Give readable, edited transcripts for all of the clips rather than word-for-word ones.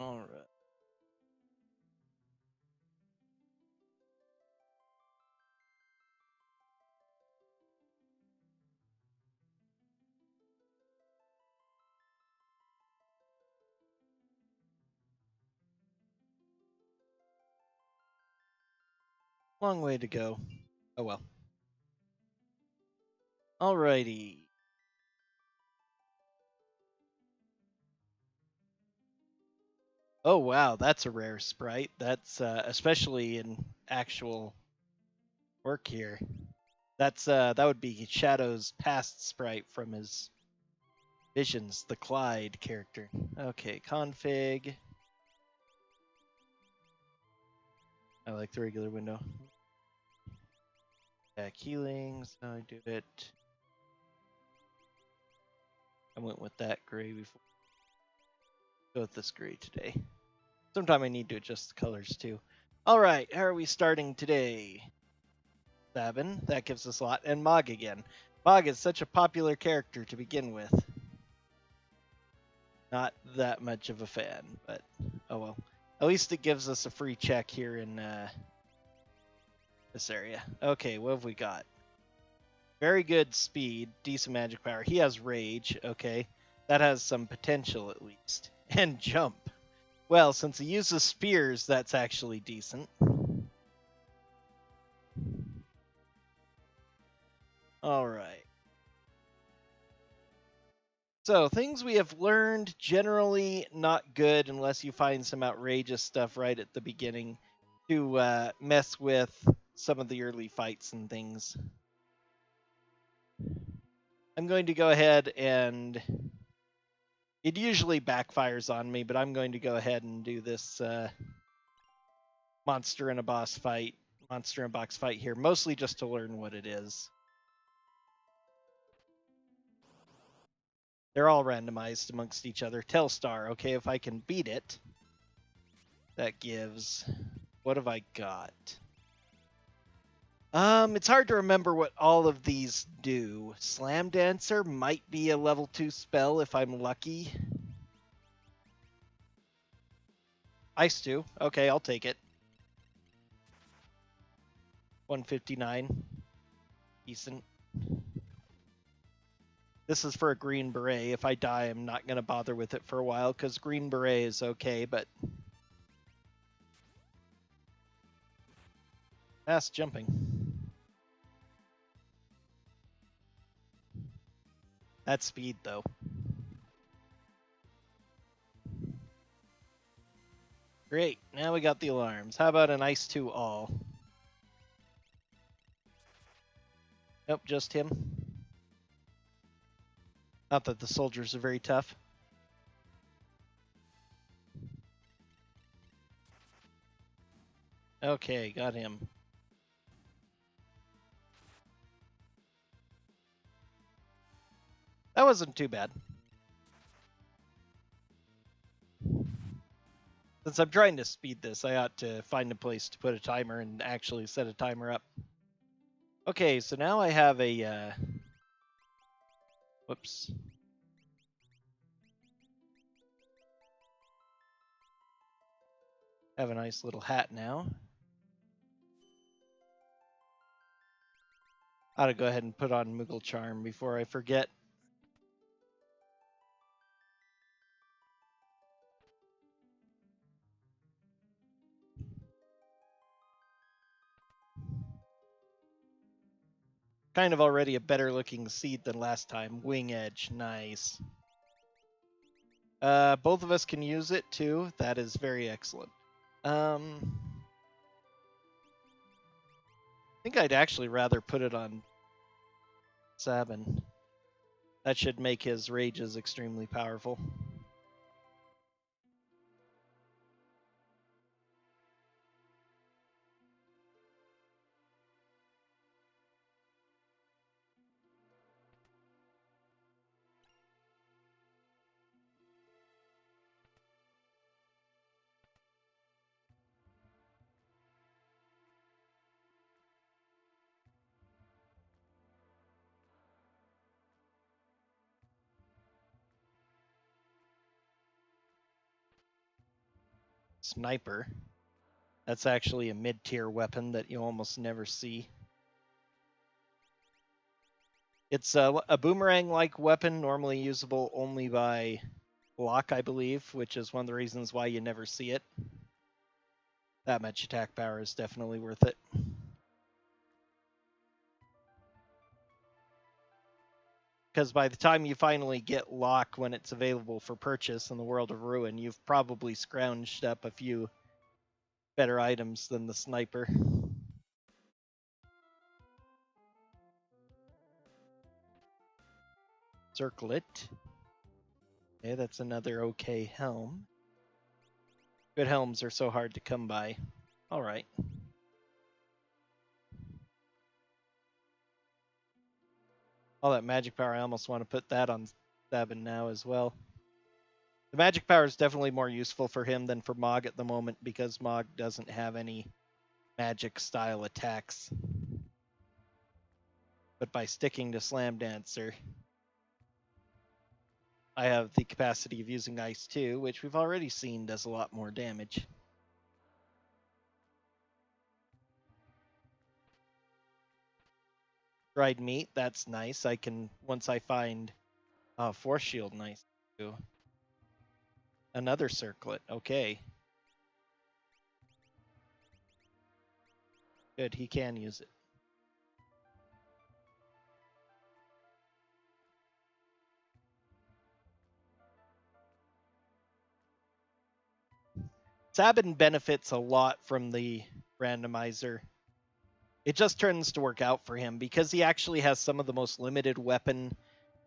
All right. Long way to go. Oh well. Alrighty. Oh wow, that's a rare sprite. That's especially in actual work here. That would be Shadow's past sprite from his Visions, the Clyde character. Okay, config. I like the regular window. Yeah, keylings. How I do it. I went with that gray before. Go with this gray today. Sometime I need to adjust the colors too. All right, how are we starting today? 7. That gives us a lot. And Mog again. Mog is such a popular character to begin with. Not that much of a fan, but oh well. At least it gives us a free check here in this area. Okay, what have we got? Very good speed, decent magic power. He has rage, okay. That has some potential at least. And jump. Well, since he uses spears, that's actually decent. All right. So, things we have learned, generally not good unless you find some outrageous stuff right at the beginning to mess with some of the early fights and things. I'm going to go ahead and... It usually backfires on me, but I'm going to go ahead and do this monster and a box fight here, mostly just to learn what it is. They're all randomized amongst each other. Telstar, okay, if I can beat it, that gives... What have I got? It's hard to remember what all of these do. Slam Dancer might be a level 2 spell if I'm lucky. Ice Stew, okay, I'll take it. 159. Decent. This is for a Green Beret. If I die, I'm not going to bother with it for a while, because Green Beret is okay, but... Fast jumping. That's speed, though. Great, now we got the alarms. How about an Ice 2 all? Nope, just him. Not that the soldiers are very tough. Okay, got him. That wasn't too bad. Since I'm trying to speed this, I ought to find a place to put a timer and actually set a timer up. Okay, so now I have a... Whoops. Have a nice little hat now. I ought to go ahead and put on Moogle Charm before I forget. Kind of already a better looking seed than last time. Wing Edge, nice. Both of us can use it too. That is very excellent. I think I'd actually rather put it on Sabin. That should make his rages extremely powerful. sniper. That's actually a mid-tier weapon that you almost never see. It's a boomerang-like weapon, normally usable only by block, I believe, which is one of the reasons why you never see it. That much attack power is definitely worth it. Because by the time you finally get Lock when it's available for purchase in the World of Ruin, you've probably scrounged up a few better items than the sniper. Circlet. Okay, that's another okay helm. Good helms are so hard to come by. All right. All that magic power, I almost want to put that on Sabin now as well. The magic power is definitely more useful for him than for Mog at the moment because Mog doesn't have any magic style attacks. But by sticking to Slam Dancer, I have the capacity of using Ice too, which we've already seen does a lot more damage. Dried meat, that's nice. I can, once I find Force Shield, nice too. Another circlet, okay. Good, he can use it. Sabin benefits a lot from the randomizer. It just turns to work out for him because he actually has some of the most limited weapon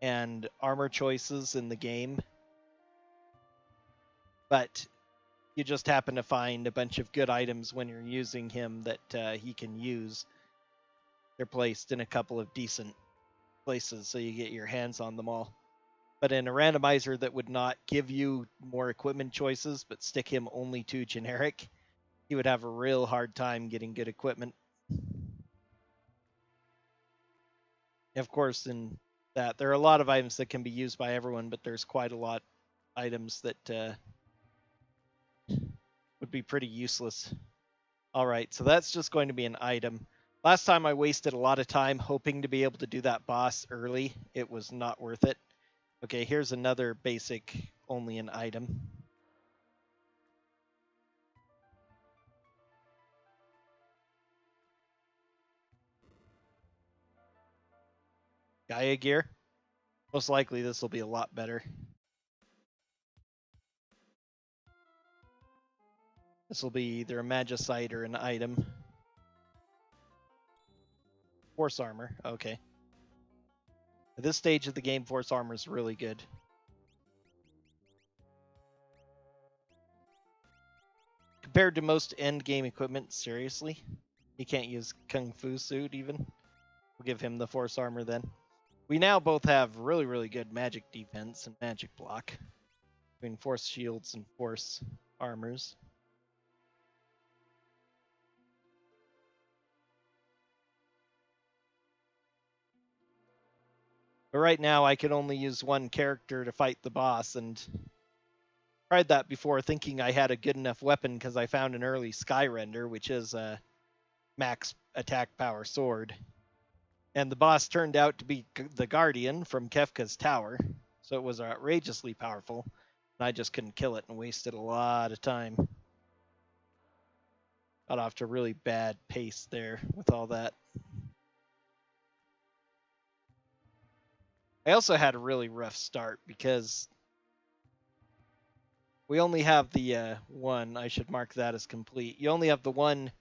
and armor choices in the game. But you just happen to find a bunch of good items when you're using him that he can use. They're placed in a couple of decent places so you get your hands on them all. But in a randomizer that would not give you more equipment choices but stick him only to generic, he would have a real hard time getting good equipment. Of course, in that, there are a lot of items that can be used by everyone, but there's quite a lot of items that would be pretty useless. All right, so that's just going to be an item. Last time I wasted a lot of time hoping to be able to do that boss early. It was not worth it. Okay, here's another basic, only an item. Gaia gear. Most likely this will be a lot better. This will be either a magicite or an item. Force armor, okay. At this stage of the game, force armor is really good. Compared to most end game equipment, seriously? He can't use Kung Fu suit even? We'll give him the force armor then. We now both have really, really good magic defense and magic block. Between force shields and force armors. But right now I can only use one character to fight the boss, and tried that before thinking I had a good enough weapon because I found an early Sky Render, which is a max attack power sword. And the boss turned out to be the Guardian from Kefka's Tower, so it was outrageously powerful, and I just couldn't kill it and wasted a lot of time. Got off to a really bad pace there with all that. I also had a really rough start because we only have the one. I should mark that as complete. You only have the one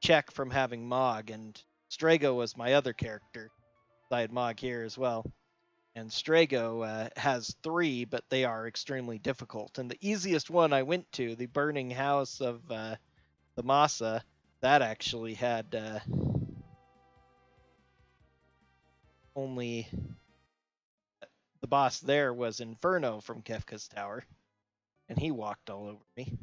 check from having Mog, and Strago was my other character. I had Mog here as well. And Strago has 3, but they are extremely difficult. And the easiest one I went to, the Burning House of the Masa, that actually had only... The boss there was Inferno from Kefka's Tower, and he walked all over me.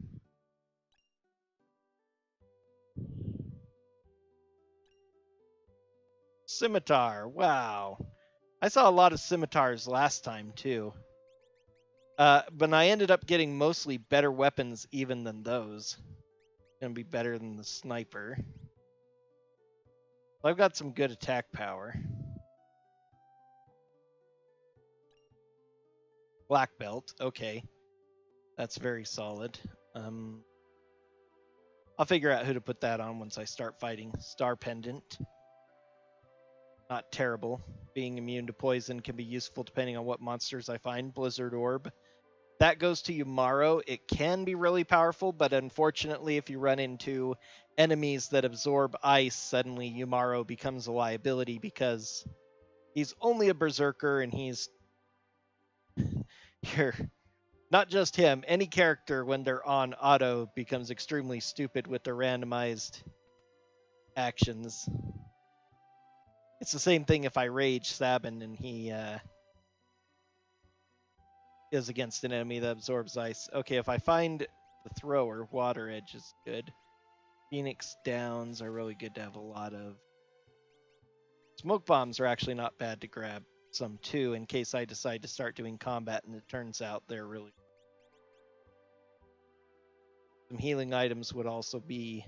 Scimitar, wow. I saw a lot of scimitars last time, too. But I ended up getting mostly better weapons even than those. Gonna be better than the sniper. I've got some good attack power. Black belt, okay. That's very solid. I'll figure out who to put that on once I start fighting. Star pendant. Not terrible. Being immune to poison can be useful depending on what monsters I find. Blizzard orb. That goes to Yumaro. It can be really powerful, but unfortunately, if you run into enemies that absorb ice, suddenly Yumaro becomes a liability because he's only a berserker and he's here. Not just him, any character when they're on auto becomes extremely stupid with their randomized actions. It's the same thing if I rage Sabin and he is against an enemy that absorbs ice. Okay, if I find the thrower, water edge is good. Phoenix downs are really good to have a lot of. Smoke bombs are actually not bad to grab some too in case I decide to start doing combat and it turns out they're really. Some healing items would also be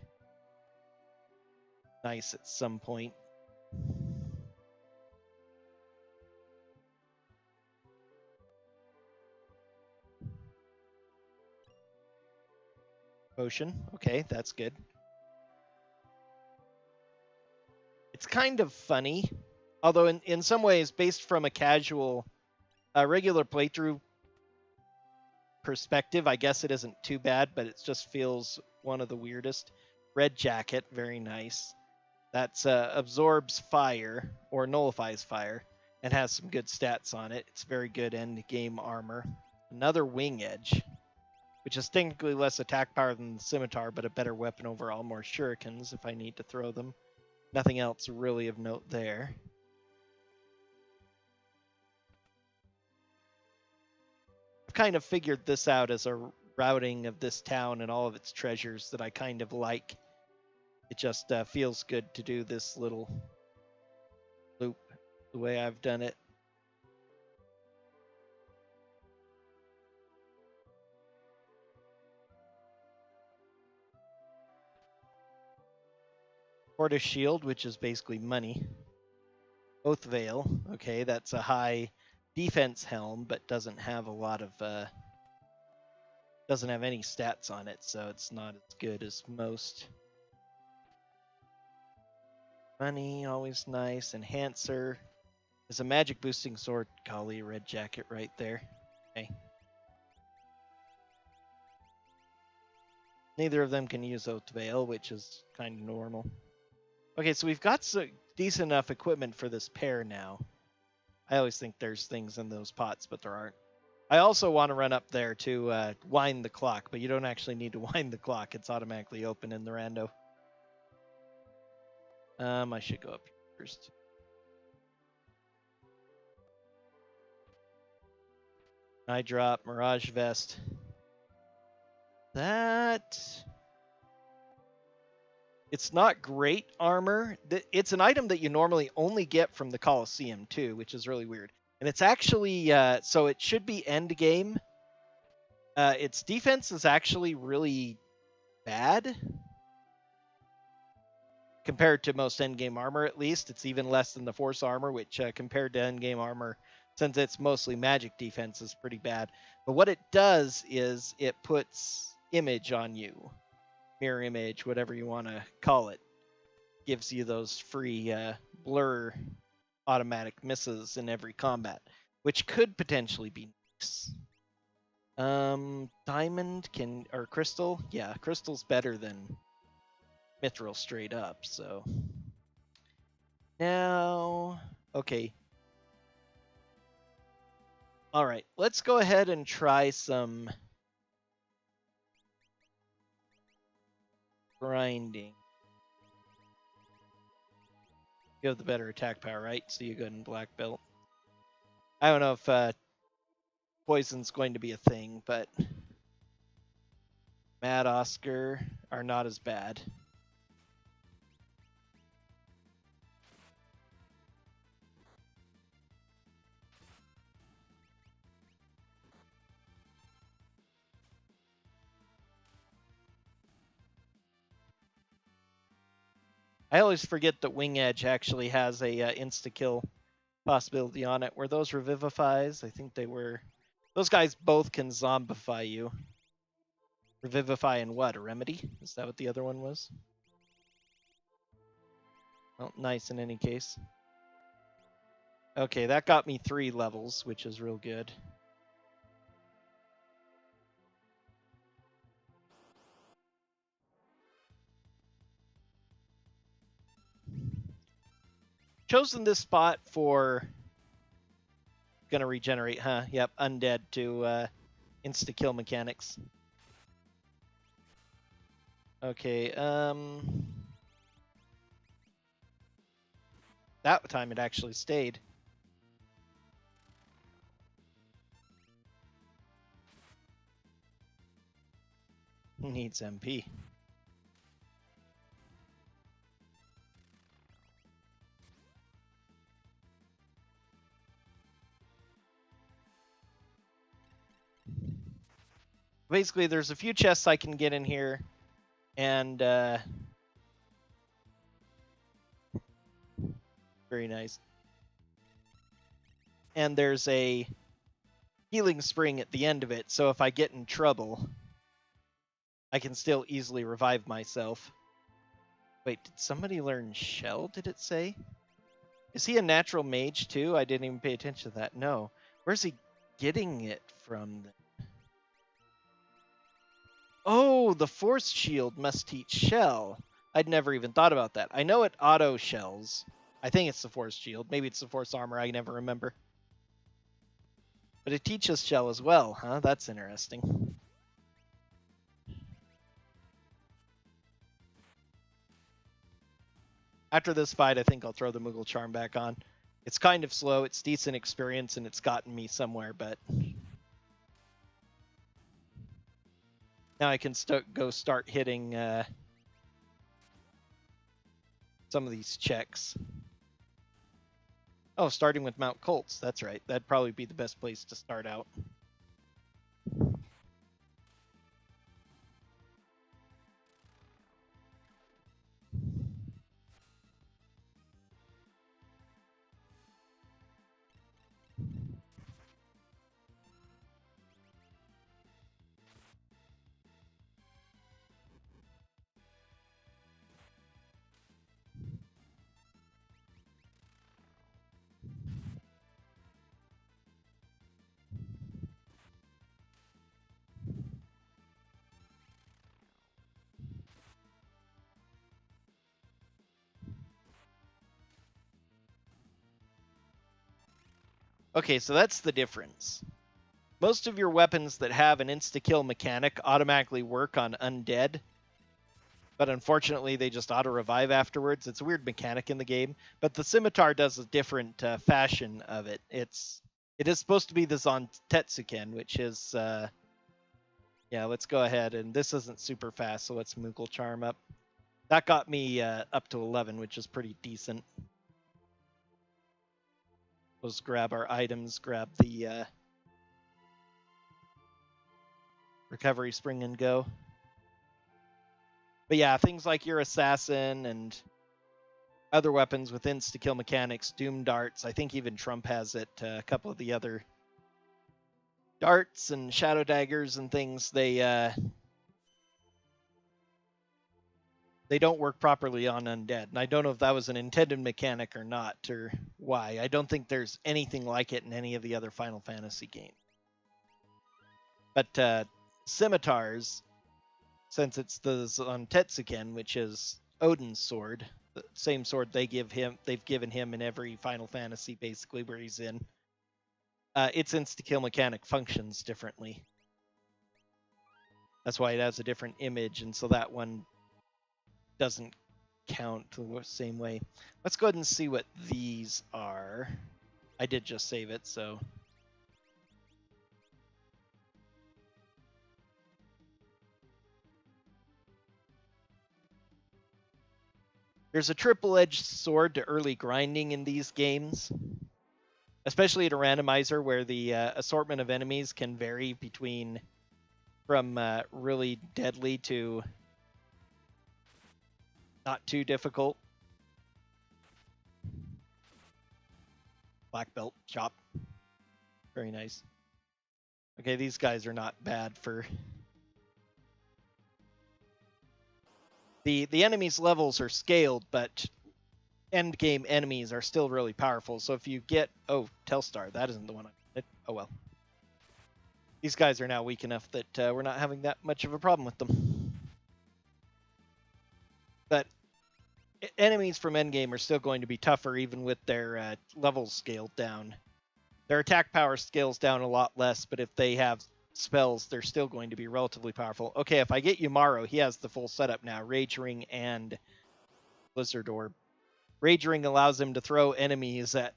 nice at some point. Potion, okay, that's good. It's kind of funny, although in some ways, based from a casual, regular playthrough perspective, I guess it isn't too bad, but it just feels one of the weirdest. Red jacket, very nice. That's absorbs fire or nullifies fire and has some good stats on it. It's very good end game armor. Another wing edge, which is technically less attack power than the scimitar, but a better weapon overall. More shurikens if I need to throw them. Nothing else really of note there. I've kind of figured this out as a routing of this town and all of its treasures that I kind of like. It just feels good to do this little loop the way I've done it. Tortoise Shield, which is basically money. Oath Veil, okay, that's a high defense helm, but doesn't have a lot of doesn't have any stats on it, so it's not as good as most. Money, always nice. Enhancer. There's a magic boosting sword. Golly, red jacket right there. Okay. Neither of them can use Oath Veil, which is kind of normal. Okay, so we've got some decent enough equipment for this pair now. I always think there's things in those pots, but there aren't. I also want to run up there to wind the clock, but you don't actually need to wind the clock. It's automatically open in the rando. I should go up here first. I drop Mirage Vest. That... It's not great armor. It's an item that you normally only get from the Colosseum too, which is really weird. And it's actually, so it should be end game. Its defense is actually really bad. Compared to most endgame armor, at least. It's even less than the Force armor, which compared to endgame armor, since it's mostly magic defense, is pretty bad. But what it does is it puts image on you. Mirror image, whatever you want to call it. Gives you those free blur automatic misses in every combat, which could potentially be nice. Diamond can, or crystal? Yeah, crystal's better than mithril straight up, so. Now, okay. All right, let's go ahead and try some grinding. You have the better attack power, right? So you go in black belt. I don't know if poison's going to be a thing, but Mad Oscar are not as bad. I always forget that Wing Edge actually has a insta-kill possibility on it. Were those Revivifies? I think they were. Those guys both can zombify you. Revivify and what? A Remedy? Is that what the other one was? Well, nice in any case. Okay, that got me 3 levels, which is real good. Chosen this spot for... Gonna regenerate, huh? Yep, undead to insta-kill mechanics. Okay, that time it actually stayed. Needs MP. Basically, there's a few chests I can get in here, and very nice. And there's a healing spring at the end of it, so if I get in trouble, I can still easily revive myself. Wait, did somebody learn Shell, did it say? Is he a natural mage too? I didn't even pay attention to that. No. Where's he getting it from? Oh, the Force Shield must teach Shell. I'd never even thought about that. I know it auto shells. I think it's the Force Shield. Maybe it's the Force Armor. I never remember. But it teaches Shell as well, huh? That's interesting. After this fight, I think I'll throw the Moogle Charm back on. It's kind of slow. It's decent experience, and it's gotten me somewhere, but... Now I can go start hitting some of these checks. Oh, starting with Mount Colts. That's right. That'd probably be the best place to start out. Okay, so that's the difference. Most of your weapons that have an insta-kill mechanic automatically work on undead, but unfortunately they just auto-revive afterwards. It's a weird mechanic in the game, but the scimitar does a different fashion of it. It is supposed to be the Zantetsuken, which is... yeah, let's go ahead, and this isn't super fast, so let's Moogle Charm up. That got me up to 11, which is pretty decent. Let's grab our items, grab the recovery spring and go. But yeah, things like your assassin and other weapons with insta-kill mechanics, doom darts, I think even Trump has it, a couple of the other darts and shadow daggers and things, they don't work properly on undead. And I don't know if that was an intended mechanic or not, or why. I don't think there's anything like it in any of the other Final Fantasy games. But scimitars, since it's the Zantetsuken, which is Odin's sword, the same sword they've given him in every Final Fantasy, basically, where he's in, its insta-kill mechanic functions differently. That's why it has a different image, and so that one doesn't count the same way. Let's go ahead and see what these are. I did just save it, so... There's a triple-edged sword to early grinding in these games, especially at a randomizer where the assortment of enemies can vary from really deadly to not too difficult. Black belt chop. Very nice. Okay, these guys are not bad for... The enemies' levels are scaled, but end game enemies are still really powerful. So if you get... Oh, Telstar, that isn't the one I wanted. Oh well. These guys are now weak enough that we're not having that much of a problem with them. But enemies from endgame are still going to be tougher even with their levels scaled down. Their attack power scales down a lot less, but if they have spells, they're still going to be relatively powerful. Okay, if I get Yumaro, he has the full setup now. Rage Ring and Blizzard Orb. Rage Ring allows him to throw enemies at...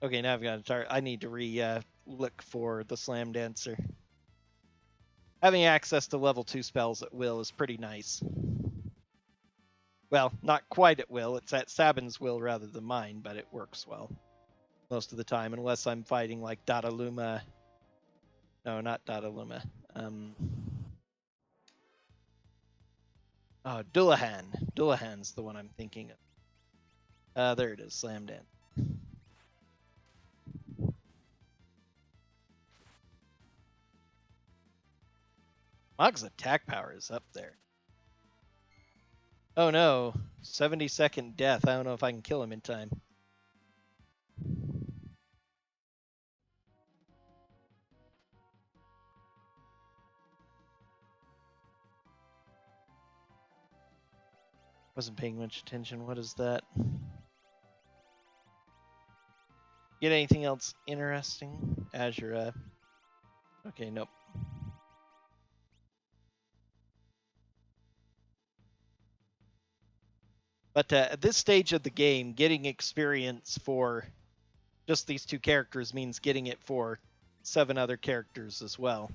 Okay, now I've got a target. I need to look for the Slam Dancer. Having access to level 2 spells at will is pretty nice. Well, not quite at will. It's at Sabin's will rather than mine, but it works well most of the time, unless I'm fighting like Dataluma. No, not Dataluma. Oh, Dullahan. Dullahan's the one I'm thinking of. There it is, Slam Dance. Mog's attack power is up there. Oh no, 70-second death. I don't know if I can kill him in time. Wasn't paying much attention. What is that? Get anything else interesting? Azure. Okay, nope. But at this stage of the game, getting experience for just these 2 characters means getting it for 7 other characters as well.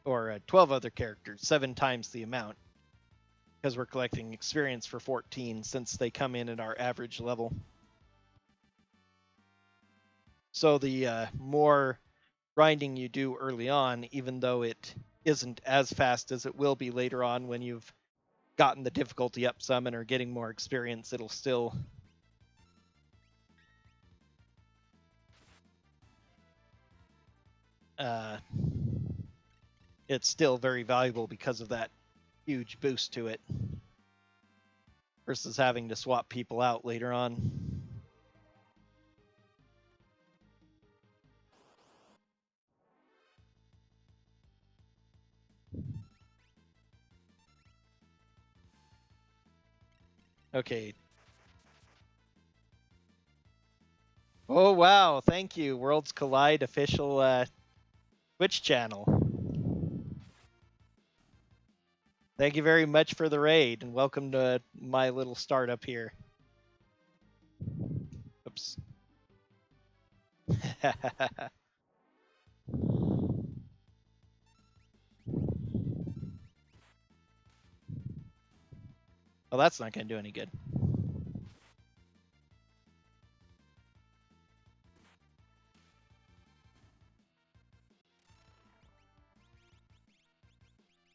Or 12 other characters, 7 times the amount. Because we're collecting experience for 14 since they come in at our average level. So the more grinding you do early on, even though it isn't as fast as it will be later on when you've gotten the difficulty up some and are getting more experience, it'll still... it's still very valuable because of that huge boost to it versus having to swap people out later on. Okay. Oh, wow. Thank you. Worlds Collide official Twitch channel. Thank you very much for the raid, and welcome to my little startup here. Oops. Well, that's not going to do any good.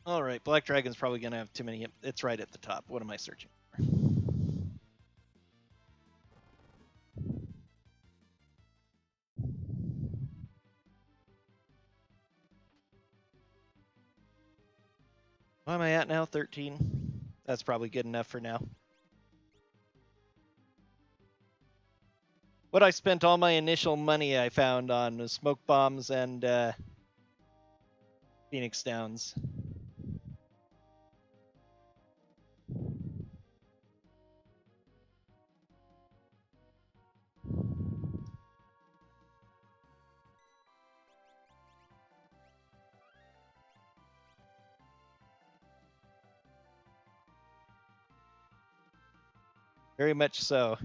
All right, Black Dragon's probably going to have too many. It's right at the top. What am I searching for? What am I at now? 13? That's probably good enough for now. What I spent all my initial money I found on was smoke bombs and Phoenix Downs. Very much so.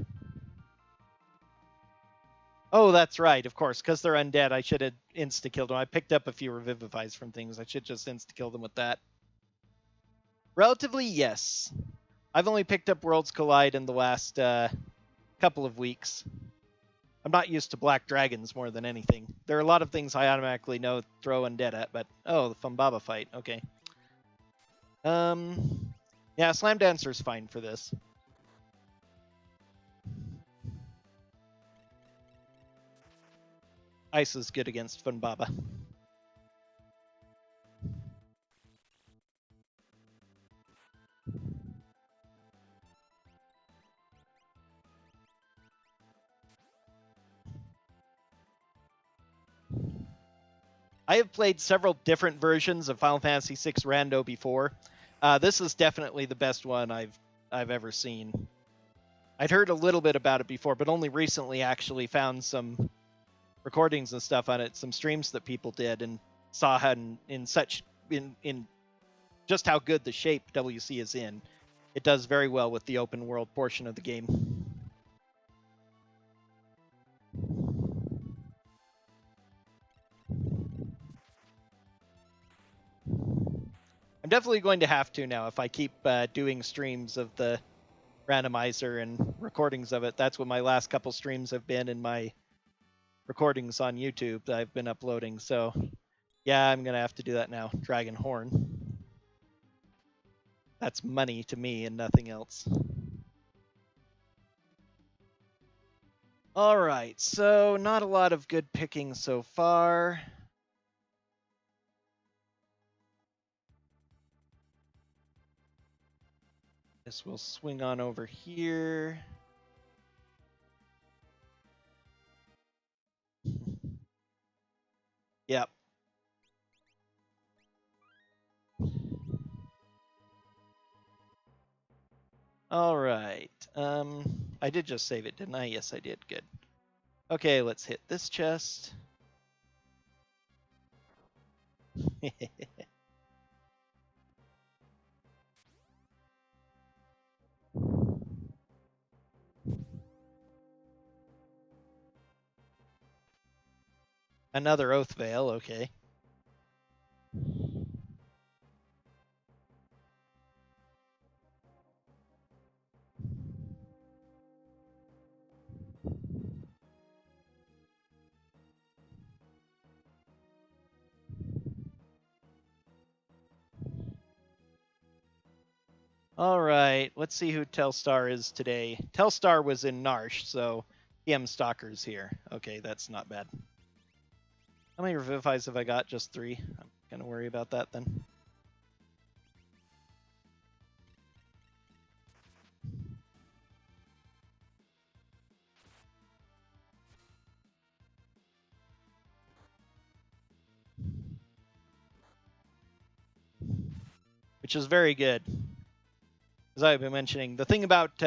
Oh, that's right, of course, because they're undead. I should have insta-killed them. I picked up a few Revivifies from things. I should just insta-kill them with that. Relatively, yes. I've only picked up Worlds Collide in the last couple of weeks. I'm not used to Black Dragons more than anything. There are a lot of things I automatically know throw undead at, but... Oh, the Fumbaba fight. Okay. Yeah, Slam Dancer's fine for this. Ice is good against Funbaba. I have played several different versions of Final Fantasy VI Rando before. This is definitely the best one I've ever seen. I'd heard a little bit about it before, but only recently actually found some recordings and stuff on it, some streams that people did, and saw how in just how good the shape WC is in. It does very well with the open world portion of the game. I'm definitely going to have to now if I keep doing streams of the randomizer and recordings of it. That's what my last couple streams have been in my recordings on YouTube that I've been uploading. So yeah, I'm going to have to do that now. Dragon Horn. That's money to me and nothing else. All right, so not a lot of good picking so far. Guess we'll swing on over here. Yep. All right. I did just save it, didn't I? Yes, I did. Good. Okay, let's hit this chest. Another Oath Veil, okay. All right, let's see who Telstar is today. Telstar was in Narsh, so PM Stalker's here. Okay, that's not bad. How many Revivifies have I got? Just 3. I'm gonna worry about that then. Which is very good. As I've been mentioning, the thing about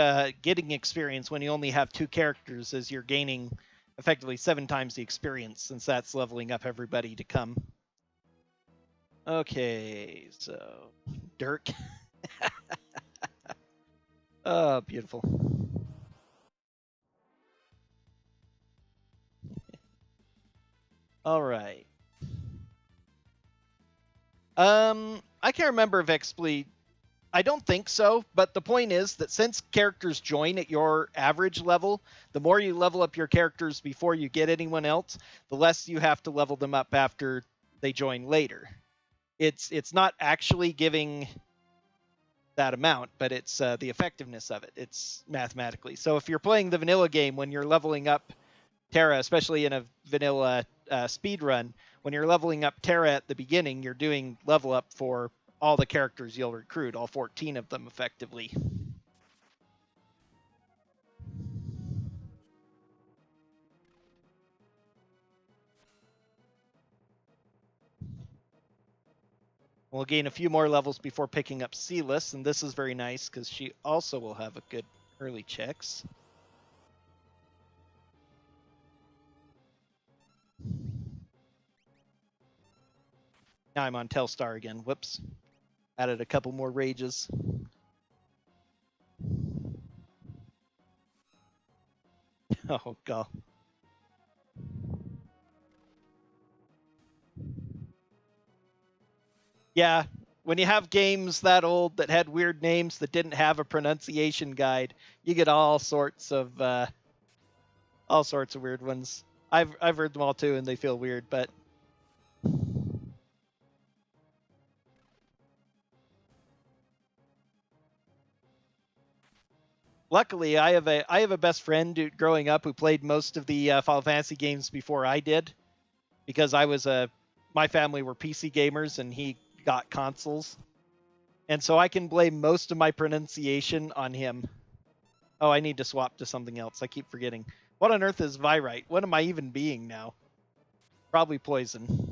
getting experience when you only have 2 characters is you're gaining effectively 7 times the experience, since that's leveling up everybody to come. Okay, so Dirk. Oh, beautiful. All right. I can't remember if XSplit. I don't think so, but the point is that since characters join at your average level, the more you level up your characters before you get anyone else, the less you have to level them up after they join later. It's not actually giving that amount, but it's the effectiveness of it. It's mathematically. So if you're playing the vanilla game, when you're leveling up Terra, especially in a vanilla speed run, when you're leveling up Terra at the beginning, you're doing level up for all the characters you'll recruit, all 14 of them effectively. We'll gain a few more levels before picking up Sealess, and this is very nice because she also will have a good early checks. Now I'm on Telstar again. Whoops. Added a couple more rages. Oh, God. Yeah, when you have games that old that had weird names that didn't have a pronunciation guide, you get all sorts of weird ones. I've heard them all too, and they feel weird, but luckily I have a best friend growing up who played most of the Final Fantasy games before I did. because my family were PC gamers and he got consoles. And so I can blame most of my pronunciation on him. Oh, I need to swap to something else. I keep forgetting. What on earth is Virite? What am I even being now? Probably poison.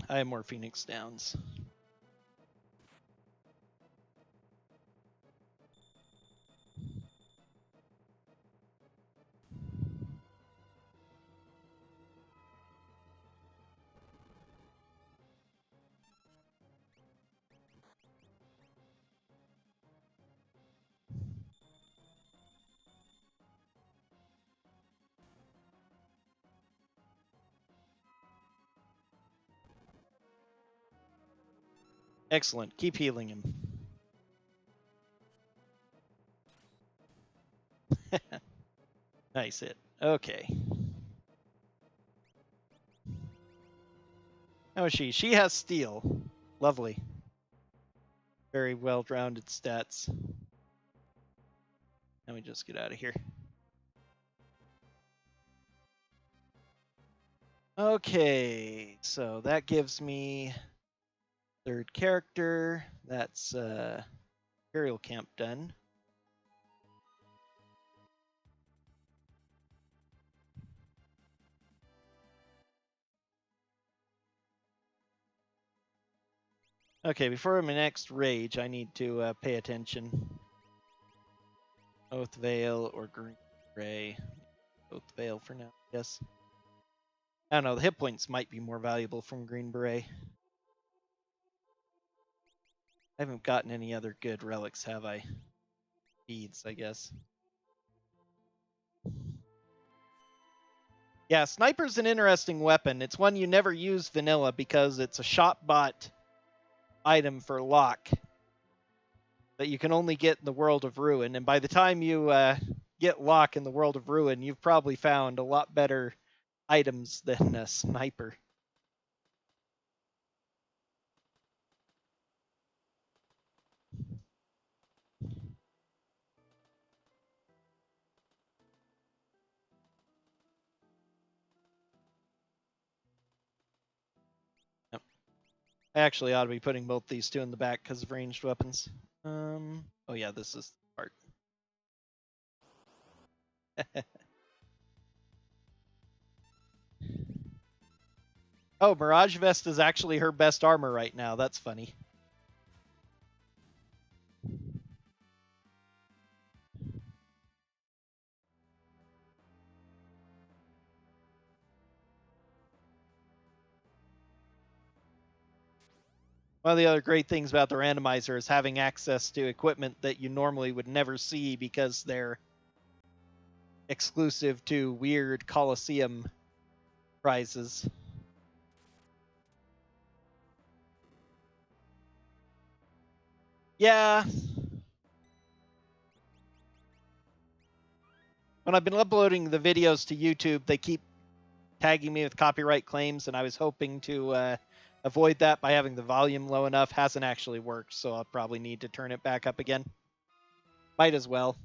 I have more Phoenix Downs. Excellent. Keep healing him. Nice hit. Okay. How is she? She has steel. Lovely. Very well-rounded stats. Let me just get out of here. Okay, so that gives me third character. That's Imperial Camp done. Okay, before my next rage, I need to pay attention. Oath Veil or Green Ray. Oath Veil for now, yes. I don't know, the hit points might be more valuable from Green Beret. I haven't gotten any other good relics, have I? Beads, I guess. Yeah, Sniper's an interesting weapon. It's one you never use vanilla because it's a shop bot item for lock that you can only get in the World of Ruin. And by the time you get lock in the World of Ruin, you've probably found a lot better items than a Sniper. I actually ought to be putting both these two in the back because of ranged weapons. Oh yeah, this is the part. Oh, Mirage Vest is actually her best armor right now. That's funny. One of the other great things about the randomizer is having access to equipment that you normally would never see because they're exclusive to weird Coliseum prizes. Yeah. When I've been uploading the videos to YouTube, they keep tagging me with copyright claims, and I was hoping to avoid that by having the volume low enough. Hasn't actually worked, so I'll probably need to turn it back up again. Might as well.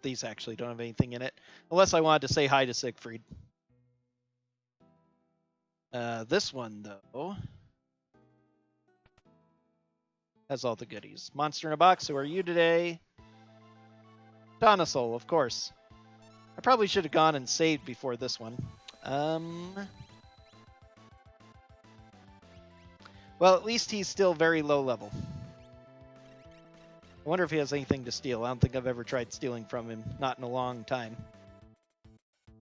These actually don't have anything in it, unless I wanted to say hi to Siegfried. This one, though, has all the goodies. Monster in a Box, who are you today? Donosol, of course. I probably should have gone and saved before this one. Well, at least he's still very low level. I wonder if he has anything to steal. I don't think I've ever tried stealing from him. Not in a long time.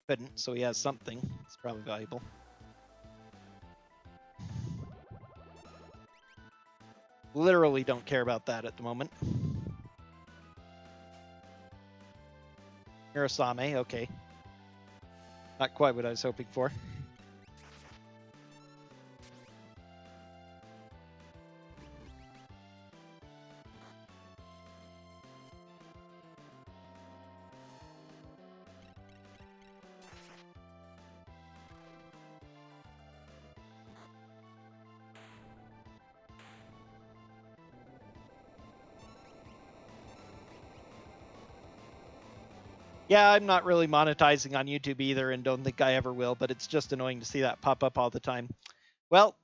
Couldn't, so he has something. It's probably valuable. Literally don't care about that at the moment. Mirasame, okay. Not quite what I was hoping for. Yeah, I'm not really monetizing on YouTube either and don't think I ever will, but it's just annoying to see that pop up all the time. Well,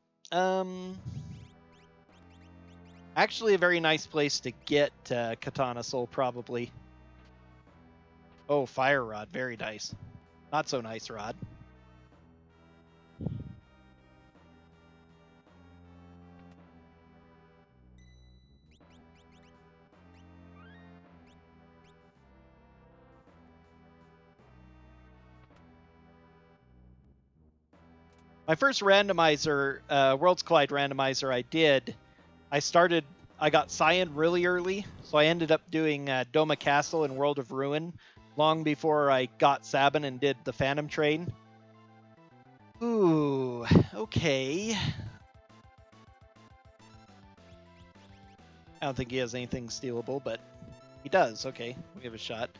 actually a very nice place to get Katana Soul, probably. Oh, Fire Rod, very nice. Not so nice, Rod. My first randomizer, Worlds Collide randomizer I got Cyan really early, so I ended up doing Doma Castle and World of Ruin long before I got Sabin and did the Phantom Train. Ooh, okay. I don't think he has anything stealable, but he does. Okay, we have a shot.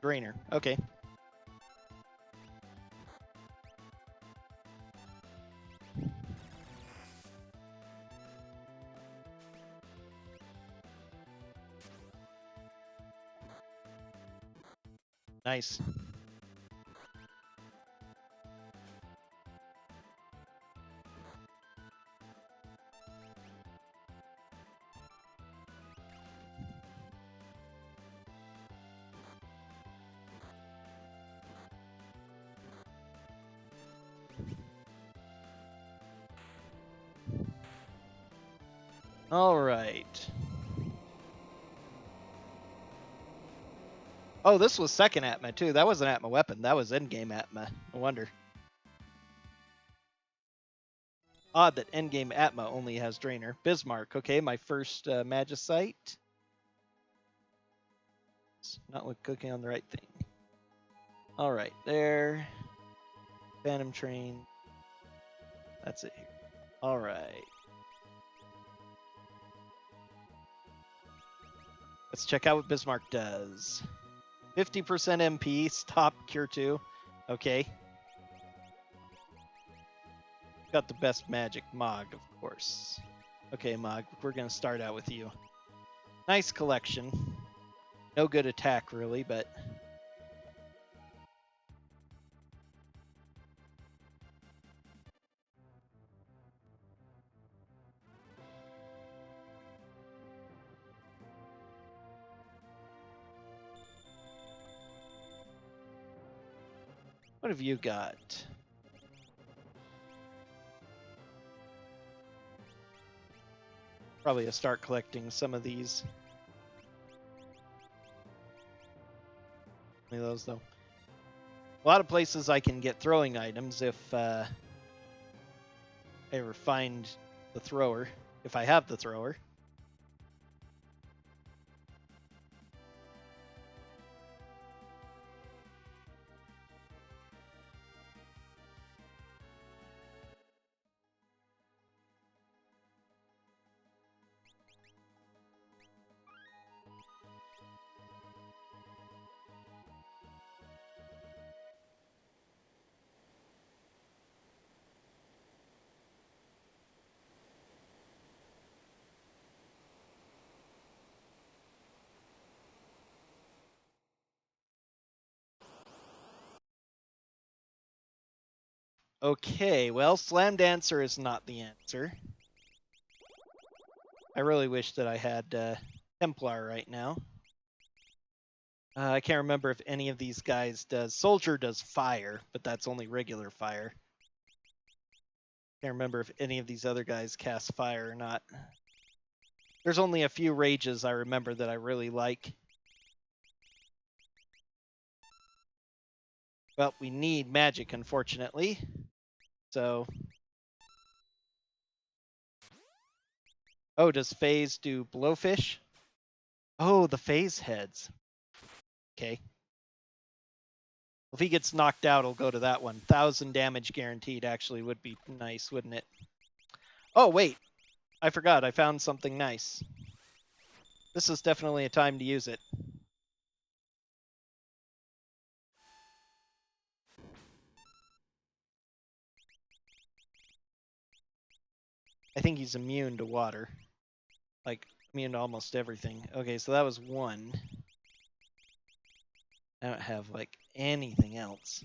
Drainer. Okay. Nice. All right. Oh, this was second Atma too. That wasn't Atma weapon. That was endgame Atma. No wonder. Odd that endgame Atma only has Drainer. Bismarck. Okay, my first Magicite. It's not clicking on the right thing. All right, there. Phantom Train. That's it here. All right. Let's check out what Bismarck does. 50% MP, stop, cure 2. Okay. Got the best magic, Mog, of course. Okay, Mog, we're going to start out with you. Nice collection. No good attack, really, but... What have you got? Probably to start collecting some of these. Only those, though. A lot of places I can get throwing items if I ever find the thrower. If I have the thrower. Okay, well, Slam Dancer is not the answer. I really wish that I had Templar right now. I can't remember if any of these guys does. Soldier does fire, but that's only regular fire. Can't remember if any of these other guys cast fire or not. There's only a few rages I remember that I really like. Well, we need magic, unfortunately. So... Oh, does Phase do Blowfish? Oh, the Phase heads. Okay. If he gets knocked out, I'll go to that one. 1,000 damage guaranteed actually would be nice, wouldn't it? Oh, wait. I forgot. I found something nice. This is definitely a time to use it. I think he's immune to water. Like, immune to almost everything. Okay, so that was one. I don't have, like, anything else.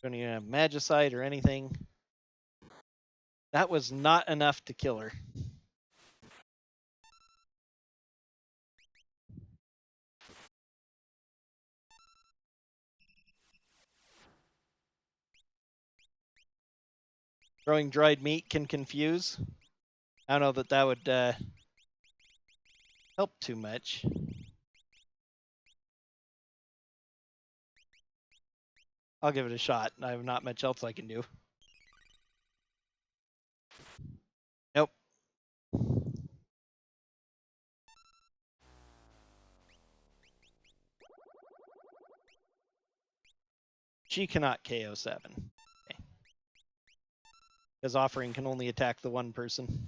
Don't even have Magicite or anything. That was not enough to kill her. Throwing dried meat can confuse. I don't know that that would help too much. I'll give it a shot. I have not much else I can do. Nope. She cannot KO 7. Okay. Because offering can only attack the one person.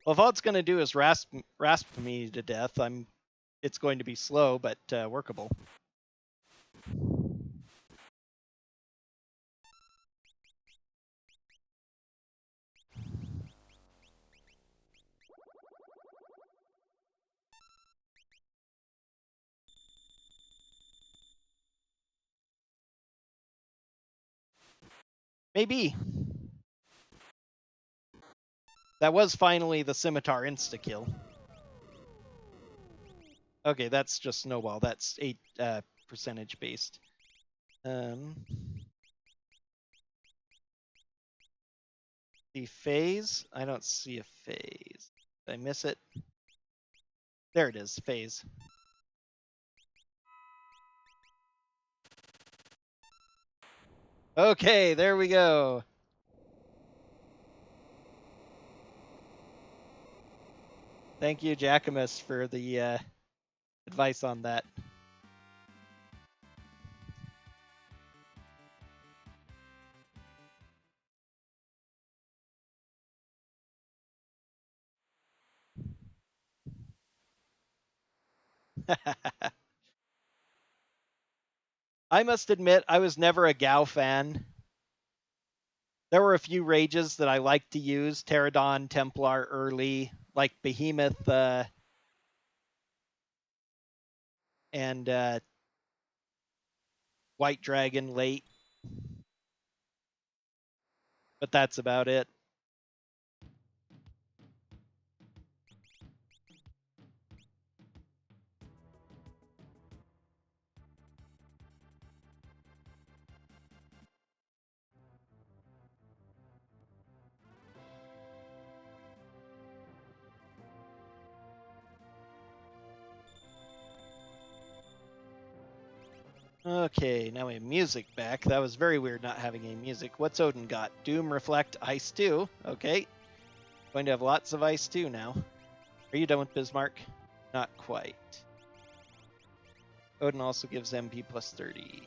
Well, if all it's going to do is rasp me to death, it's going to be slow, but workable. Maybe. That was finally the Scimitar insta-kill. Okay, that's just Snowball. That's 8 percentage based. The phase? I don't see a phase. Did I miss it? There it is, phase. Okay, there we go. Thank you, Jackamus, for the advice on that. I must admit, I was never a Gao fan. There were a few rages that I liked to use. Pterodon, Templar early, like Behemoth and White Dragon late. But that's about it. Okay, now we have music back. That was very weird not having any music. What's Odin got? Doom, Reflect, Ice 2. Okay. Going to have lots of Ice 2 now. Are you done with Bismarck? Not quite. Odin also gives MP plus 30.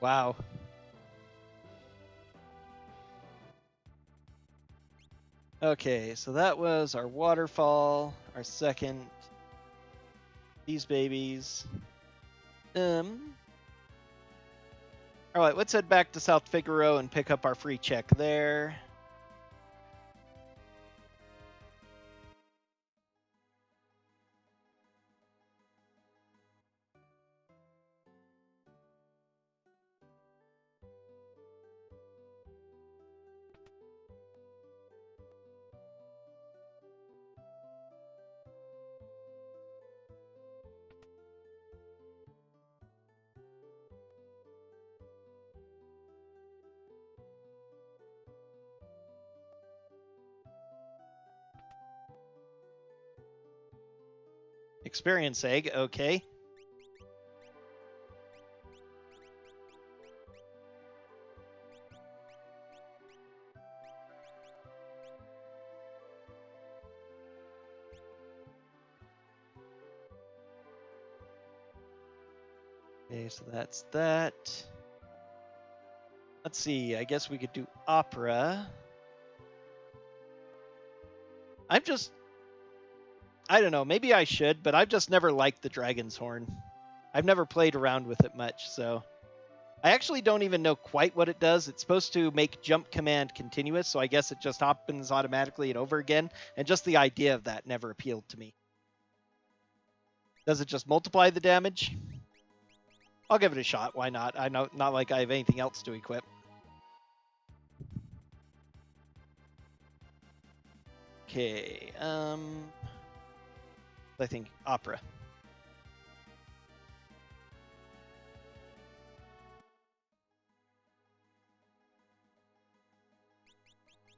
Wow. Okay, so that was our waterfall, our second. These babies. All right, let's head back to South Figaro and pick up our free check there. Experience egg, okay. Okay, so that's that. Let's see, I guess we could do opera. I don't know, maybe I should, but I've just never liked the Dragon's Horn. I've never played around with it much, so. I actually don't even know quite what it does. It's supposed to make jump command continuous, so I guess it just happens automatically and over again, and just the idea of that never appealed to me. Does it just multiply the damage? I'll give it a shot, why not? I know, not like I have anything else to equip. Okay, I think opera.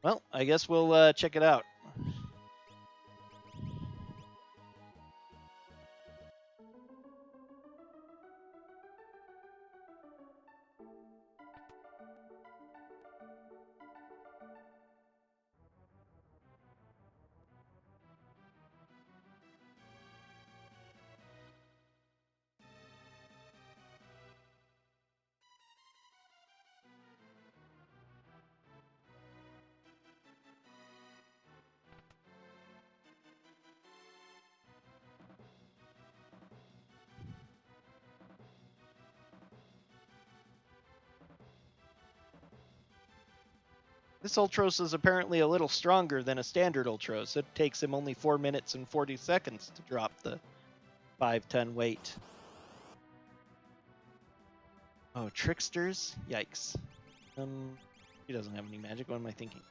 Well, I guess we'll check it out. This Ultros is apparently a little stronger than a standard Ultros. It takes him only 4 minutes and 40 seconds to drop the 5-ton weight. Oh, tricksters? Yikes. He doesn't have any magic. What am I thinking?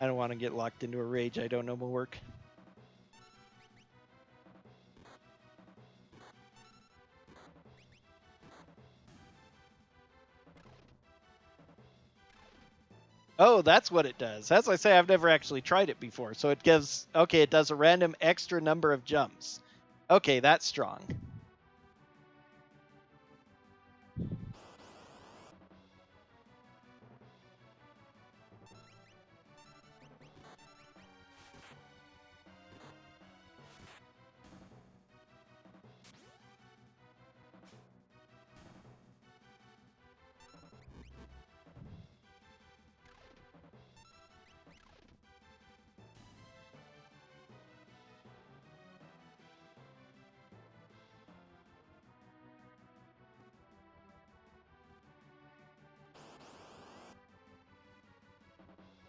I don't want to get locked into a rage I don't know will work. Oh, that's what it does. As I say, I've never actually tried it before. So it gives, okay, it does a random extra number of jumps. Okay, that's strong.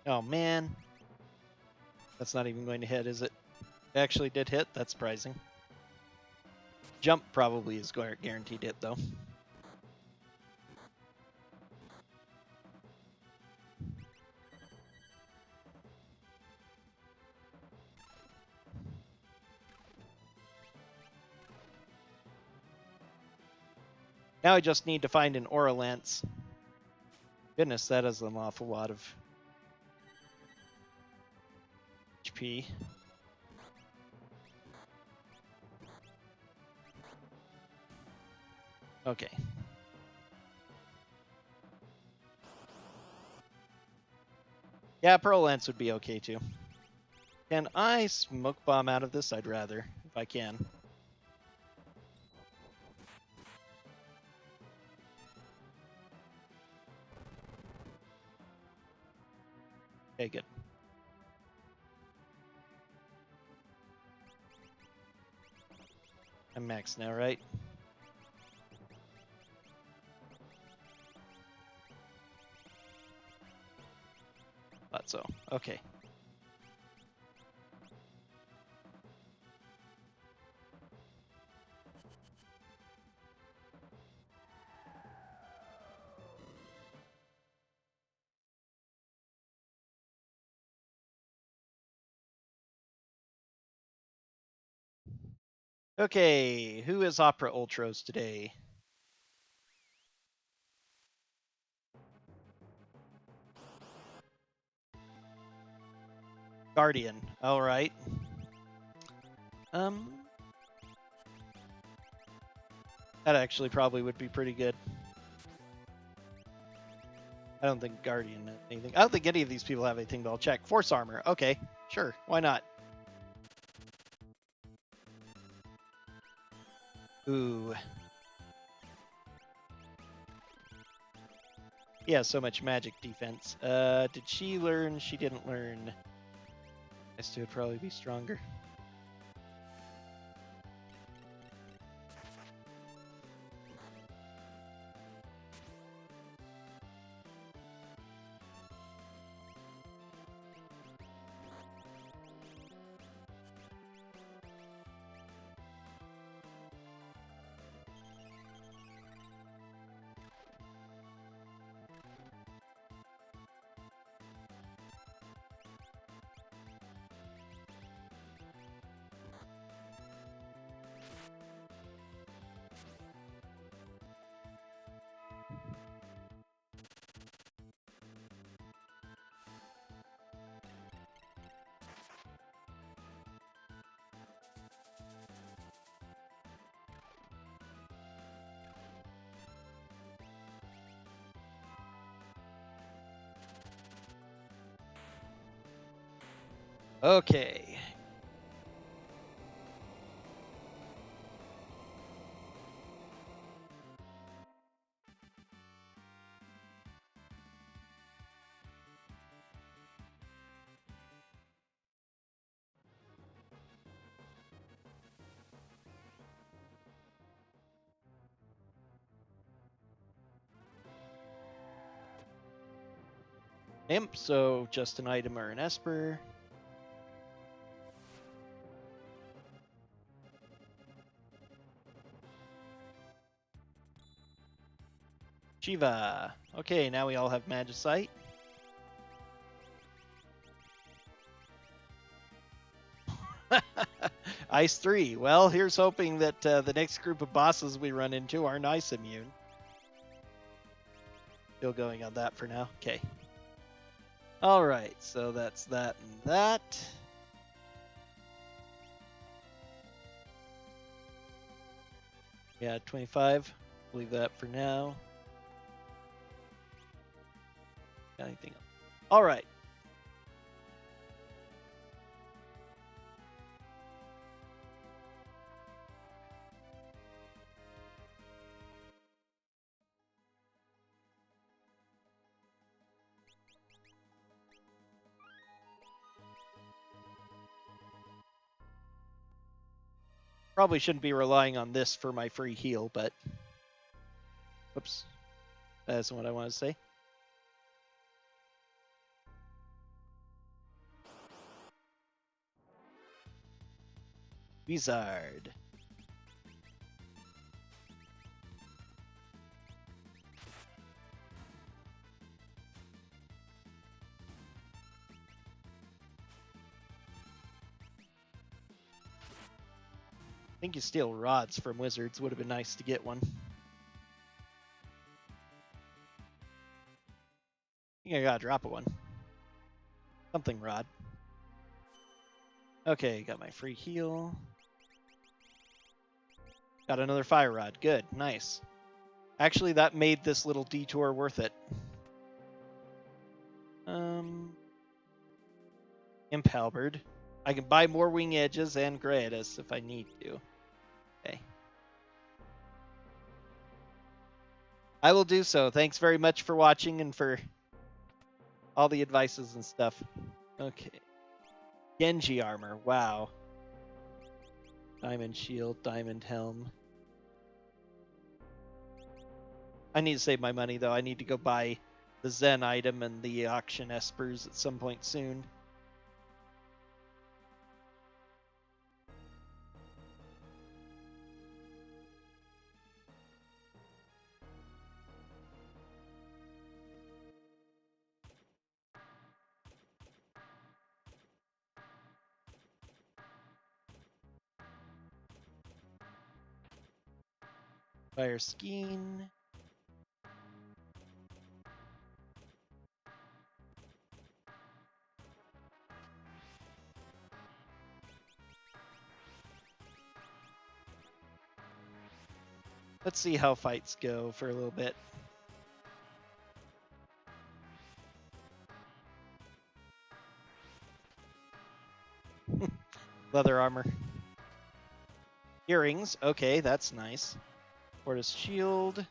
Oh, man. That's not even going to hit, is it? It actually did hit. That's surprising. Jump probably is guaranteed hit, though. Now I just need to find an Aura Lance. Goodness, that is an awful lot of HP. Okay. Yeah, Pearl Lance would be okay too. Can I smoke bomb out of this? I'd rather, if I can. Okay, good. I'm max now, right? Thought so. Okay. Okay, who is Opera Ultros today? Guardian. All right. That actually probably would be pretty good. I don't think Guardian has anything. I don't think any of these people have anything, but I'll check. Force armor. Okay, sure. Why not? Ooh. Yeah, so much magic defense. Did she learn? She didn't learn. S2 would probably be stronger. Okay. Imp, so just an item or an Esper. Shiva. Okay, now we all have Magicite. Ice 3. Well, here's hoping that the next group of bosses we run into aren't ice immune. Still going on that for now. Okay. All right, so that's that and that. Yeah, 25. Leave that for now. Got anything else? All right. Probably shouldn't be relying on this for my free heal, but... Whoops. That isn't what I want to say. Wizard. I think you steal rods from wizards. Would have been nice to get one. think I gotta drop a one. Something rod. Okay, got my free heal. Got another fire rod. Good, nice. Actually, that made this little detour worth it. Imp halberd. I can buy more wing edges and Gradius if I need to. Okay. I will do so. Thanks very much for watching and for all the advices and stuff. Okay. Genji armor. Wow. Diamond shield, diamond helm. I need to save my money, though. I need to go buy the Zen item and the auction espers at some point soon. Fire Skeen. Let's see how fights go for a little bit. Leather armor. Earrings. Okay, that's nice. Fortis shield.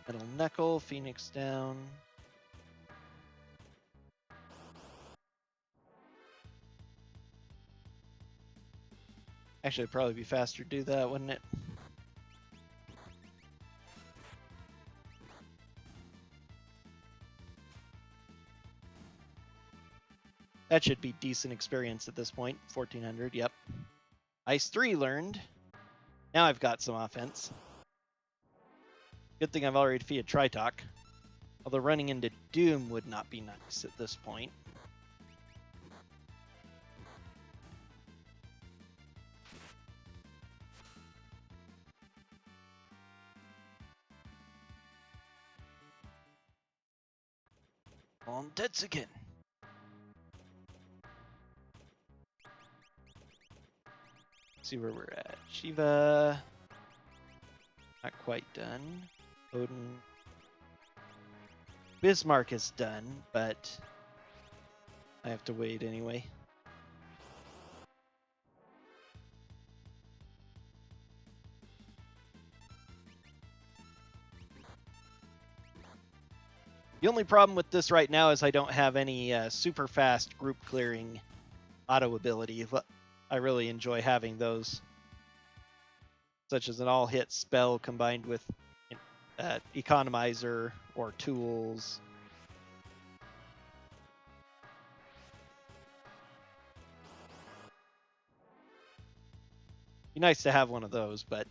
Metal knuckle, phoenix down. Actually, it'd probably be faster to do that, wouldn't it? That should be decent experience at this point. 1400, yep. Ice 3 learned. Now I've got some offense. Good thing I've already defeated Tritok. Although running into Doom would not be nice at this point. On Tetsuken. See where we're at. Shiva. Not quite done. Odin. Bismarck is done, but I have to wait anyway. The only problem with this right now is I don't have any super fast group clearing auto ability. I really enjoy having those, such as an all-hit spell combined with economizer or tools. Be nice to have one of those, but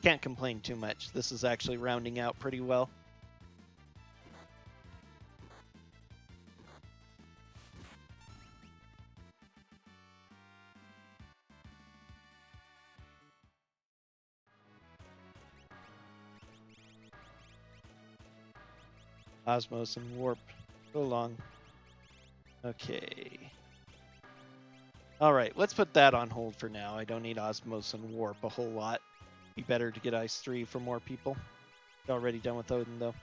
can't complain too much. This is actually rounding out pretty well. Osmos and Warp. Go along. Okay. Alright, let's put that on hold for now. I don't need Osmos and Warp a whole lot. Be better to get Ice 3 for more people. Already done with Odin, though.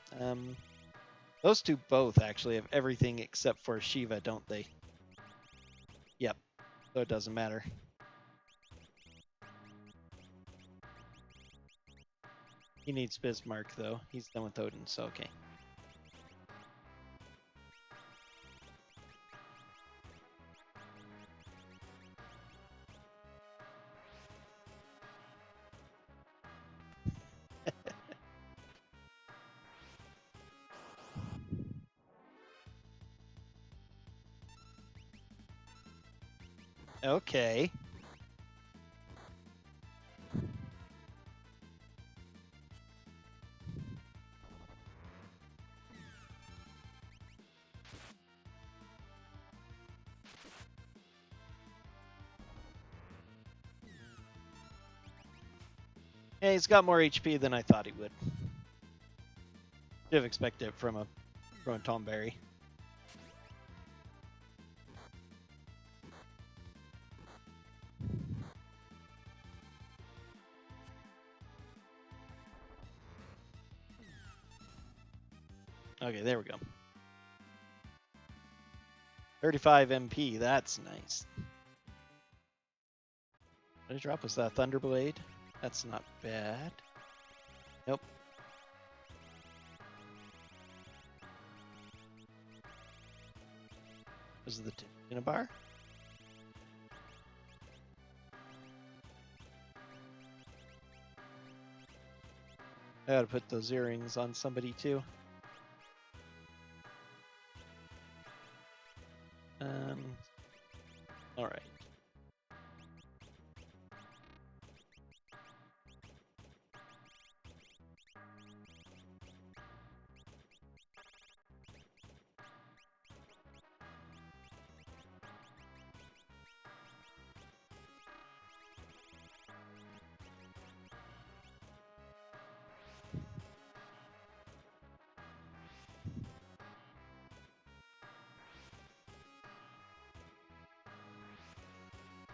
Those two both actually have everything except for Shiva, don't they? Yep. So it doesn't matter. He needs Bismarck, though. He's done with Odin, so okay. Okay. Yeah, he's got more HP than I thought he would. Should have expected it from a Tomberry. Okay, there we go. 35 MP, that's nice. What did I drop? Was that Thunderblade? That's not bad. Nope. Was it the in a bar? I gotta put those earrings on somebody too. All right.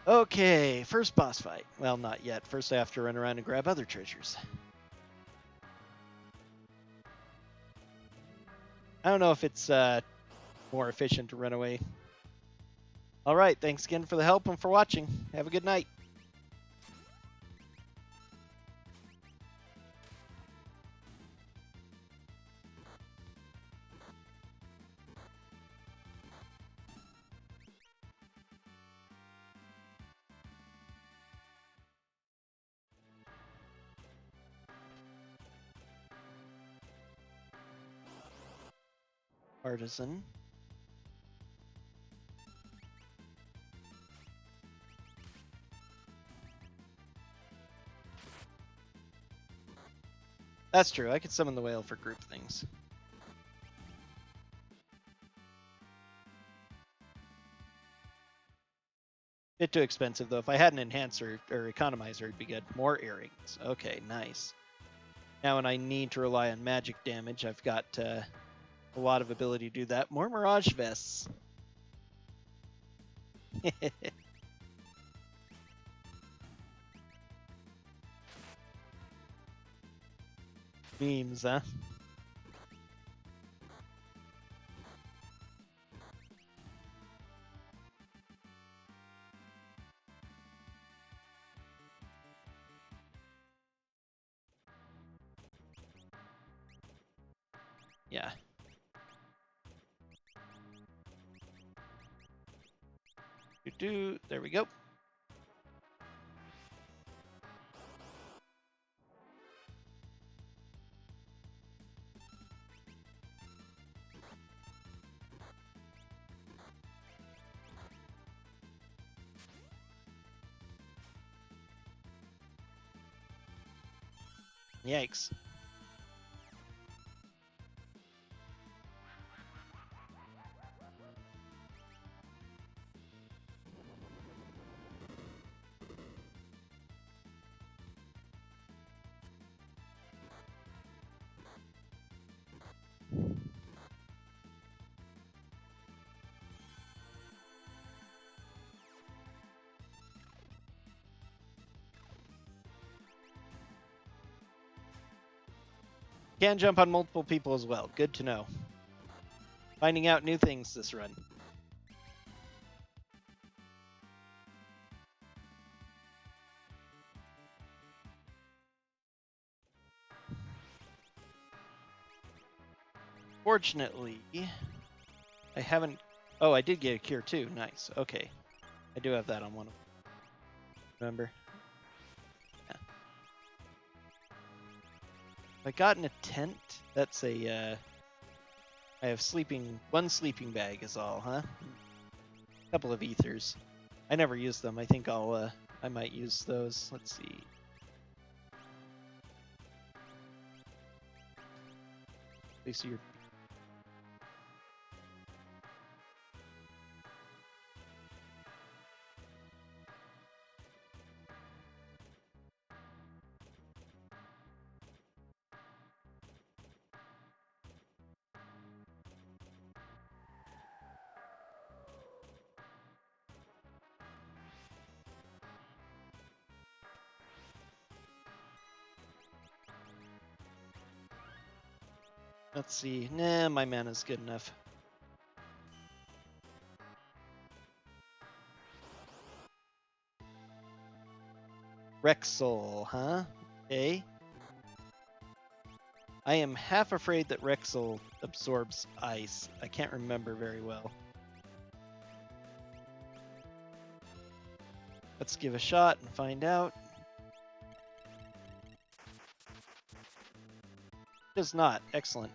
Okay, first boss fight. Well, not yet. First I have to run around and grab other treasures. I don't know if it's more efficient to run away. All right, thanks again for the help and for watching. Have a good night. Artisan. That's true. I could summon the whale for group things. Bit too expensive though. If I had an enhancer or economizer, it'd be good. More earrings. Okay, nice. Now when I need to rely on magic damage, I've got a lot of ability to do that. More Mirage Vests. Memes, huh? Yeah. There we go. Yikes. Can jump on multiple people as well. Good to know. Finding out new things this run. Fortunately, I haven't... Oh, I did get a cure too. Nice. Okay. I do have that on one of them. Remember? Yeah. I gotten a tent. That's a... I have one sleeping bag is all, huh? A couple of ethers. I never use them. I think I might use those. Let's see. Place your Let's see. Nah, my mana's good enough. Rexol, huh? Okay. I am half afraid that Rexol absorbs ice. I can't remember very well. Let's give a shot and find out. It does not. Excellent.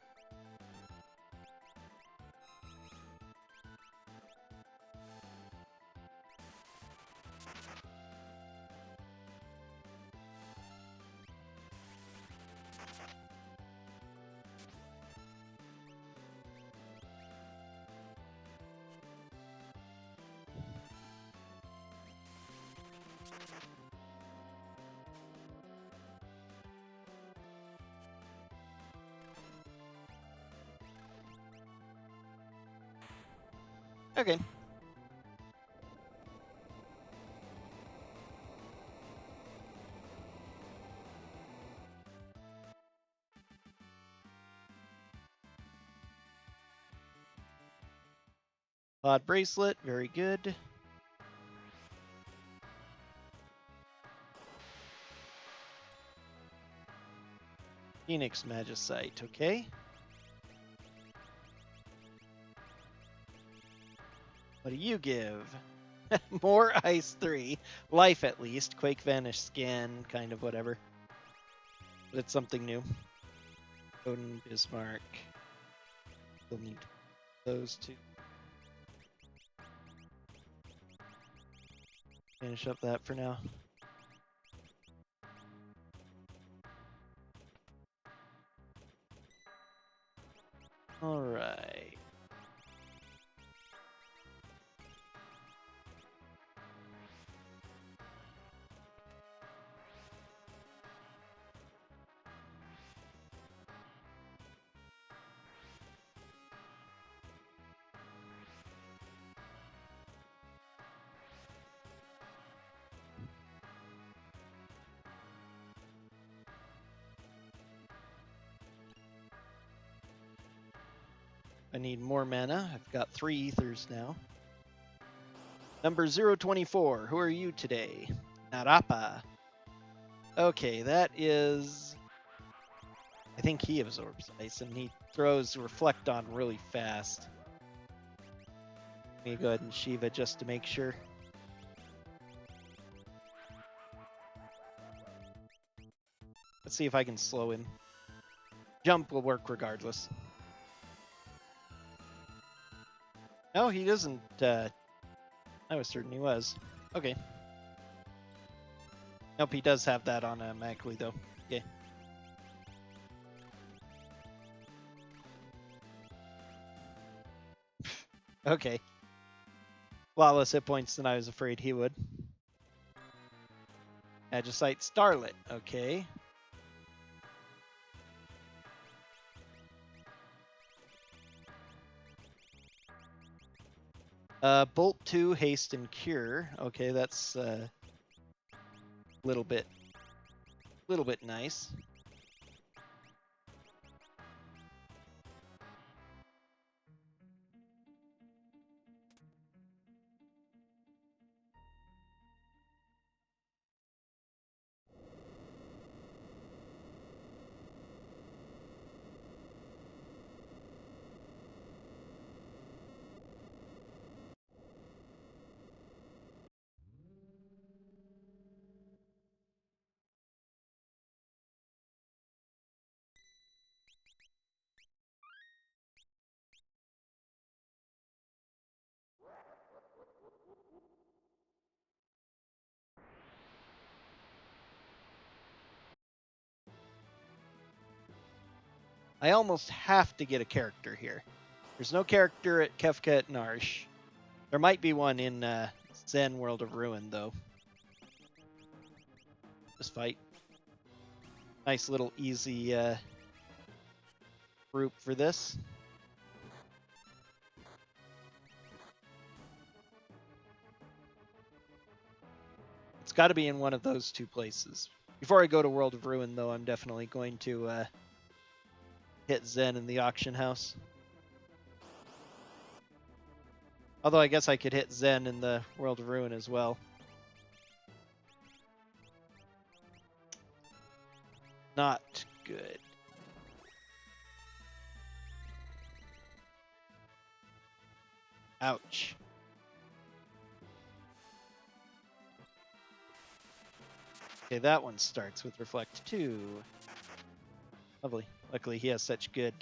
Okay. Pod bracelet, very good. Phoenix Magicite, okay. What do you give? More Ice 3. Life at least. Quake Vanish Scan, kind of whatever. But it's something new. Odin, Bismarck. We'll need those two. Finish up that for now. Alright. I need more mana. I've got 3 ethers now. Number 024. Who are you today? Narapa. Okay, that is... I think he absorbs ice, and he throws Reflect on really fast. Let me go ahead and Shiva just to make sure. Let's see if I can slow him. Jump will work regardless. No, he doesn't. I was certain he was. Okay. Nope, he does have that automatically, though. Okay. Okay. A lot less hit points than I was afraid he would. Magicite Starlet. Okay. Bolt 2, Haste, and Cure. Okay, that's a little bit nice. I almost have to get a character here. There's no character at Kefka at Narsh. There might be one in Zen World of Ruin, though. This fight. Nice little easy group for this. It's got to be in one of those two places. Before I go to World of Ruin, though, I'm definitely going to hit Zen in the auction house. Although I guess I could hit Zen in the World of Ruin as well. Not good. Ouch. Okay, that one starts with Reflect 2. Lovely. Luckily, he has such good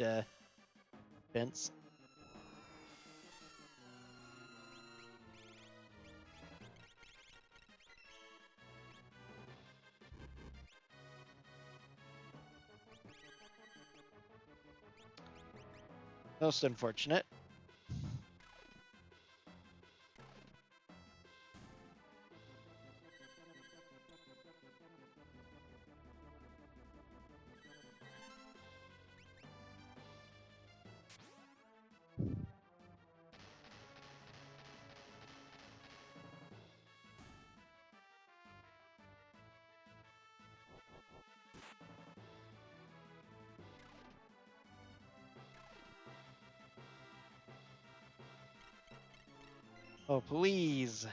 defense. Most unfortunate. Oh, please.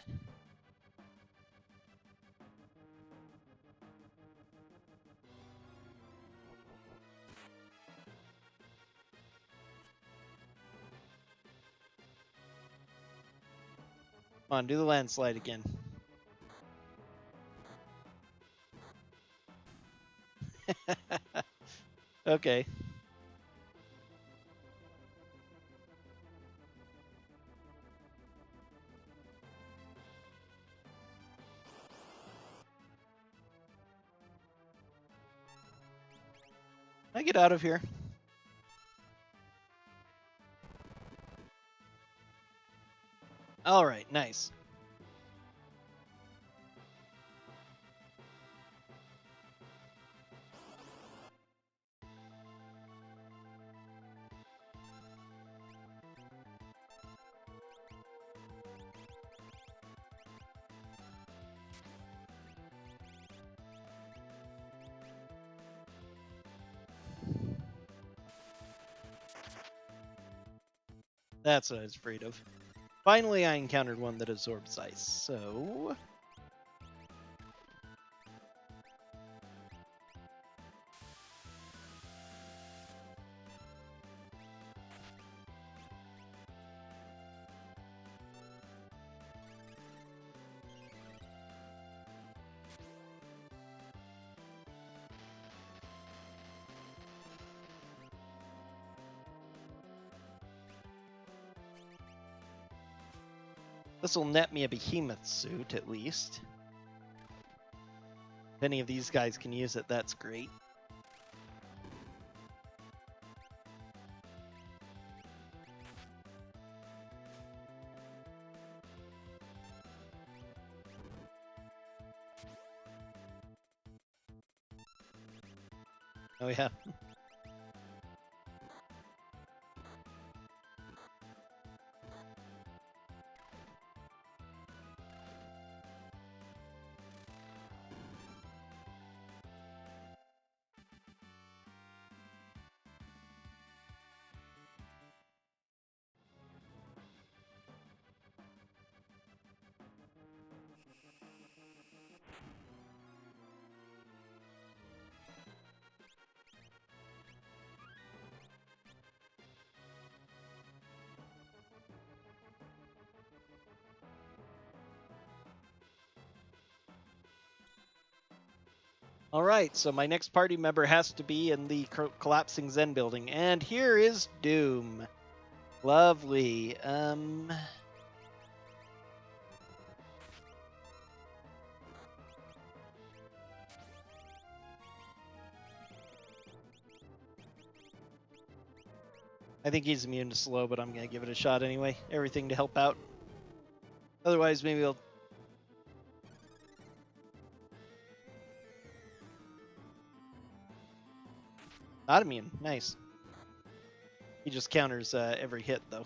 Come on, do the landslide again. Okay. I get out of here. All right, nice. That's what I was afraid of. Finally, I encountered one that absorbs ice, so... This will net me a behemoth suit, at least. If any of these guys can use it, that's great. Oh yeah. All right, so my next party member has to be in the collapsing Zen building, and here is Doom. Lovely. I think he's immune to slow, but I'm going to give it a shot anyway. Everything to help out. Otherwise, maybe he'll... Not immune. Nice. He just counters every hit, though.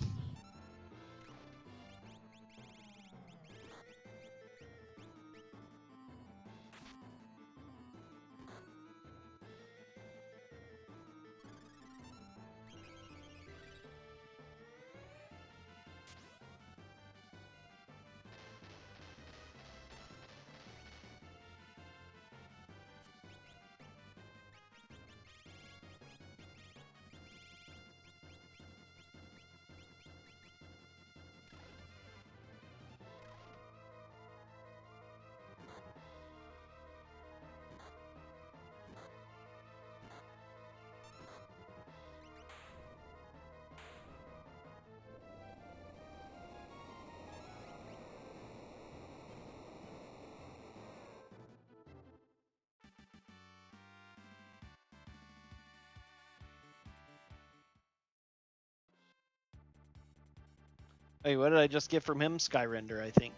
Wait, what did I just get from him? Sky Render, I think.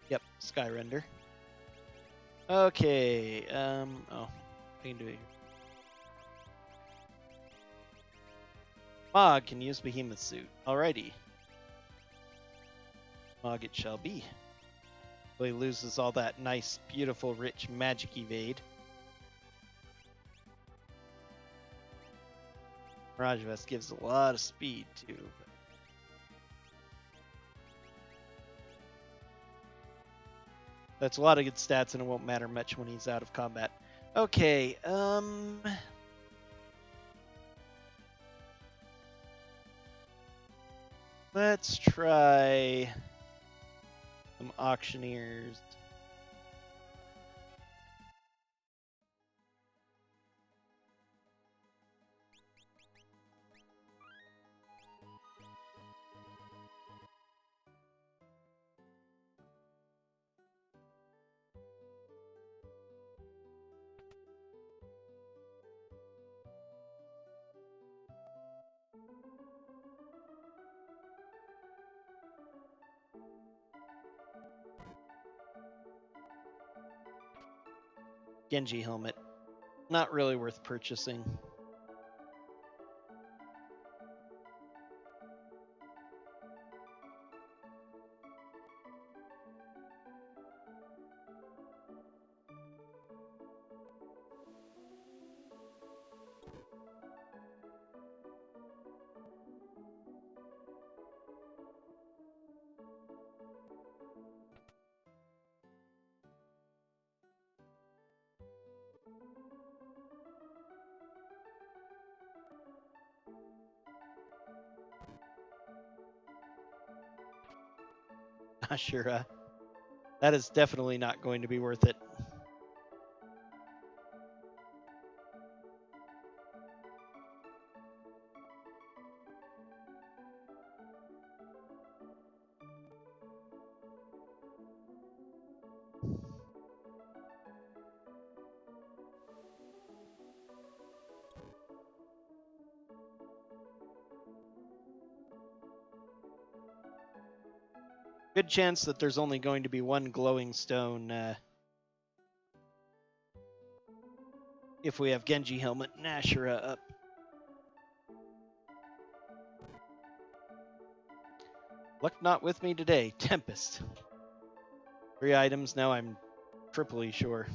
Yep, Sky Render. Okay, oh, I can do it here. Mog can use Behemoth Suit. Alrighty. Mog it shall be. Well, he loses all that nice, beautiful, rich magic evade. Mirage Vest gives a lot of speed, too. That's a lot of good stats, and it won't matter much when he's out of combat. Okay, let's try some Auctioneers. Genji helmet. Not really worth purchasing. Ashura. That is definitely not going to be worth it. Good chance that there's only going to be one glowing stone if we have Genji helmet and Ashura up. Luck not with me today. Tempest. 3 items, now I'm triply sure.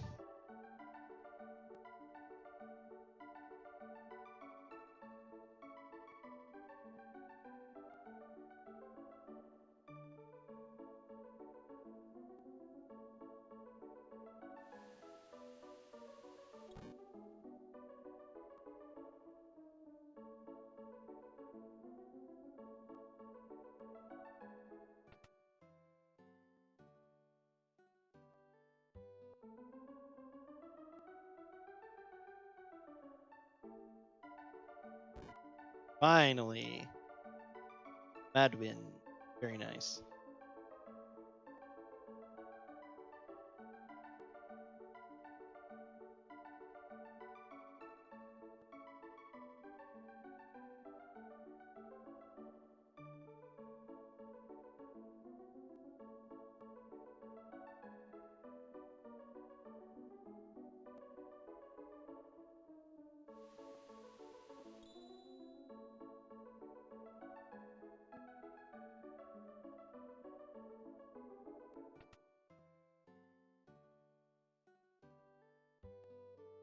Finally. Madwin. Very nice.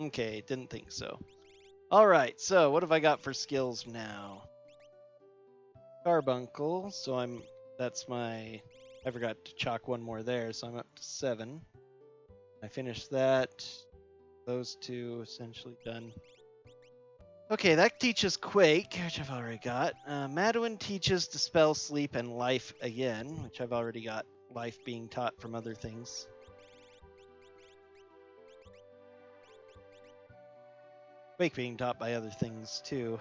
Okay, didn't think so. All right, so what have I got for skills now? Carbuncle, so I forgot to chalk one more there, so I'm up to 7. I finished that. Those two essentially done. Okay, that teaches Quake, which I've already got. Madeline teaches Dispel, Sleep, and Life again, which I've already got Life being taught from other things. Quake being taught by other things, too.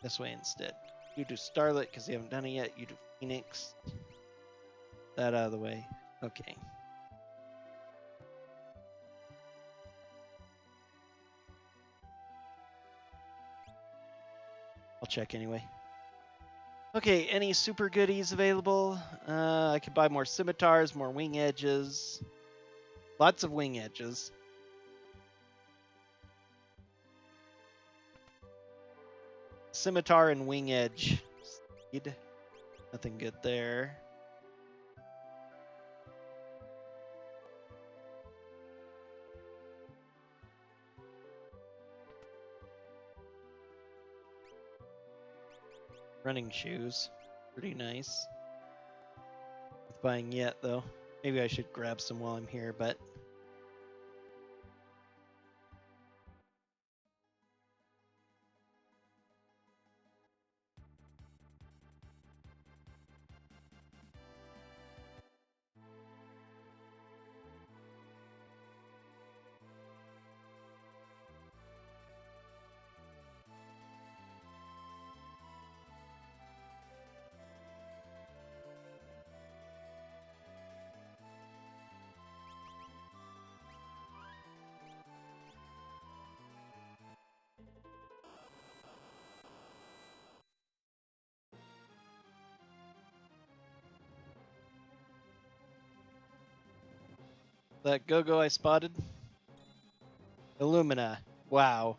This way instead. You do Starlit because you haven't done it yet. You do Phoenix. That out of the way. Okay. I'll check anyway. Okay, any super goodies available? I could buy more scimitars, more wing edges. Lots of wing edges. Scimitar and wing edge. Speed. Nothing good there. Running shoes. Pretty nice. Not buying yet, though. Maybe I should grab some while I'm here, but... That go-go I spotted? Illumina. Wow.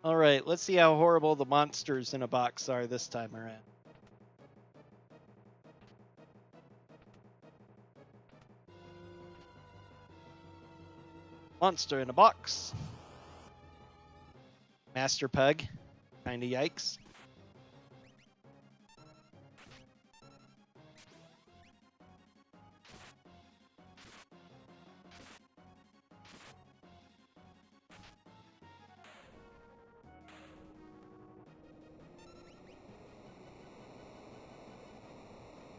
Alright, let's see how horrible the monsters in a box are this time around. Monster in a box. Master Pug. Kinda yikes.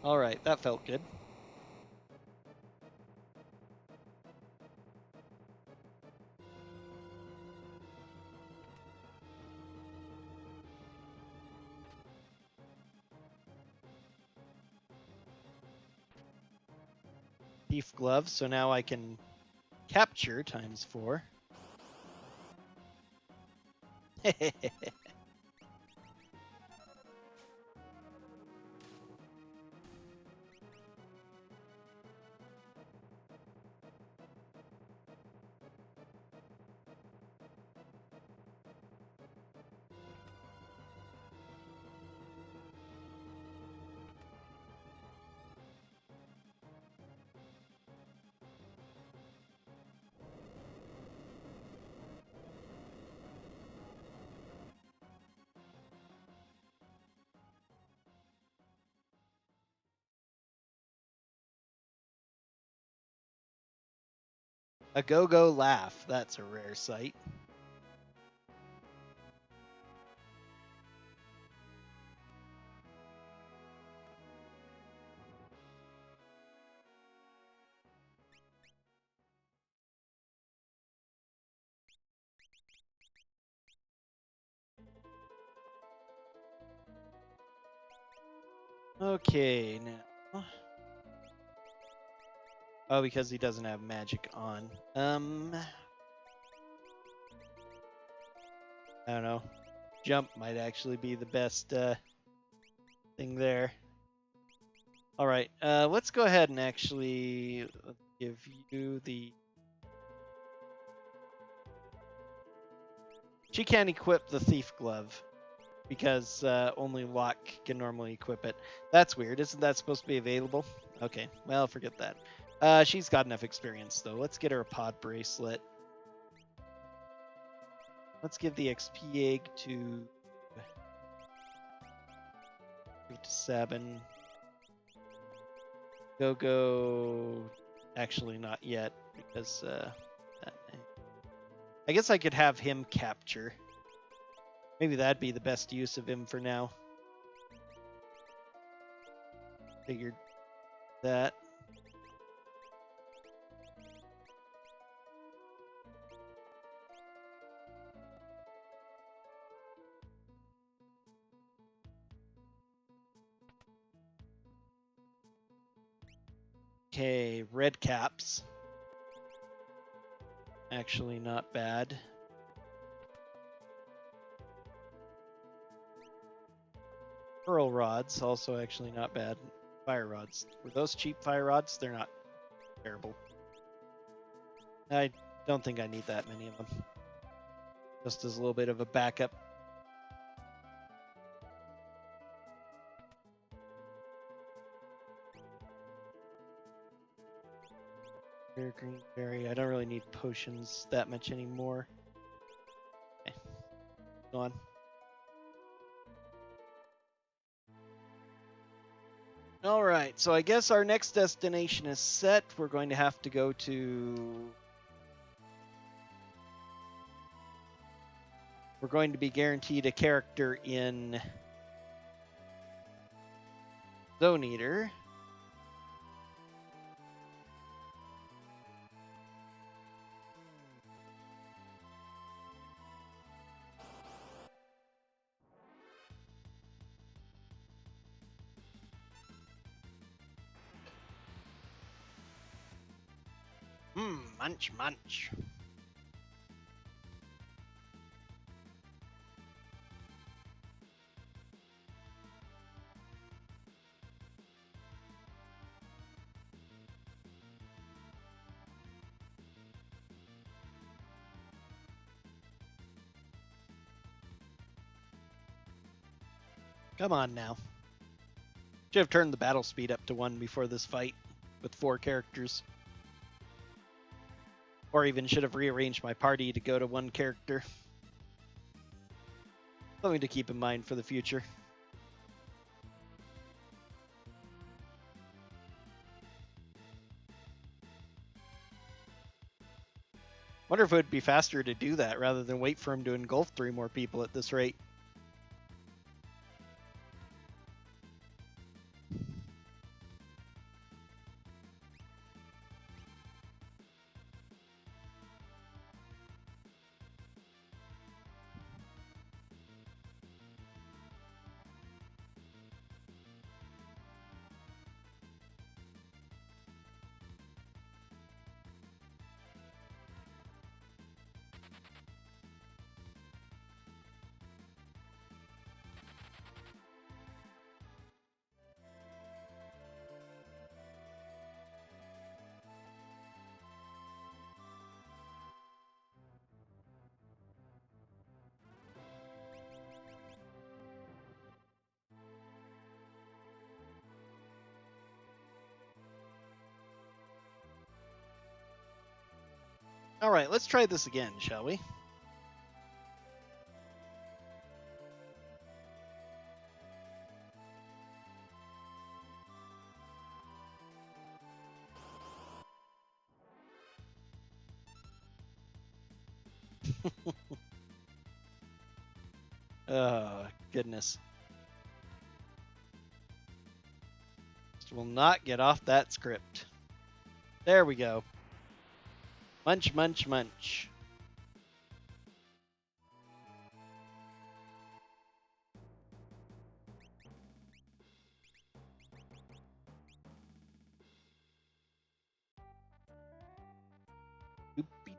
Alright, that felt good. Thief glove, so now I can capture times 4. A go-go laugh. That's a rare sight. Okay, now Oh, because he doesn't have magic on. I don't know. Jump might actually be the best thing there. All right, let's go ahead and actually give you the... She can't equip the Thief Glove because only Locke can normally equip it. That's weird. Isn't that supposed to be available? Okay, well, forget that. She's got enough experience, though. Let's get her a pod bracelet. Let's give the XP egg to... Give it to 7. Go. Actually, not yet, because I guess I could have him capture. Maybe that'd be the best use of him for now. Figured that. Okay, red caps. Actually not bad. Pearl rods, also actually not bad. Fire rods. Were those cheap fire rods? They're not terrible. I don't think I need that many of them. Just as a little bit of a backup. Green berry. I don't really need potions that much anymore. Okay. Go on. All right, so I guess our next destination is set. We're going to have to go to... We're going to be guaranteed a character in Zone Eater. Munch, munch. Come on now. Should have turned the battle speed up to 1 before this fight with 4 characters. Or even should have rearranged my party to go to 1 character. Something to keep in mind for the future. Wonder if it would be faster to do that rather than wait for him to engulf 3 more people at this rate. All right, let's try this again, shall we? Oh, goodness. Just will not get off that script. There we go. Munch, munch, munch.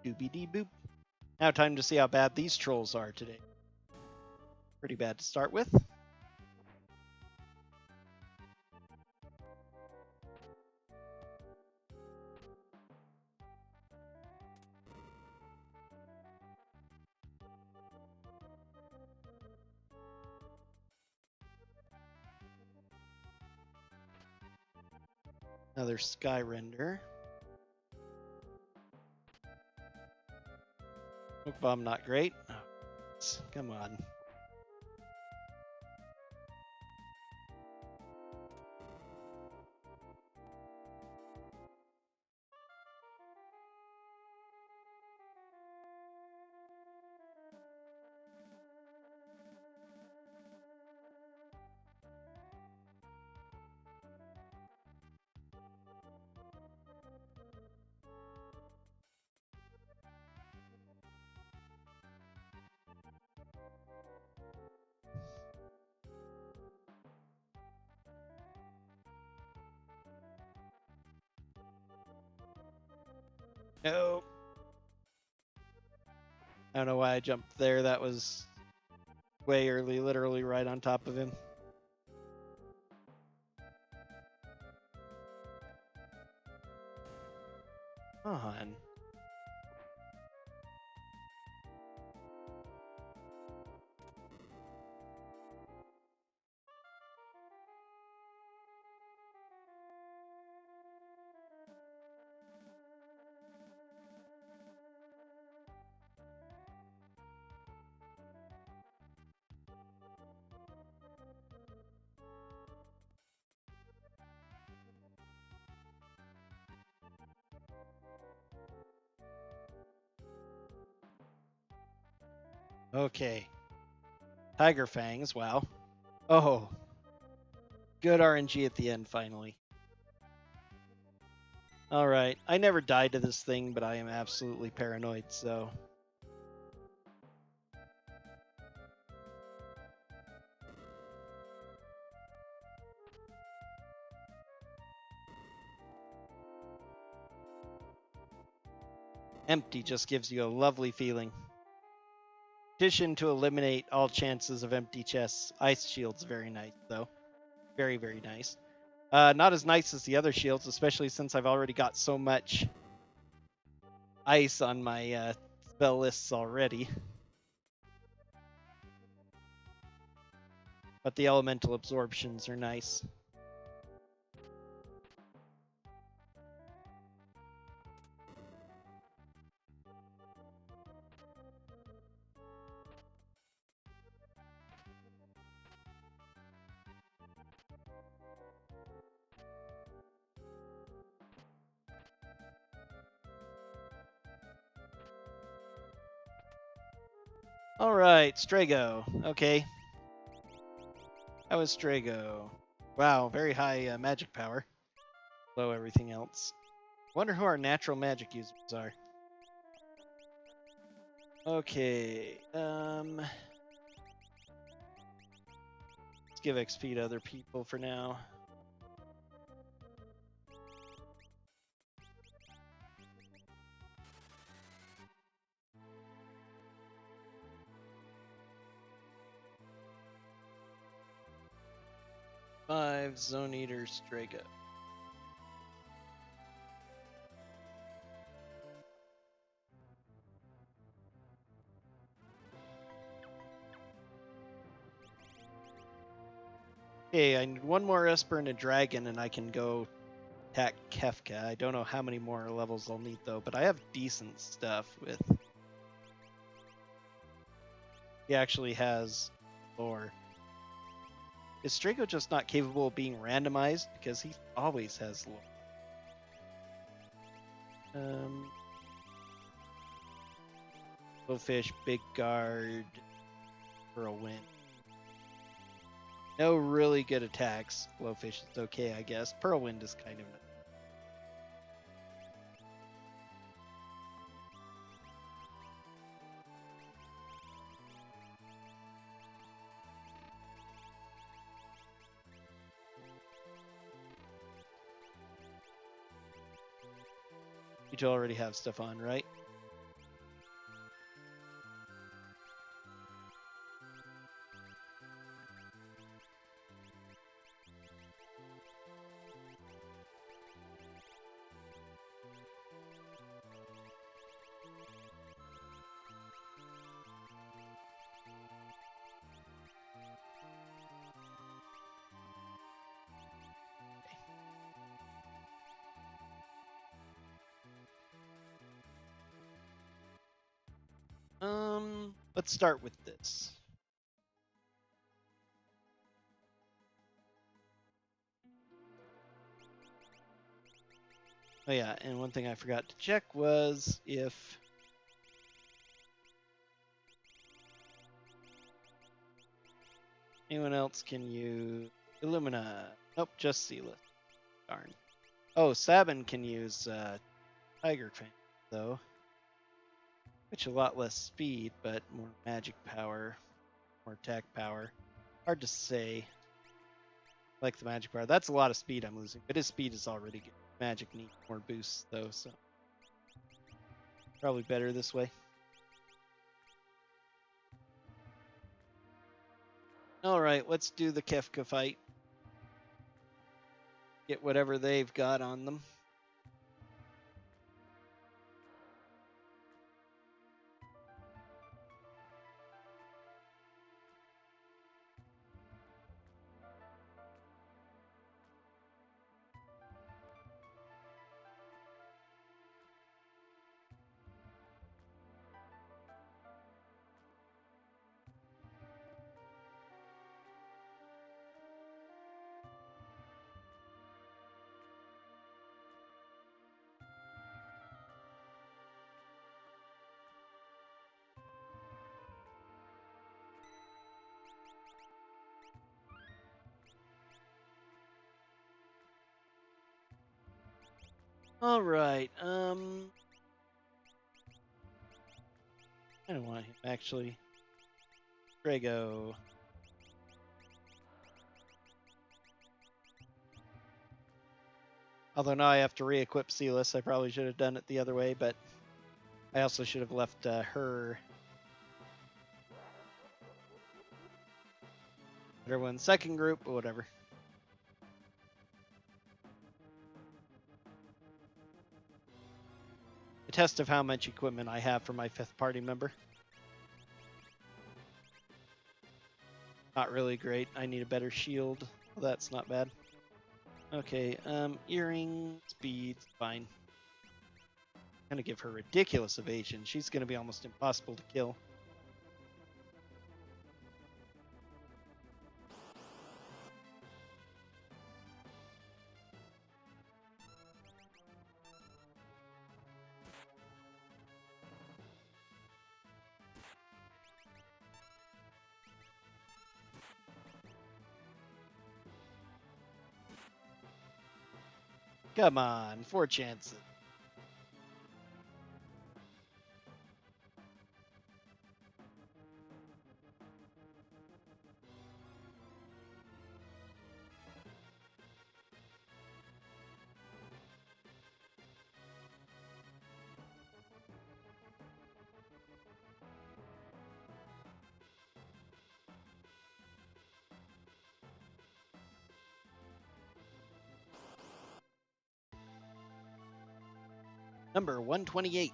Doobie-dee boop. Now time to see how bad these trolls are today. Pretty bad to start with. Another sky render. Smoke bomb not great. Oh, come on. No. I don't know why I jumped there. That was way early, literally right on top of him. Come on. Okay. Tiger Fangs, wow. Oh. Good RNG at the end, finally. Alright. I never died to this thing, but I am absolutely paranoid, so... Empty just gives you a lovely feeling. Petition to eliminate all chances of empty chests. Ice shield's very nice, though. Very, very nice. Not as nice as the other shields, especially since I've already got so much ice on my spell lists already. But the elemental absorptions are nice. Alright, Strago. Okay. That was Strago. Wow, very high magic power. Low everything else. Wonder who our natural magic users are. Okay. Let's give XP to other people for now. Five Zone Eater Strago. Okay, I need one more Esper and a Dragon, and I can go attack Kefka. I don't know how many more levels I'll need, though, but I have decent stuff with... He actually has lore. Is Strago just not capable of being randomized? Because he always has lore. Blowfish, Big Guard, for a win. No really good attacks. Blowfish is okay, I guess. Pearlwind is kind of... You two already have stuff on, right? let's start with this. Oh yeah, and one thing I forgot to check was if anyone else can use Illumina. Nope, just Sealith. Darn. Oh, Sabin can use Tiger Fan, though. Which a lot less speed, but more magic power, more attack power. Hard to say. Like the magic power. That's a lot of speed I'm losing, but his speed is already good. Magic needs more boosts, though, so probably better this way. Alright, let's do the Kefka fight. Get whatever they've got on them. Alright, I don't want him, actually. Drago. Although now I have to re-equip Sealess. I probably should have done it the other way, but I also should have left her everyone's second group, but whatever. A test of how much equipment I have for my 5th party member. Not really great. I need a better shield. Well, that's not bad. Okay, earring, speed, fine. I'm gonna give her ridiculous evasion. She's gonna be almost impossible to kill. Come on, 4 chances. Number 128.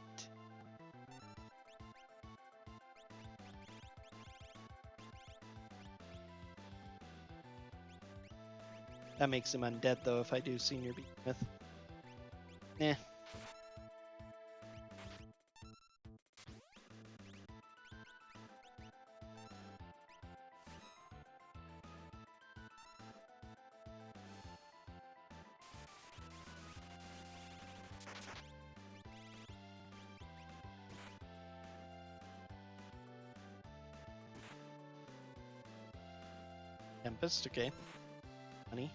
That makes him undead, though, if I do Senior Behemoth. Eh. Tempest, okay. Honey.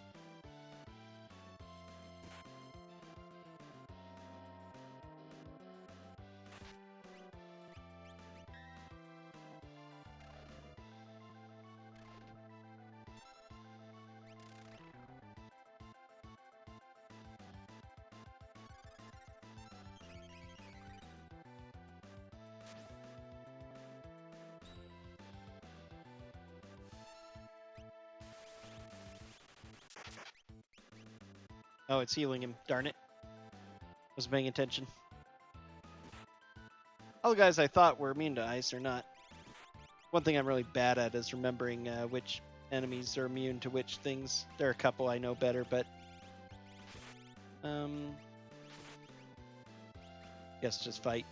Oh, it's healing him. Darn it. Wasn't paying attention. All the guys I thought were immune to ice are not. One thing I'm really bad at is remembering which enemies are immune to which things. There are a couple I know better, but guess just fight.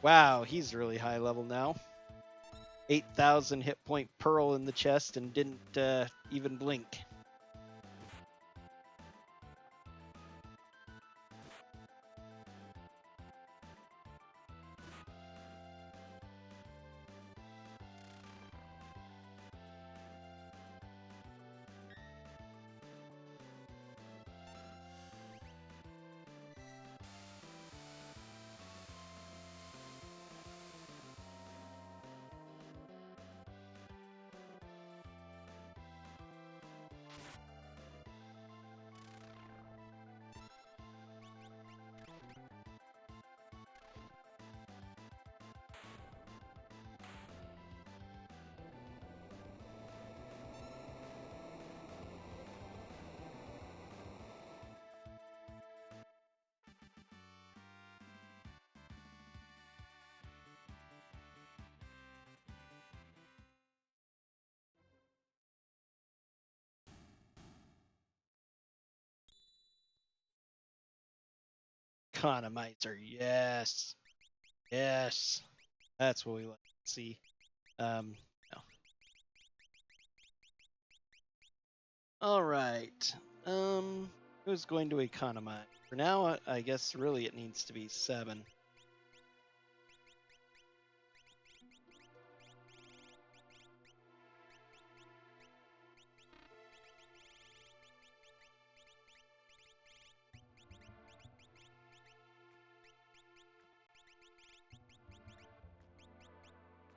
Wow, he's really high level now. 8,000 hit point pearl in the chest and didn't even blink. Economizer, yes. Yes. That's what we like to see. No. All right. Who's going to economize? For now, I guess really it needs to be 7.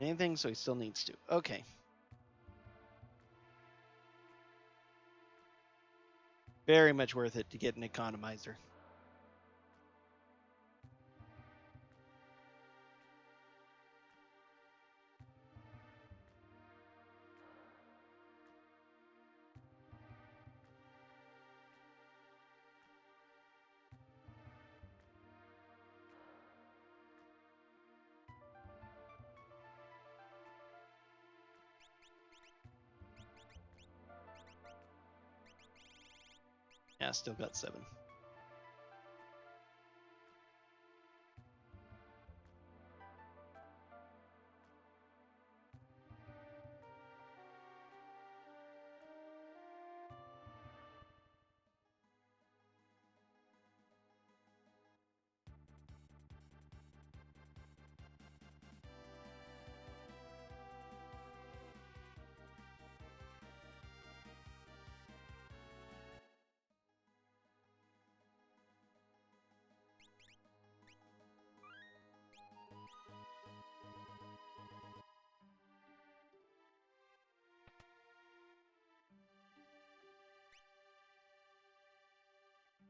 Anything, so he still needs to. Okay. Very much worth it to get an economizer. Yeah, still got 7.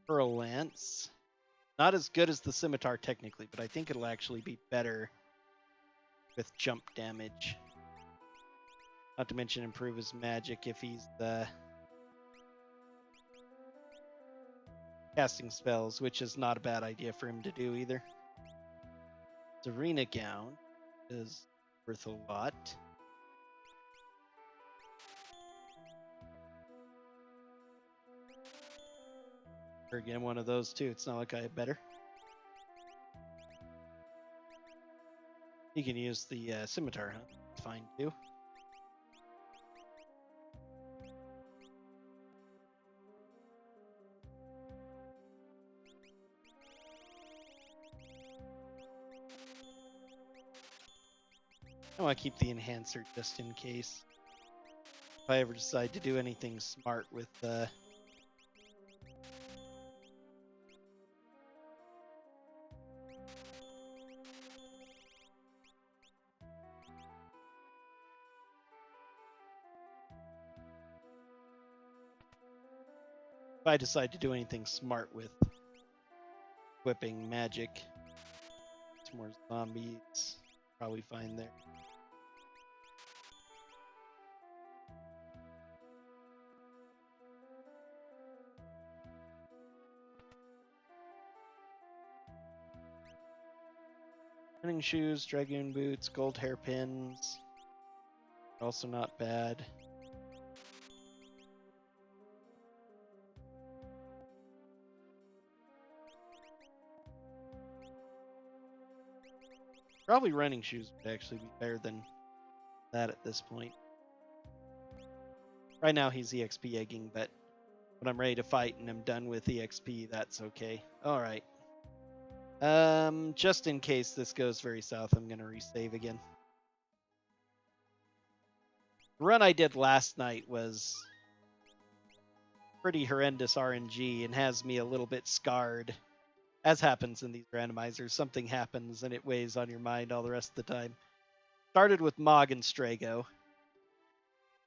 Pearl Lance. Not as good as the Scimitar technically, but I think it'll actually be better with jump damage. Not to mention improve his magic if he's casting spells, which is not a bad idea for him to do either. Serena Gown is worth a lot. Or again, one of those two. It's not like I have better. You can use the scimitar, huh? It's fine too. I want to keep the enhancer just in case. If I ever decide to do anything smart with if I decide to do anything smart with equipping magic. Some more zombies. Probably fine there. Running shoes, dragoon boots, gold hairpins. Also not bad. Probably running shoes would actually be better than that at this point. Right now he's EXP egging, but when I'm ready to fight and I'm done with EXP, that's okay. All right. Just in case this goes very south, I'm gonna resave again. The run I did last night was pretty horrendous RNG and has me a little bit scarred. As happens in these randomizers, something happens and it weighs on your mind all the rest of the time. Started with Mog and Strago.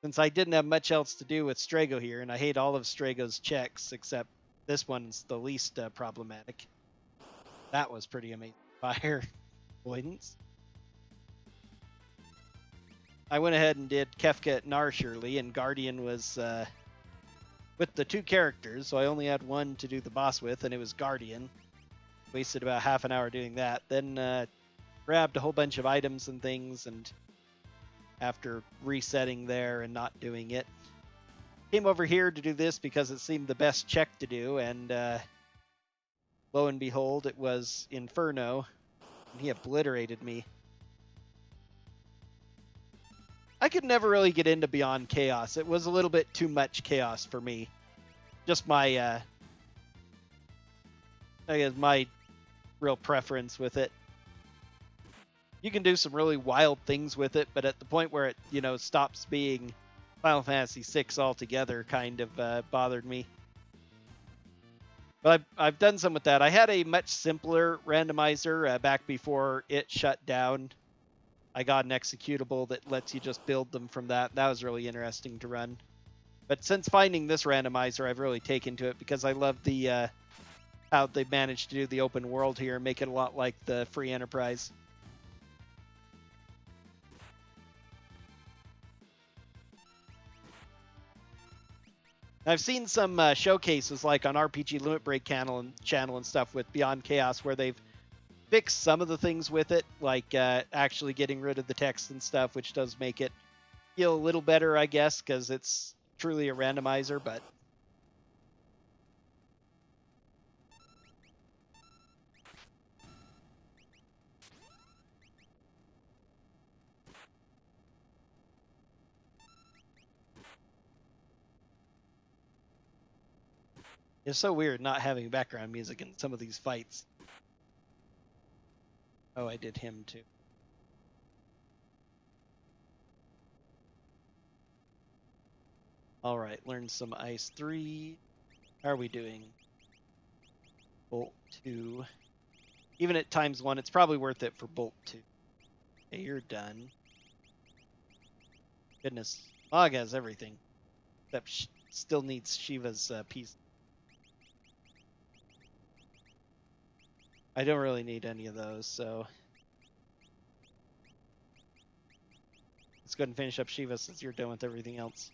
Since I didn't have much else to do with Strago here, and I hate all of Strago's checks, except this one's the least problematic. That was pretty amazing. Fire avoidance. I went ahead and did Kefka at Narshirley, and Guardian was with the 2 characters, so I only had one to do the boss with, and it was Guardian. Wasted about half an hour doing that. Then grabbed a whole bunch of items and things, and after resetting there and not doing it, came over here to do this because it seemed the best check to do, and lo and behold, it was Inferno, and he obliterated me. I could never really get into Beyond Chaos. It was a little bit too much chaos for me. Just my, I guess my real preference with it. You can do some really wild things with it, but at the point where it, stops being Final Fantasy VI altogether, kind of bothered me. But I've done some with that. I had a much simpler randomizer back before it shut down. I got an executable that lets you just build them from that. That was really interesting to run. But since finding this randomizer, I've really taken to it because I love the how they managed to do the open world here and make it a lot like the free Enterprise. I've seen some showcases like on RPG Limit Break channel and stuff with Beyond Chaos where they've fixed some of the things with it, like actually getting rid of the text and stuff, which does make it feel a little better, I guess, because it's truly a randomizer, but it's so weird not having background music in some of these fights. Oh, I did him too. All right, learn some Ice 3. How are we doing? Bolt 2. Even at ×1, it's probably worth it for Bolt 2. Okay, you're done. Goodness, Mog has everything. Except still needs Shiva's piece. I don't really need any of those, so let's go ahead and finish up Shiva since you're done with everything else.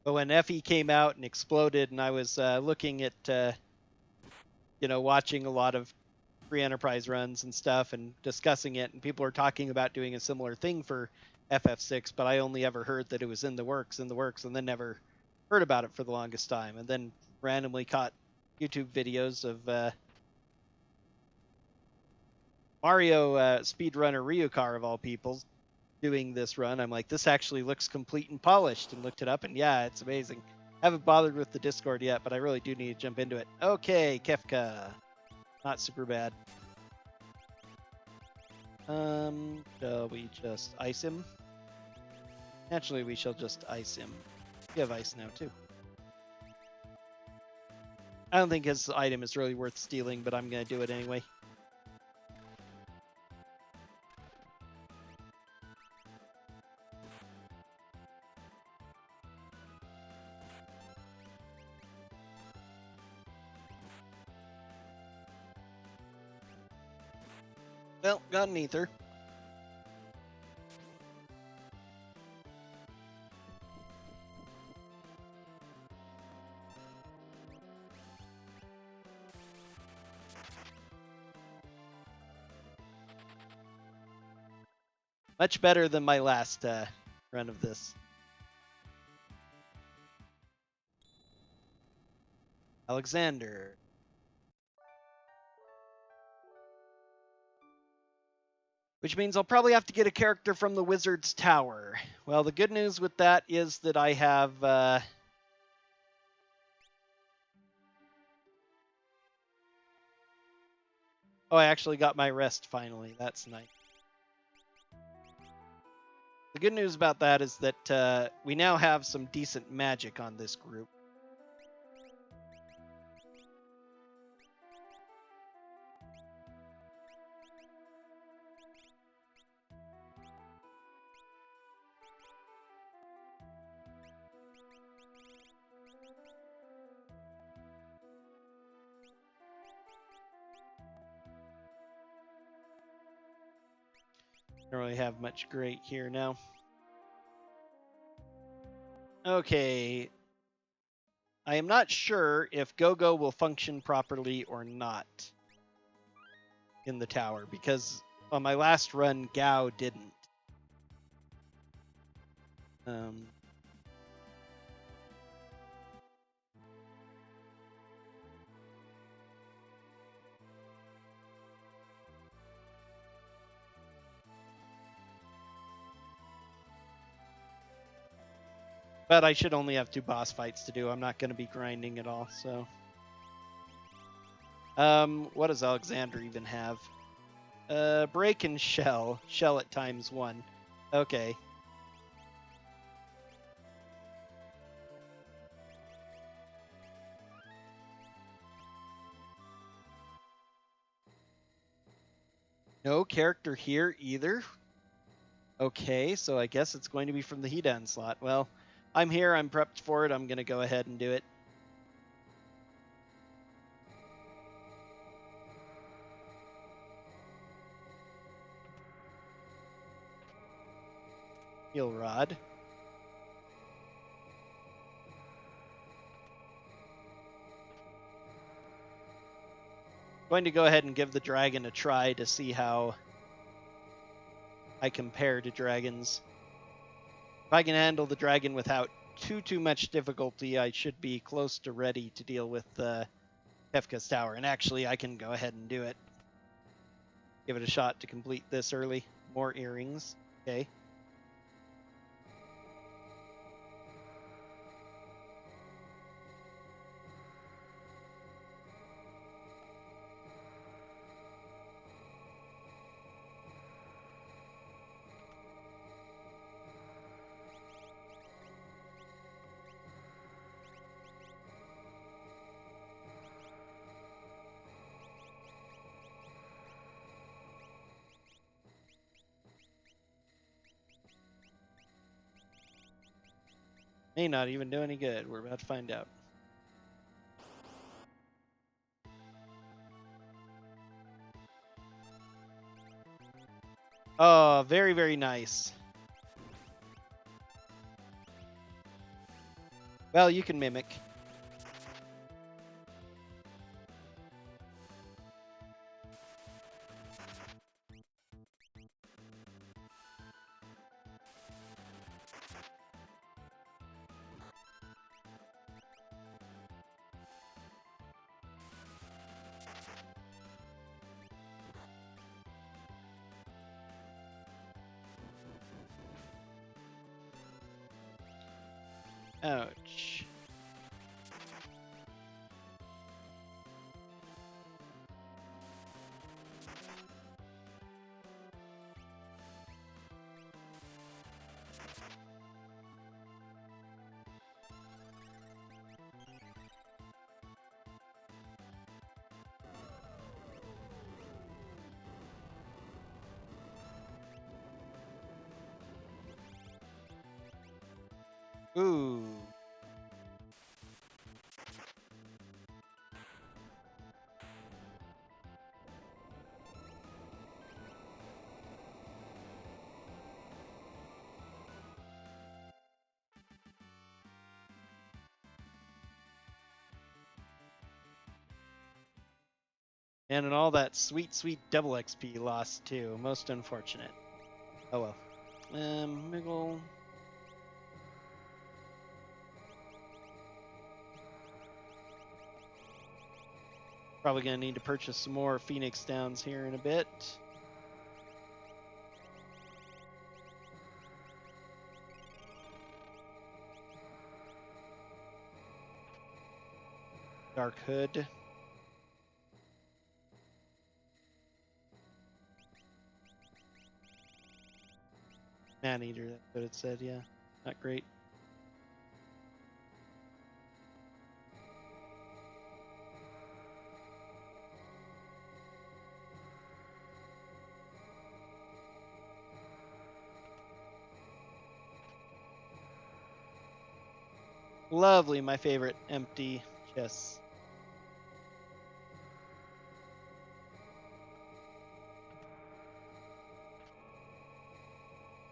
But when FE came out and exploded, and I was looking at, watching a lot of free Enterprise runs and stuff and discussing it, and people were talking about doing a similar thing for FF6, but I only ever heard that it was in the works, and then never heard about it for the longest time, and then randomly caught YouTube videos of Mario speedrunner Ryukar, of all people, doing this run. I'm like, this actually looks complete and polished, and looked it up, and yeah, it's amazing. Haven't bothered with the Discord yet, but I really do need to jump into it. Okay, Kefka. Not super bad. Shall we just ice him? Naturally, we shall just ice him. You have ice now, too. I don't think his item is really worth stealing, but I'm going to do it anyway. Well, got an ether. Much better than my last run of this. Alexander. Which means I'll probably have to get a character from the Wizard's Tower. Well, the good news with that is that I have... Oh, I actually got my rest finally. That's nice. The good news about that is that we now have some decent magic on this group. Don't really have much great here now. Okay. I am not sure if Go-Go will function properly or not in the tower, because on my last run, Gao didn't. But I should only have 2 boss fights to do. I'm not going to be grinding at all, so... what does Alexander even have? Break and shell. Shell at ×1. Okay. No character here either. Okay, so I guess it's going to be from the Hidan slot. Well, I'm here, I'm prepped for it, I'm going to go ahead and do it. Heal Rod. Going to go ahead and give the dragon a try to see how I compare to dragons. If I can handle the dragon without too much difficulty, I should be close to ready to deal with Kefka's tower. And actually, I can go ahead and do it. Give it a shot to complete this early. More earrings. Okay. May not even do any good. We're about to find out. Oh, very, very nice. Well, you can mimic. Ouch. Ooh. And all that sweet, sweet double XP lost too. Most unfortunate. Oh well. Miggle. Probably gonna need to purchase some more Phoenix Downs here in a bit. Dark Hood. Maneater, that's what it said, yeah. Not great. Lovely, my favorite empty chests.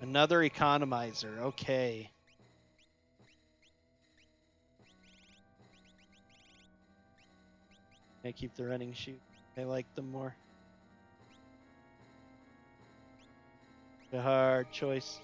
Another economizer, okay. I keep the running shoot. I like them more. A hard choice.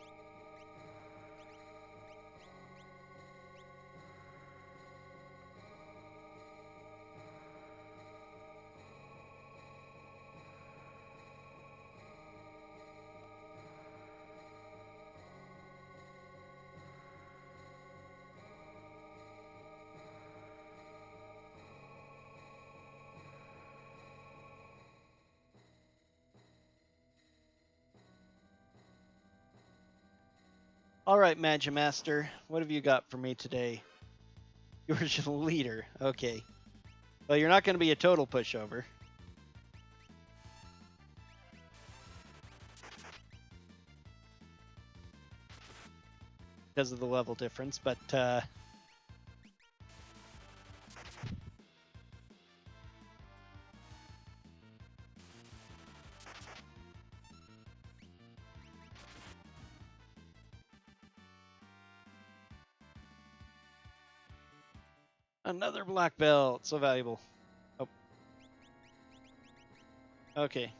All right, Magimaster, what have you got for me today? The original leader. Okay. Well, you're not going to be a total pushover. Because of the level difference, but another black belt, so valuable. Oh. Okay.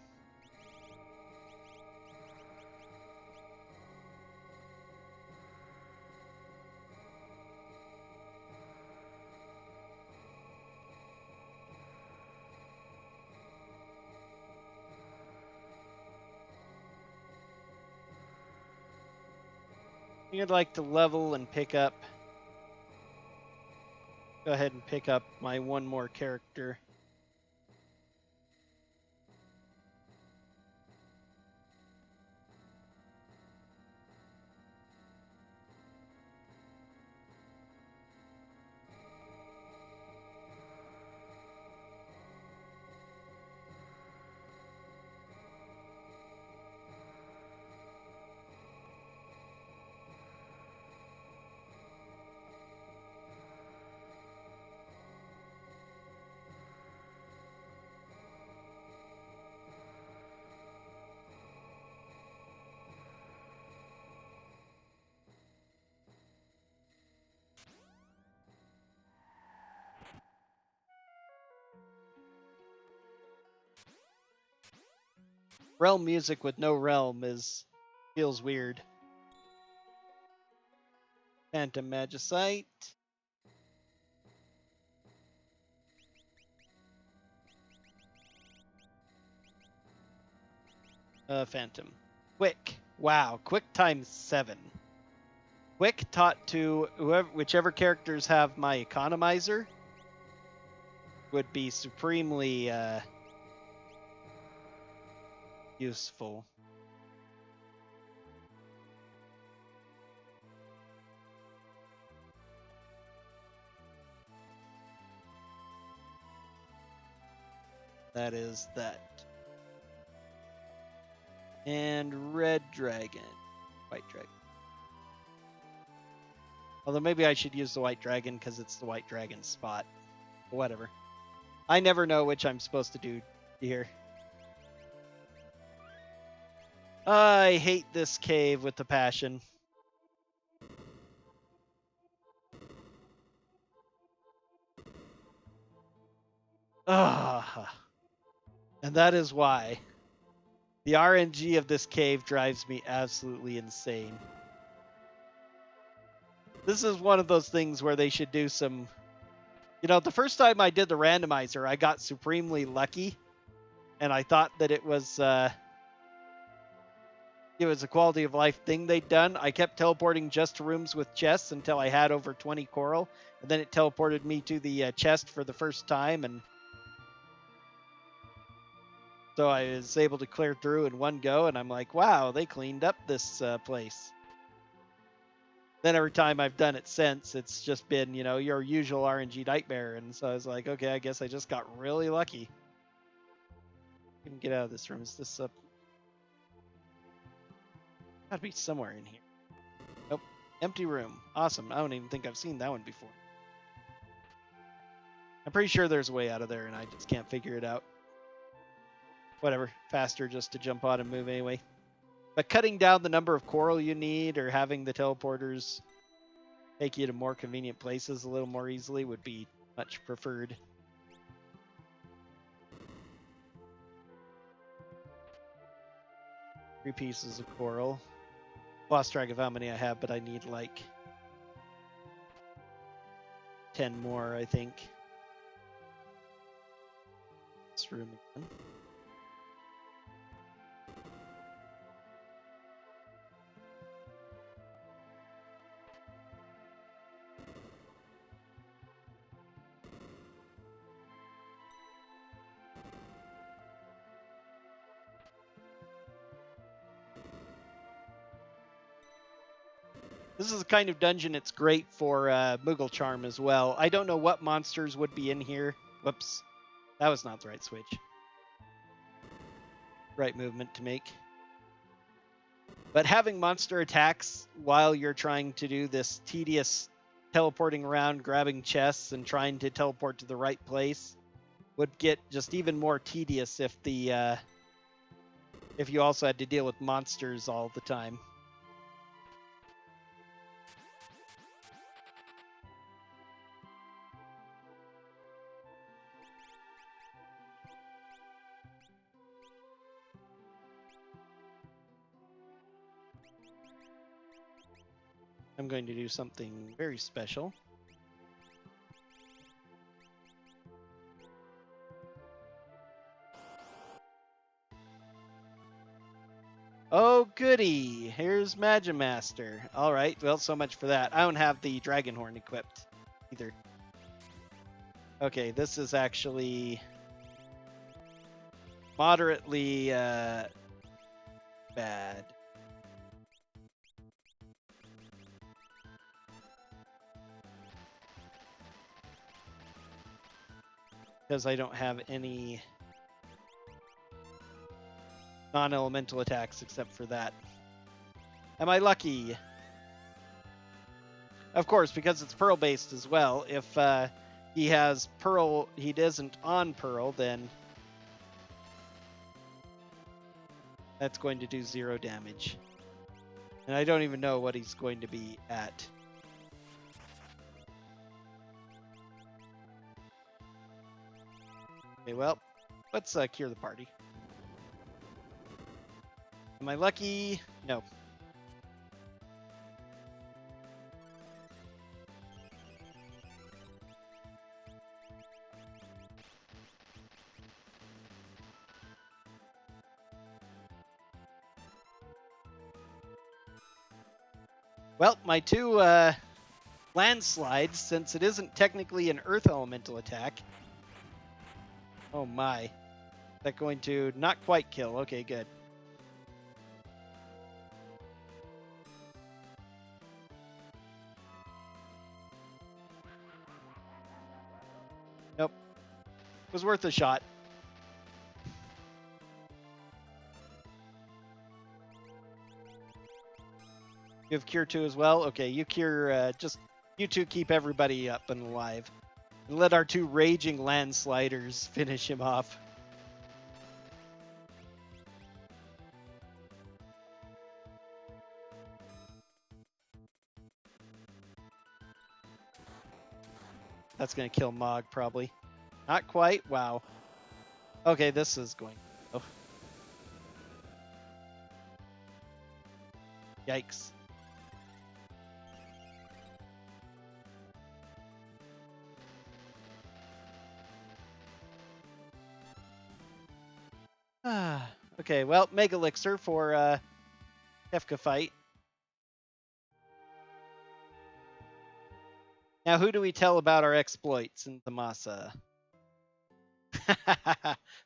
You'd like to level and pick up. Go ahead and pick up my one more character. Realm music with no realm feels weird. Phantom Magicite. Phantom. Quick. Wow. Quick times 7. Quick taught to whichever characters have my economizer would be supremely useful. That is that. And red dragon. White dragon. Although maybe I should use the white dragon because it's the white dragon spot. Whatever. I never know which I'm supposed to do here. I hate this cave with a passion. Ah. And that is why. The RNG of this cave drives me absolutely insane. This is one of those things where they should do some... You know, the first time I did the randomizer, I got supremely lucky. And I thought that it was a quality of life thing they'd done. I kept teleporting just to rooms with chests until I had over 20 coral. And then it teleported me to the chest for the first time. And so I was able to clear through in one go. And I'm like, wow, they cleaned up this place. Then every time I've done it since, it's just been, you know, your usual RNG nightmare. And so I was like, okay, I guess I just got really lucky. I can get out of this room. Is this up? Gotta be somewhere in here. Nope. Empty room. Awesome. I don't even think I've seen that one before. I'm pretty sure there's a way out of there and I just can't figure it out. Whatever. Faster just to jump on and move anyway. But cutting down the number of coral you need or having the teleporters take you to more convenient places a little more easily would be much preferred. 3 pieces of coral. Lost track of how many I have, but I need like 10 more, I think. This room again. This is the kind of dungeon it's great for Moogle Charm as well. I don't know what monsters would be in here. Whoops. That was not the right switch. Right movement to make. But having monster attacks while you're trying to do this tedious teleporting around, grabbing chests, and trying to teleport to the right place would get just even more tedious if the if you also had to deal with monsters all the time. I'm going to do something very special. Oh, goody. Here's Magimaster. All right, well, so much for that. I don't have the Dragon Horn equipped either. Okay, this is actually moderately bad. Because I don't have any non-elemental attacks except for that. Am I lucky? Of course, because it's Pearl based as well. If he has Pearl, he isn't on Pearl, then that's going to do 0 damage. And I don't even know what he's going to be at. Okay, well, let's cure the party. Am I lucky? No. Well, my 2 landslides, since it isn't technically an earth elemental attack. Oh my. Is that going to not quite kill? Okay, good. Nope. It was worth a shot. You have Cure 2 as well? Okay, you Cure, just you 2 keep everybody up and alive. And let our 2 raging landsliders finish him off. That's going to kill Mog, probably. Not quite. Wow. Okay, this is going... Oh. Yikes. Okay, well, Mega Elixir for Kefka fight. Now, who do we tell about our exploits in Thamasa?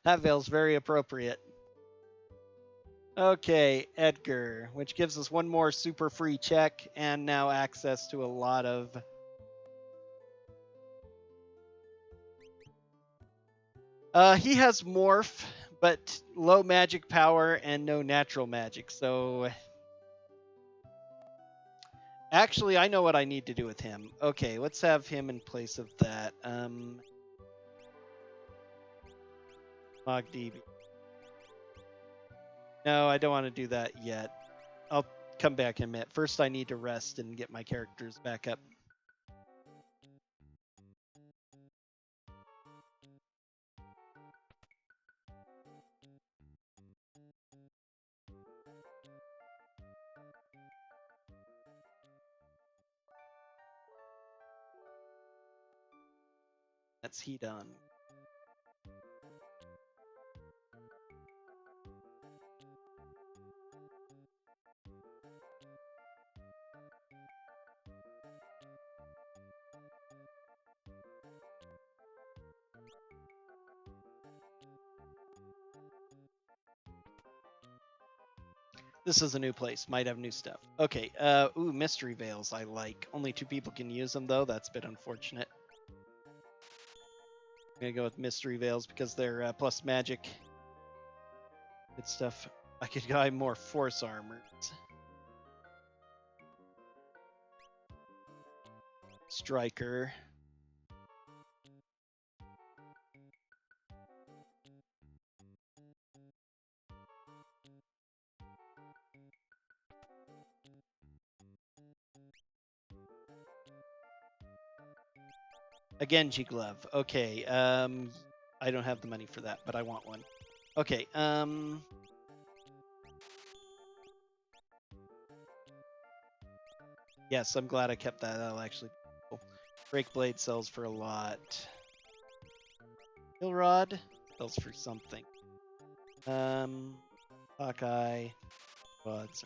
That feels very appropriate. Okay, Edgar, which gives us one more super free check and now access to a lot of... he has Morph, but low magic power and no natural magic, so... Actually, I know what I need to do with him. Okay, let's have him in place of that. MogDB. No, I don't want to do that yet. I'll come back in a minute. First, I need to rest and get my characters back up. That's heat on. This is a new place. Might have new stuff. Okay, ooh, Mystery Veils I like. Only 2 people can use them, though. That's a bit unfortunate. I'm gonna go with Mystery Veils because they're plus magic. Good stuff. I could buy more Force Armors. Striker. A Genji glove. Okay. I don't have the money for that, but I want one. Okay. Yes, I'm glad I kept that. That'll actually be cool. Break Blade sells for a lot. Kill Rod sells for something. Hawkeye. Quads.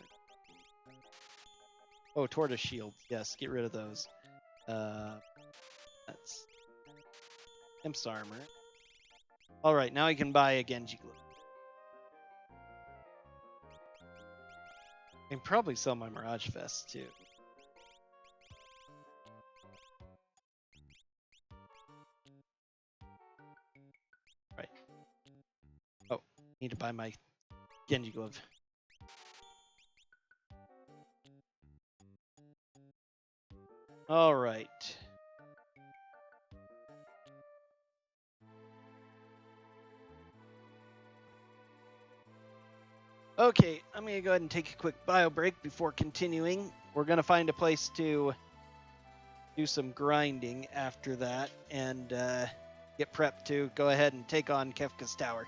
Oh, Tortoise Shield. Yes, get rid of those. That's Imp's Armor. Alright, now I can buy a Genji Glove. I can probably sell my Mirage Vest, too. Right. Oh, need to buy my Genji Glove. Alright. Okay, I'm going to go ahead and take a quick bio break before continuing. We're going to find a place to do some grinding after that and get prepped to go ahead and take on Kefka's Tower.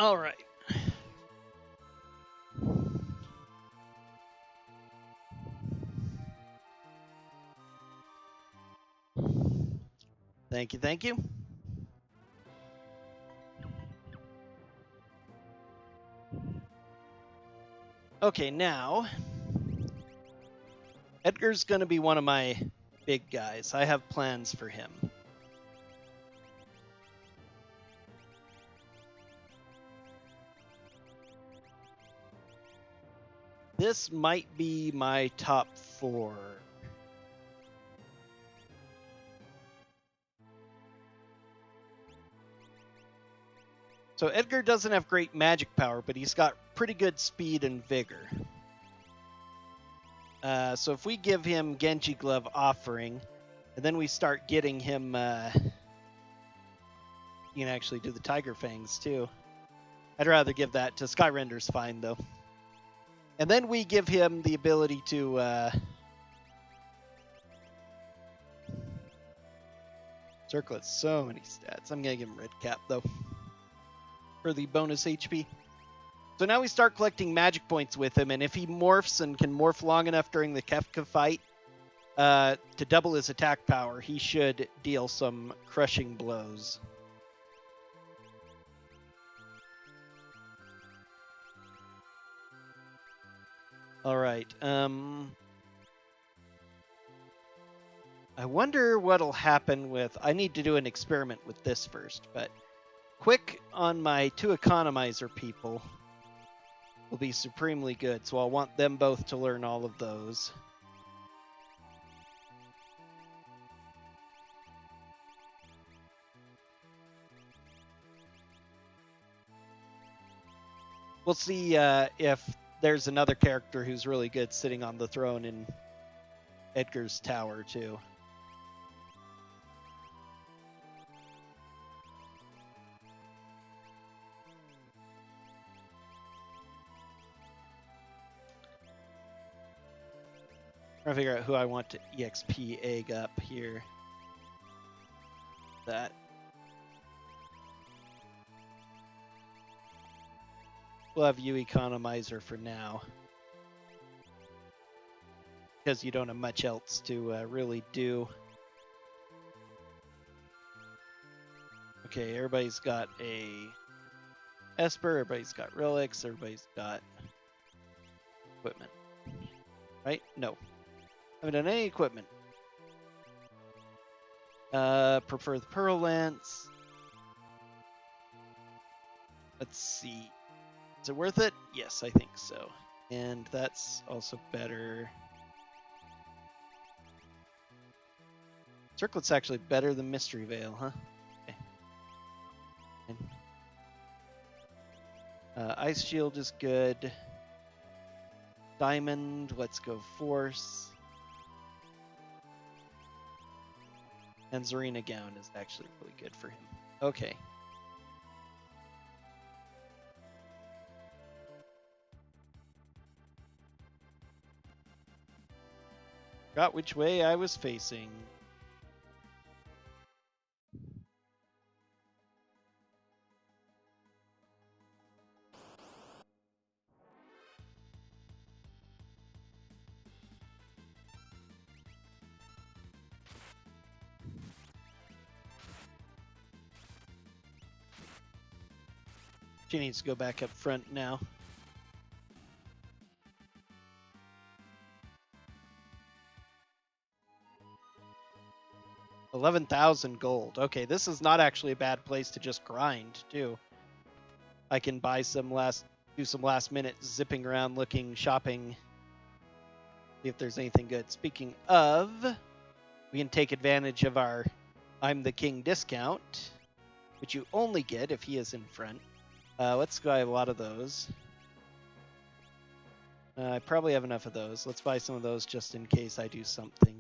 All right. Thank you, thank you. Okay, now Edgar's going to be one of my big guys. I have plans for him. This might be my top 4. So Edgar doesn't have great magic power, but he's got pretty good speed and vigor. So if we give him Genji Glove Offering, and then we start getting him, you can actually do the Tiger Fangs too. I'd rather give that to Skyrender's fine though. And then we give him the ability to circlet so many stats. I'm gonna give him Red Cap though for the bonus HP. So now we start collecting magic points with him, and if he morphs and can morph long enough during the Kefka fight to double his attack power, he should deal some crushing blows. All right. I wonder what'll happen with... I need to do an experiment with this first, but quick on my 2 economizer people will be supremely good, so I'll want them both to learn all of those. We'll see if there's another character who's really good sitting on the throne in Edgar's tower, too. Trying to figure out who I want to EXP egg up here. That. We'll have you economizer for now, because you don't have much else to really do. Okay, everybody's got a Esper, everybody's got relics, everybody's got equipment. Right? No. Haven't done any equipment. Prefer the Pearl Lance. Let's see. Is it worth it? Yes, I think so. And that's also better. Circlet's actually better than Mystery Veil, huh? Okay. Ice Shield is good. Diamond, let's go Force. And Zarina Gown is actually really good for him. Okay. Forgot which way I was facing. She needs to go back up front now. $11,000 gold. Okay, this is not actually a bad place to just grind, too. I can buy do some last minute zipping around, looking, shopping, see if there's anything good. Speaking of, we can take advantage of our I'm the King discount, which you only get if he is in front. Let's buy a lot of those. I probably have enough of those. Let's buy some of those just in case I do something.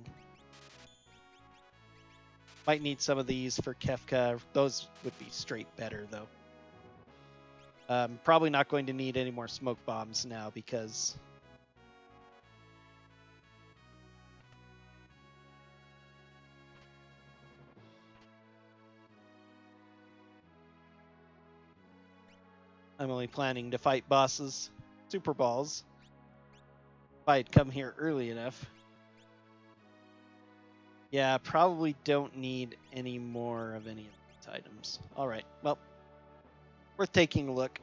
Might need some of these for Kefka. Those would be straight better, though. Probably not going to need any more smoke bombs now because... I'm only planning to fight bosses, super balls. If I'd come here early enough. Yeah, probably don't need any more of any of these items. All right, well, worth taking a look.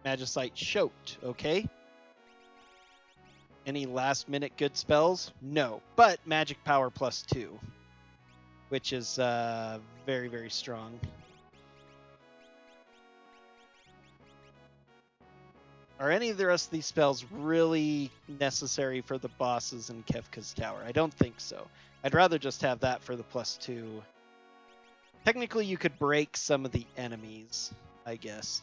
Magicite Shoat, okay. Any last minute good spells? No, but magic power +2, which is very, very strong. Are any of the rest of these spells really necessary for the bosses in Kefka's Tower? I don't think so. I'd rather just have that for the +2. Technically, you could break some of the enemies, I guess.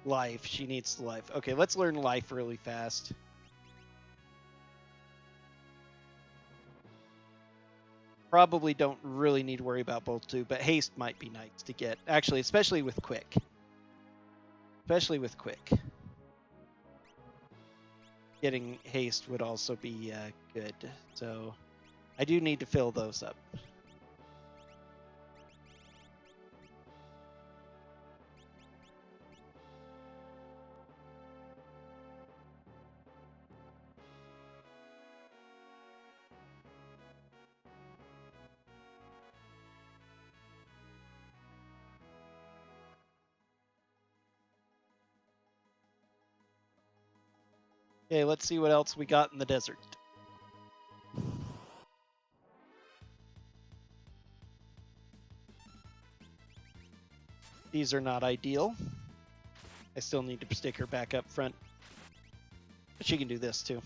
Life. She needs life. Okay, let's learn life really fast. Probably don't really need to worry about both two, but haste might be nice to get. Actually, especially with quick. Especially with quick. Getting haste would also be good. So I do need to fill those up. Okay, let's see what else we got in the desert. These are not ideal. I still need to stick her back up front. But she can do this too.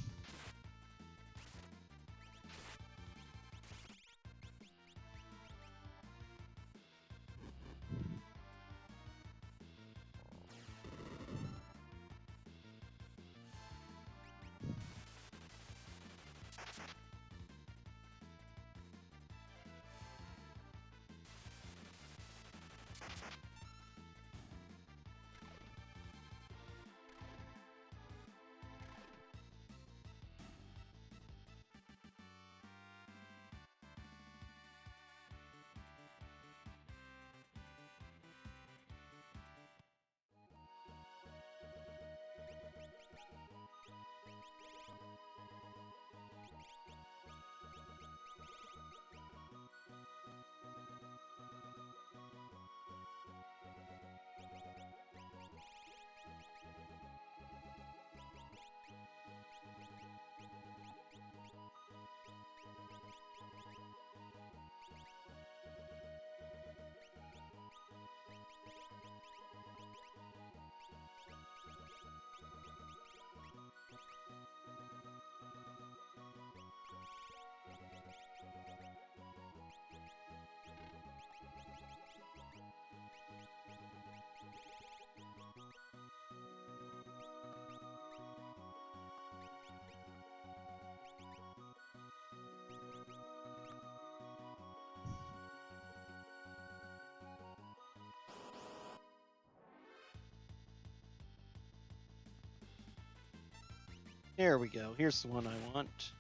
There we go. Here's the one I want.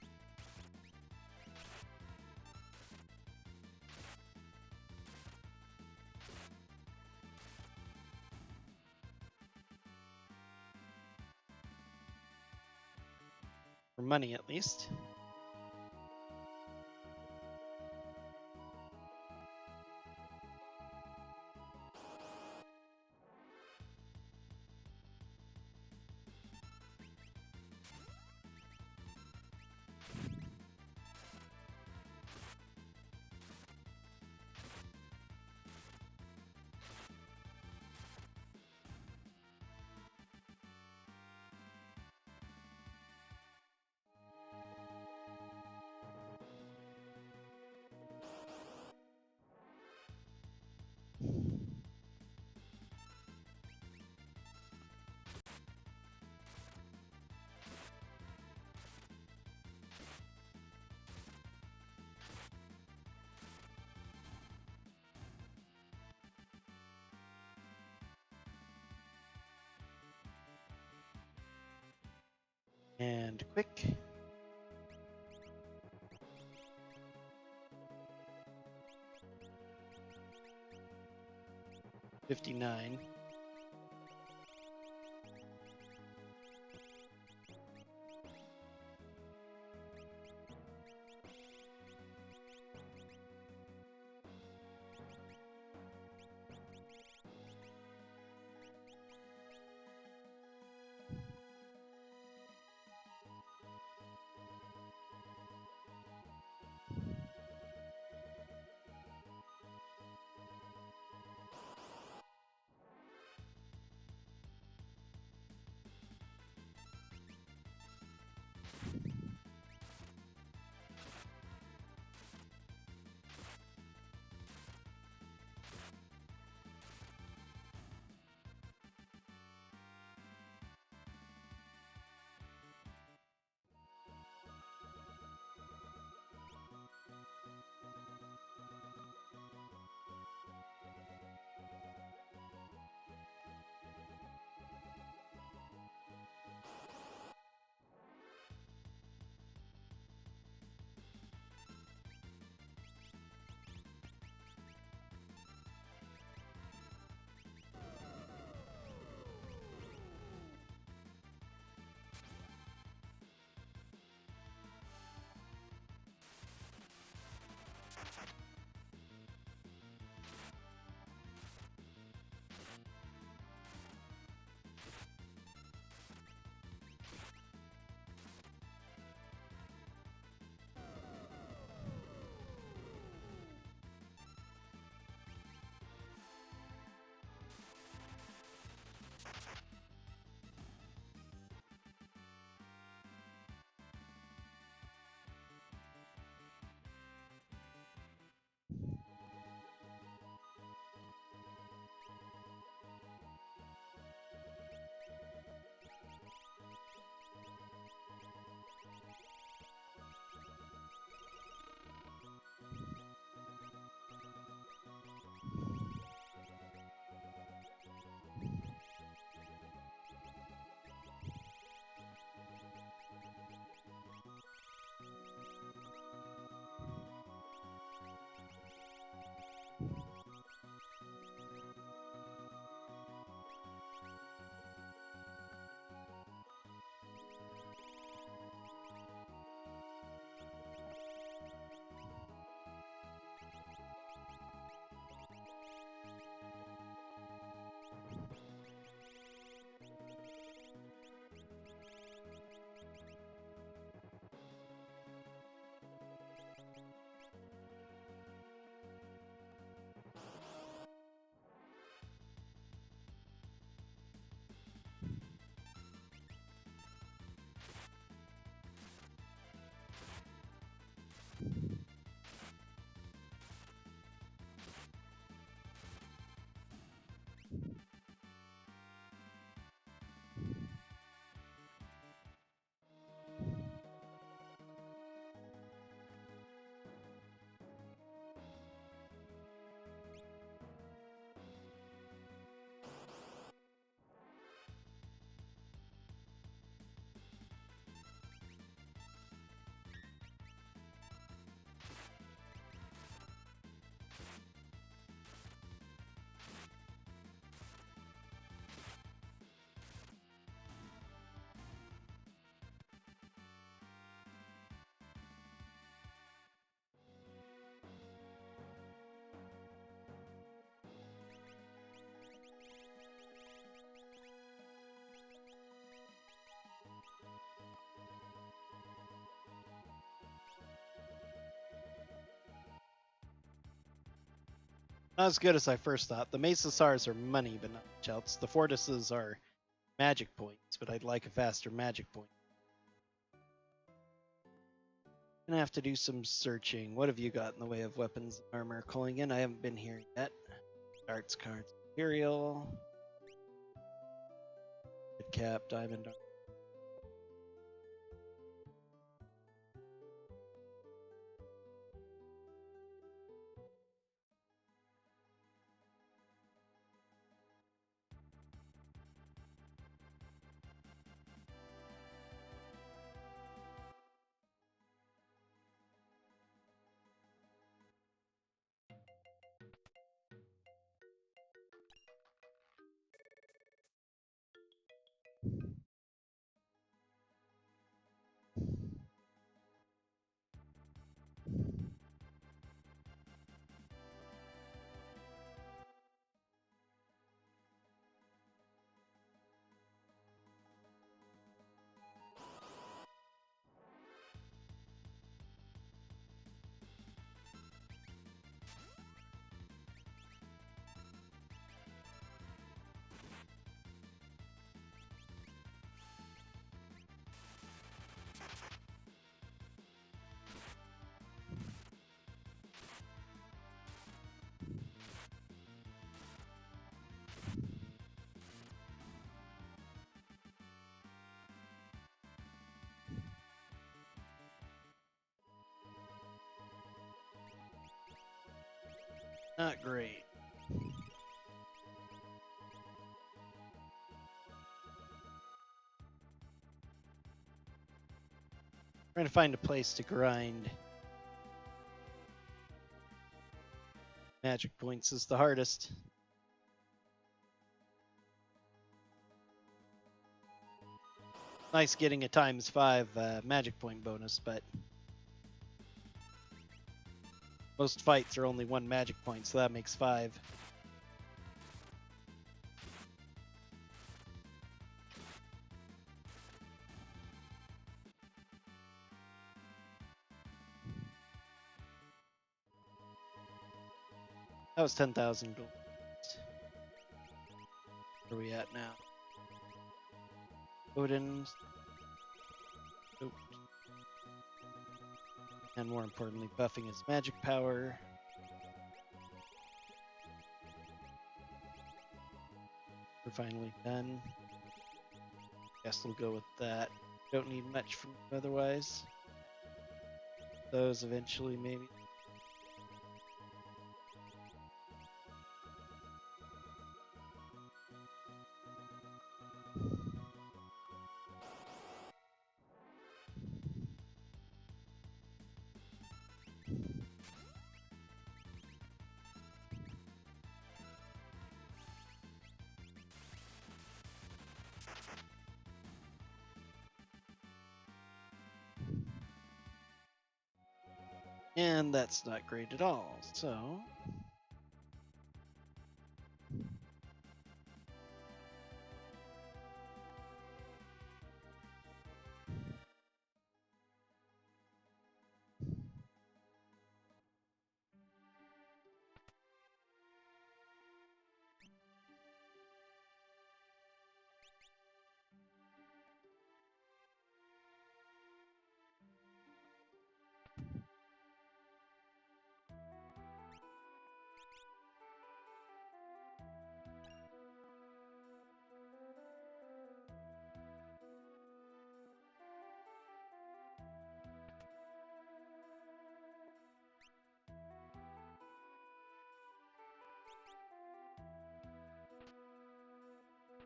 For money, at least. and quick. $59. Not as good as I first thought. The Mesasars are money, but not much else. The Fortises are magic points, but I'd like a faster magic point. Gonna have to do some searching. What have you got in the way of weapons and armor calling in? I haven't been here yet. Arts cards, Imperial, Red Cap, Diamond. Not great. Trying to find a place to grind magic points is the hardest. Nice getting a ×5 magic point bonus, but most fights are only 1 magic point, so that makes 5. That was 10,000 gold. Where are we at now? Odin. Nope. And more importantly, buffing his magic power. We're finally done. Guess we'll go with that. Don't need much from him otherwise. Those eventually, maybe. And that's not great at all, so...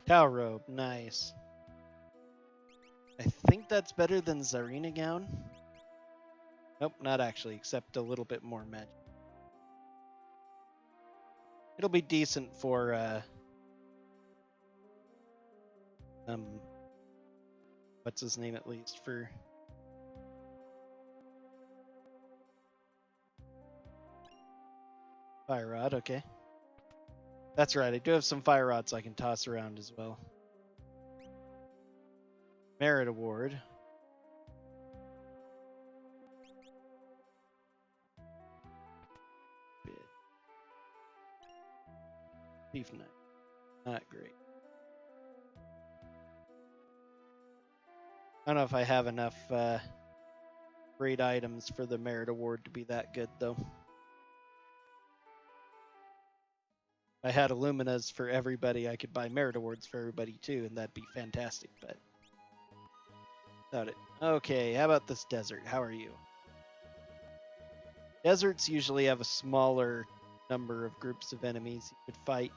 Cow robe, nice. I think that's better than Tsarina gown. Nope, not actually, except a little bit more magic. It'll be decent for what's his name at least for Fire Rod, okay. That's right, I do have some Fire Rods I can toss around as well. Merit Award. Thief Knight. Not great. I don't know if I have enough great items for the Merit Award to be that good, though. If I had Illuminas for everybody, I could buy Merit Awards for everybody too, and that'd be fantastic, but without it. Okay, how about this desert? How are you? Deserts usually have a smaller number of groups of enemies you could fight.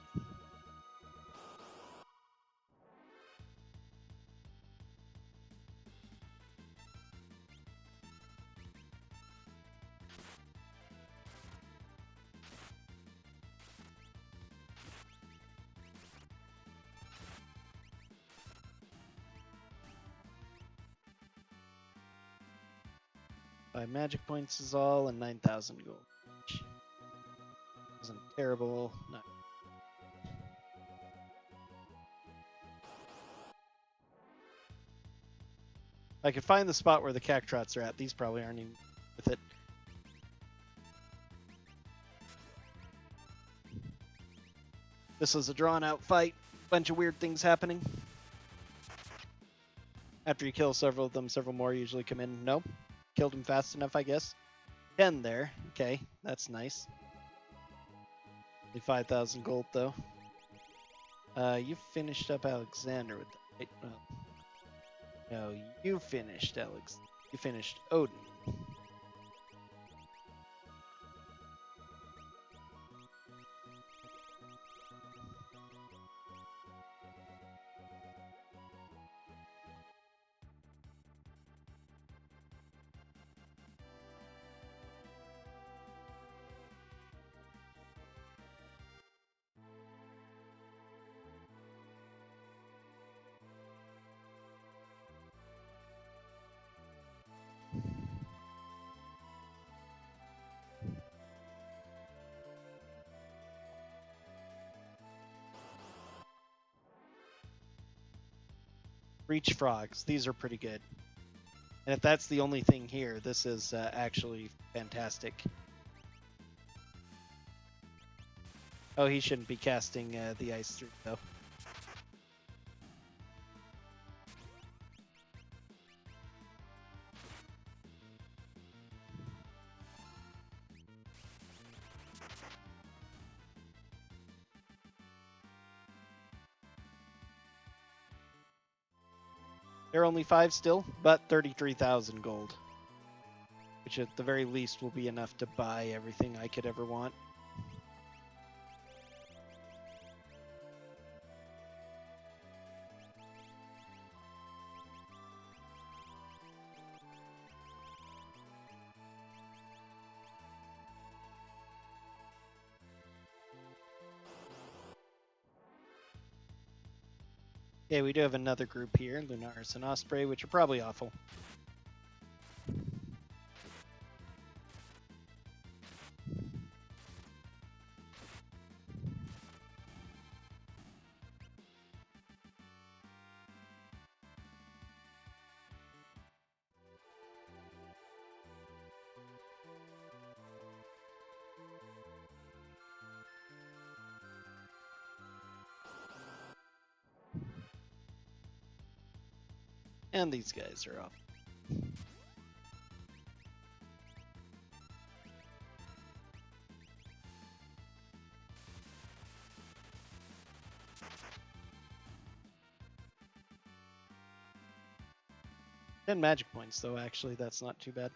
Five magic points is all, and 9,000 gold. Wasn't terrible. No. I could find the spot where the Cactrots are at. These probably aren't even with it. This was a drawn-out fight. Bunch of weird things happening. After you kill several of them, several more usually come in. No. Killed him fast enough, I guess. 10 there. Okay, that's nice. Only 5,000 gold, though. You finished up Alexander with that, right? No, you finished Alex. You finished Odin. Reach frogs. These are pretty good. And if that's the only thing here, this is actually fantastic. Oh, he shouldn't be casting the ice through, though. They're only 5 still, but 33,000 gold. Which at the very least will be enough to buy everything I could ever want. Okay, we do have another group here, Lunaris and Osprey, which are probably awful. And these guys are off. And magic points, though, actually, that's not too bad.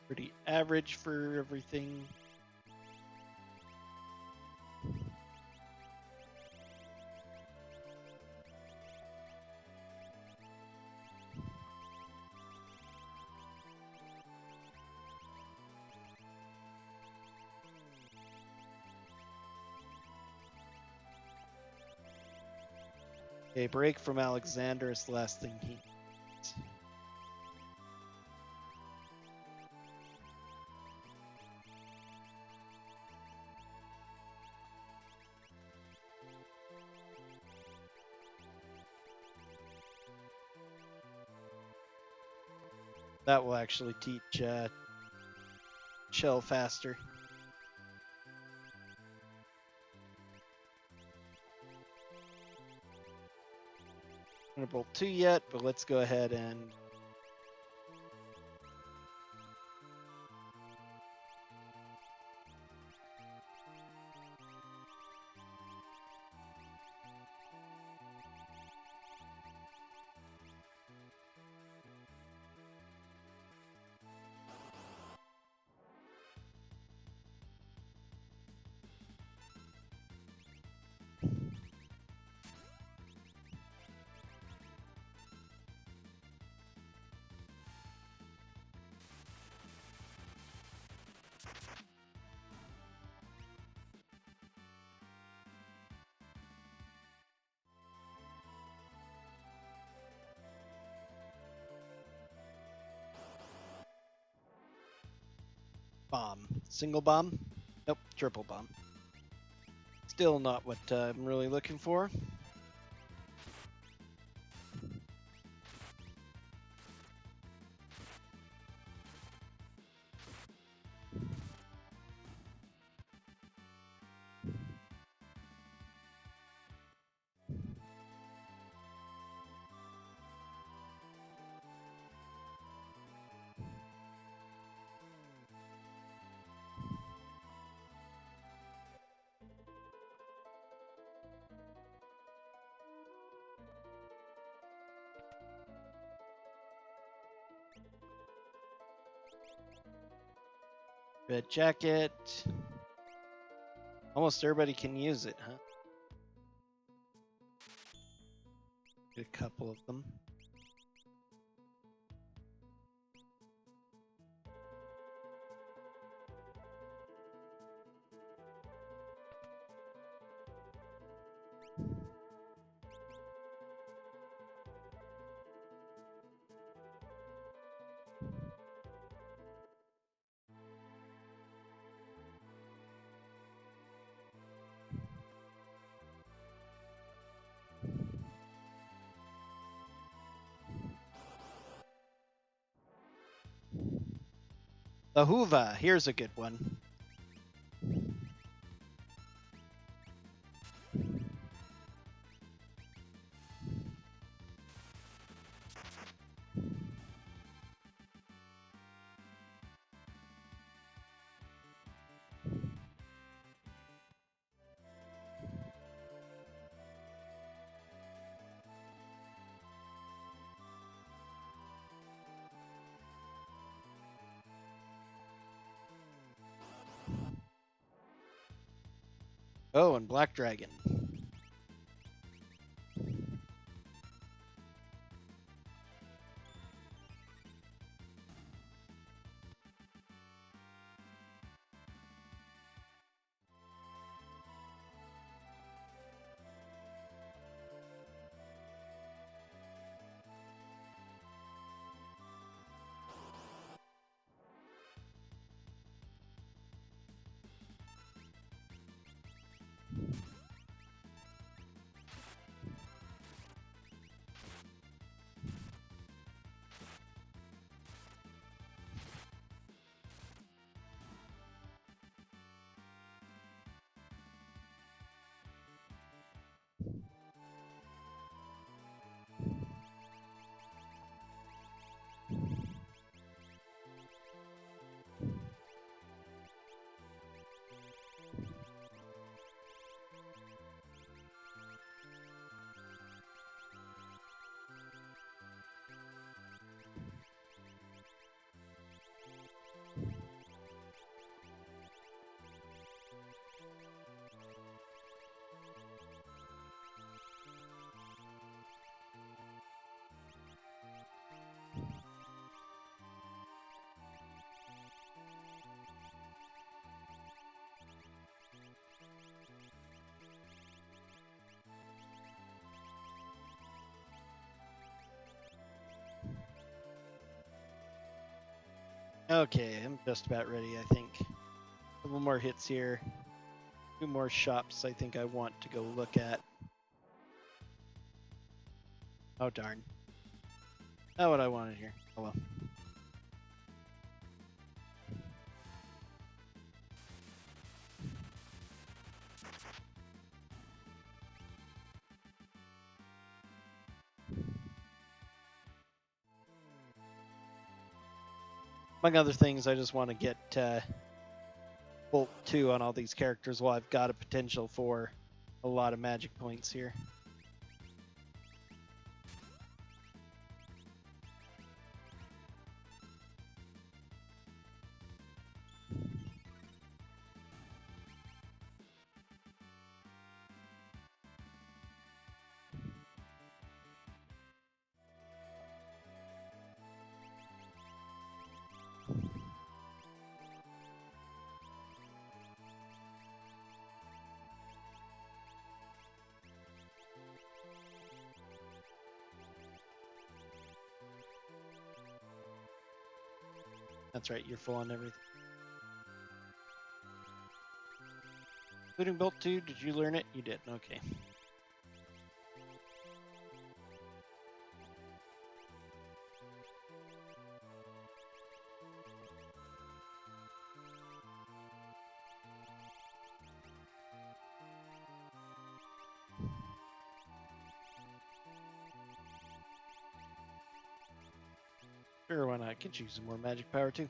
Pretty average for everything. A break from Alexander is the last thing he needs. That will actually teach Shell faster. Thunderbolt 2 yet, but let's go ahead and bomb. Single bomb? Nope, triple bomb. Still not what I'm really looking for. Red jacket. Almost everybody can use it, huh? Get a couple of them. The Huva, here's a good one. Oh, and Black Dragon. Okay, I'm just about ready, I think. A couple more hits here. 2 more shops I think I want to go look at. Oh, darn. Not what I wanted here. Oh, well. Among other things, I just want to get Bolt 2 on all these characters while I've got a potential for a lot of magic points here. That's right, you're full on everything. Including Bolt 2, did you learn it? You did, okay. Sure, why not? I could use some more magic power too.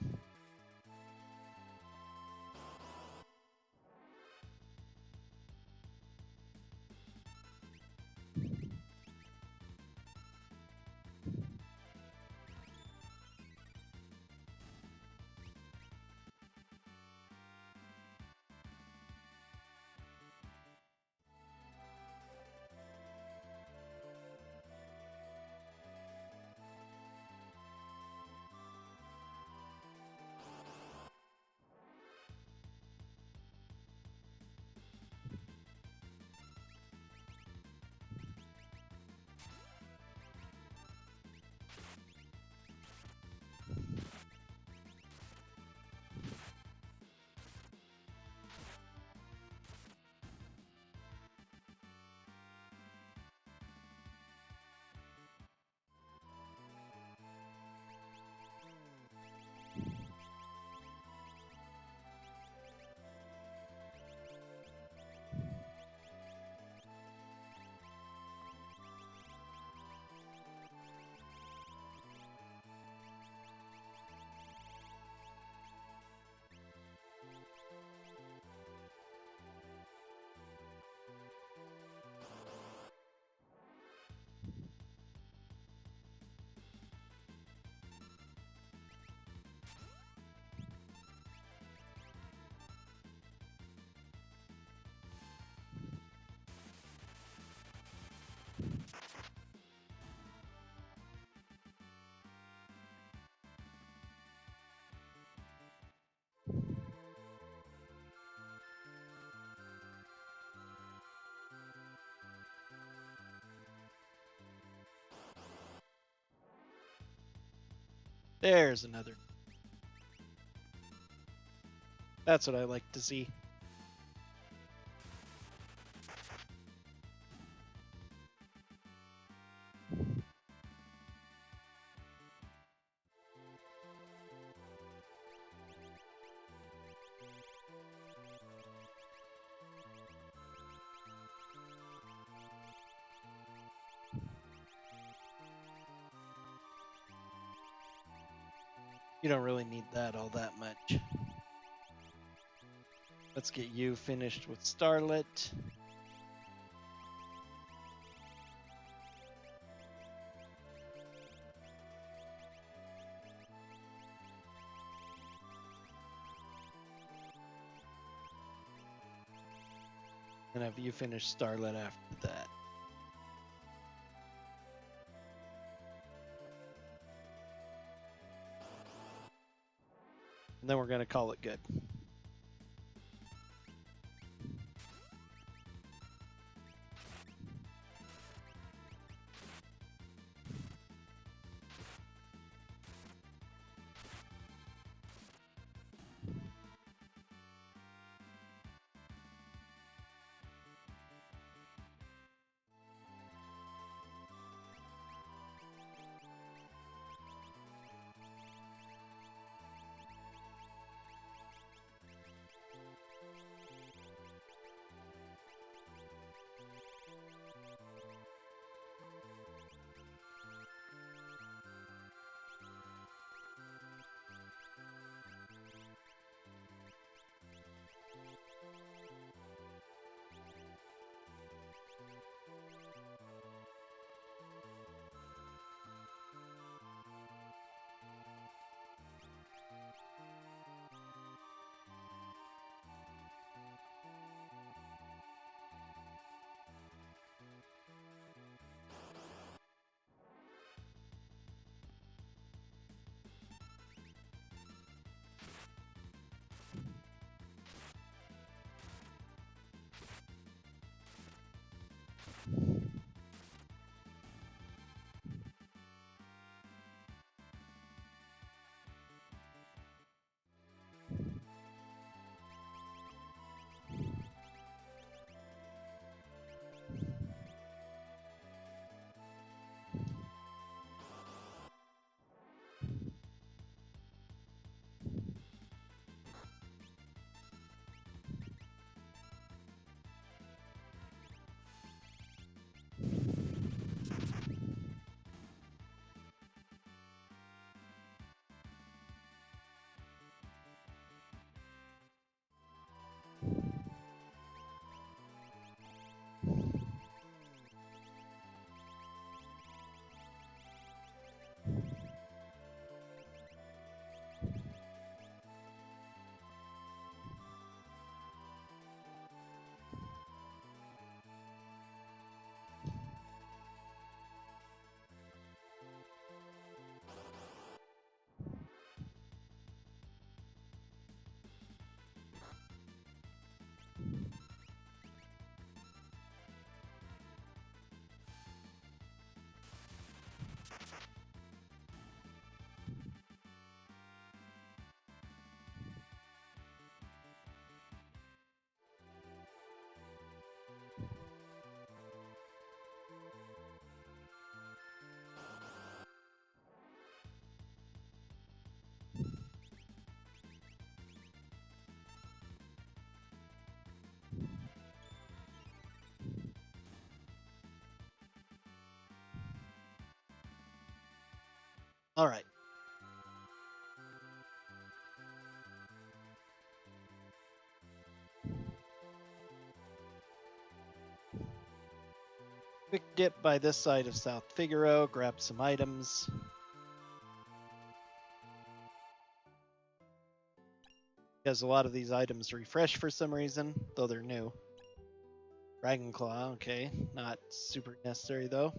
There's another. That's what I like to see. You don't really need that all that much. Let's get you finished with Starlet. And have you finish Starlet after that. And then we're going to call it good. All right. Quick dip by this side of South Figaro, grab some items. Because a lot of these items refresh for some reason, though they're new. Dragon Claw, okay. Not super necessary though.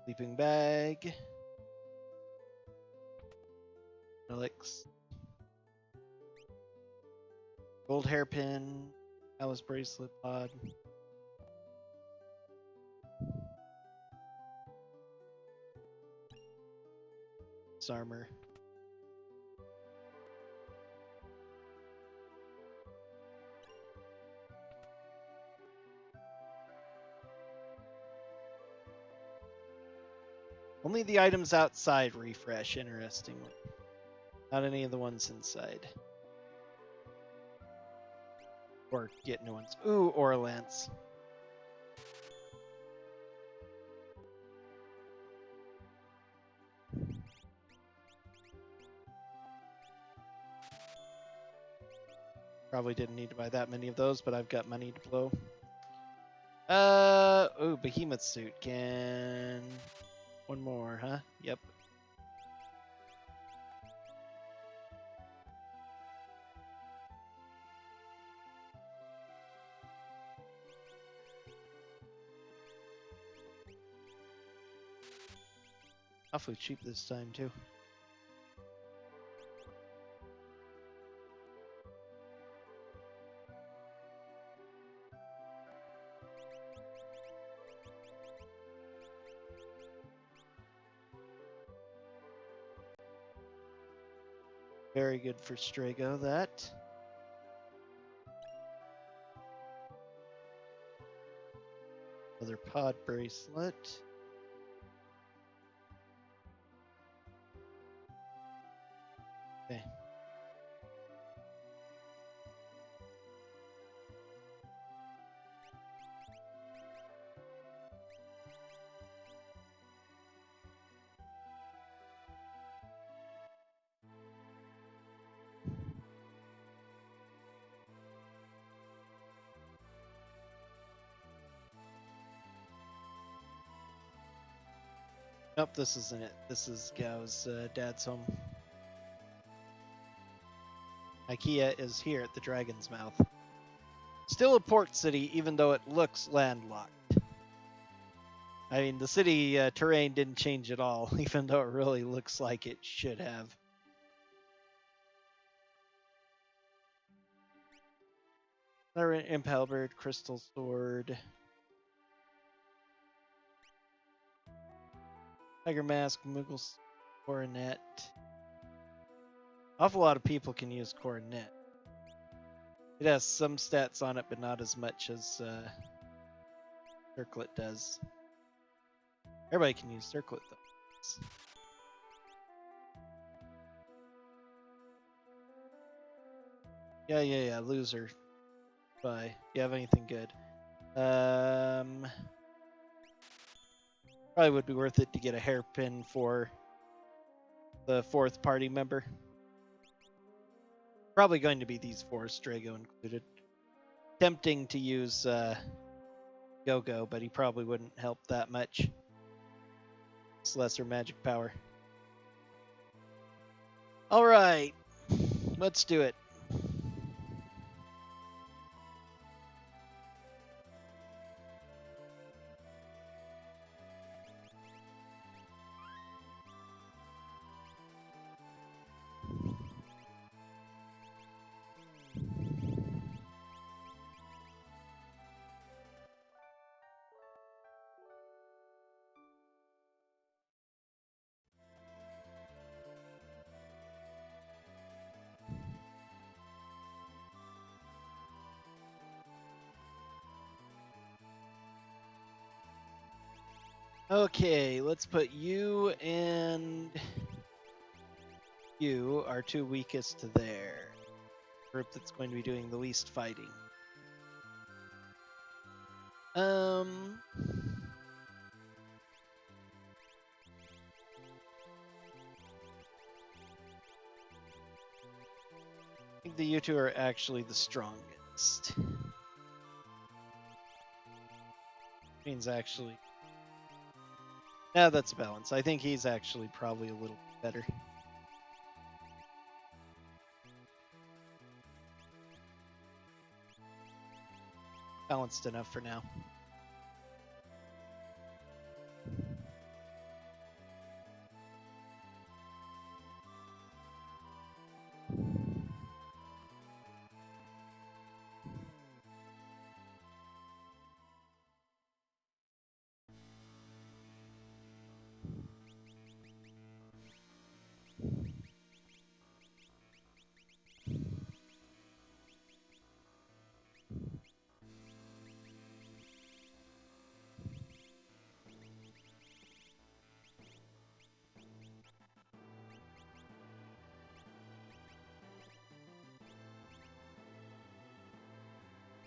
Sleeping Bag. Relics. Gold Hairpin. Alice Bracelet Pod. armor. Only the items outside refresh, interestingly. Not any of the ones inside. Or get new ones. Ooh, Aura Lance. Probably didn't need to buy that many of those, but I've got money to blow. Oh, Behemoth suit. Can... One more, huh? Yep. Awfully cheap this time, too. Very good for Strago, that. Another pod bracelet. Okay. Nope, this isn't it. This is Gao's dad's home. IKEA is here at the Dragon's Mouth. Still a port city, even though it looks landlocked. I mean, the city terrain didn't change at all, even though it really looks like it should have. Imp Halberd, Crystal Sword. Tiger Mask, Moogle Coronet. Awful lot of people can use Coronet. It has some stats on it, but not as much as Circlet does. Everybody can use Circlet, though. Yeah. Loser. Bye. You have anything good? Probably would be worth it to get a hairpin for the 4th party member. Probably going to be these 4, Strago included. Tempting to use Go-Go, but he probably wouldn't help that much. It's lesser magic power. Alright, let's do it. Okay, let's put you and you are 2 weakest to their group that's going to be doing the least fighting. I think the U2 are actually the strongest. Means actually... Yeah, that's a balance. I think he's actually probably a little better. Balanced enough for now.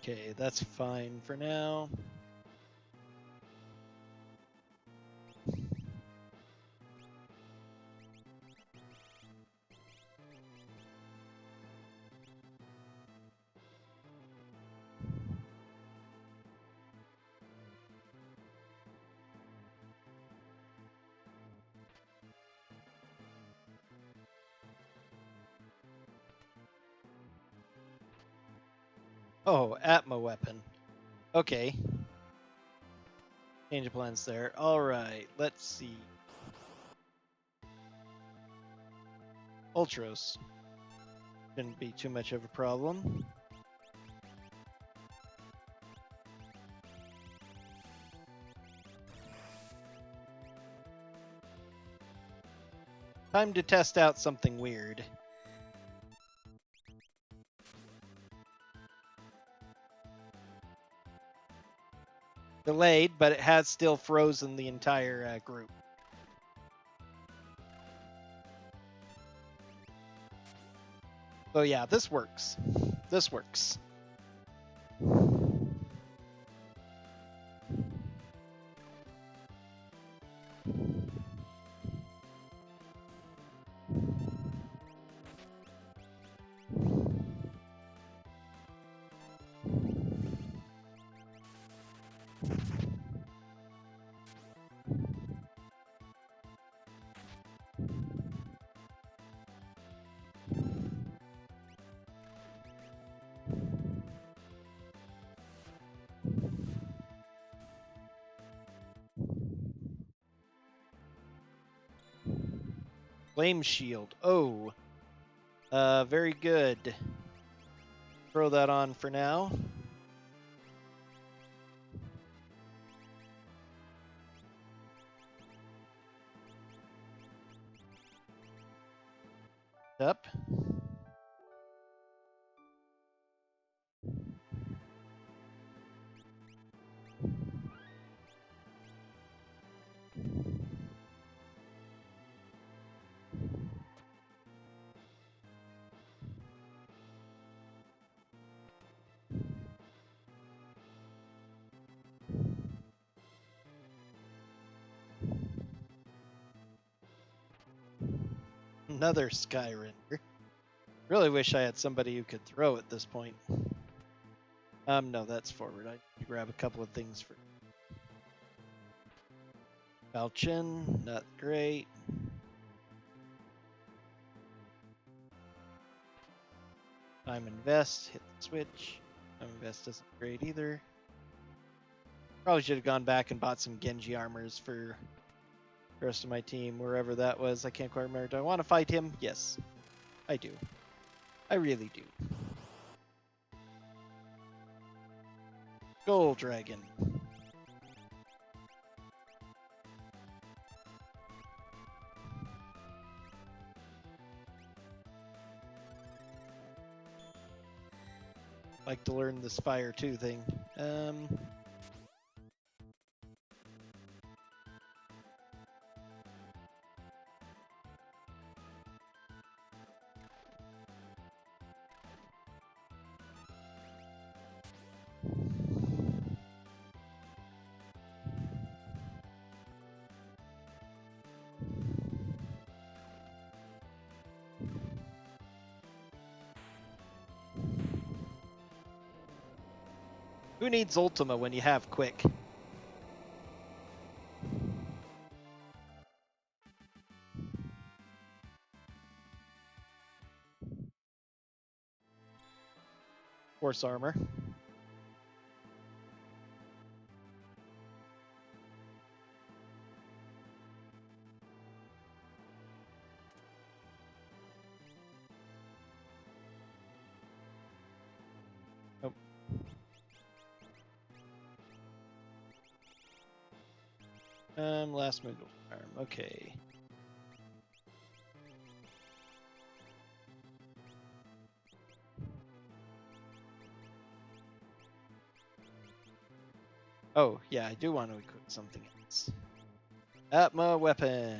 Okay, that's fine for now. Oh, Atma weapon. Okay. Change of plans there. Alright, let's see. Ultros. Shouldn't be too much of a problem. Time to test out something weird. Delayed, but it has still frozen the entire group. So yeah, this works. This works. Flame shield. Oh. Very good. Throw that on for now. Up. Another sky render. Really wish I had somebody who could throw at this point. No, that's forward. I need to grab a couple of things for Falchion. Not great. Time invest. Hit the switch. Time invest isn't great either. Probably should have gone back and bought some Genji armors for the rest of my team, wherever that was. I can't quite remember. Do I want to fight him? Yes, I do. I really do. Gold Dragon. Like to learn this Fire 2 thing. Who needs Ultima when you have Quick? Force armor. Nope. Last move arm. Okay. Oh, yeah, I do want to equip something else. Atma weapon.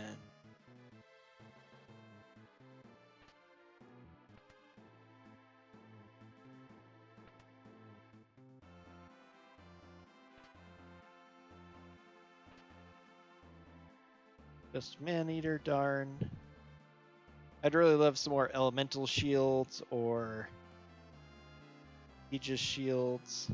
Just man-eater, darn. I'd really love some more elemental shields or Aegis shields.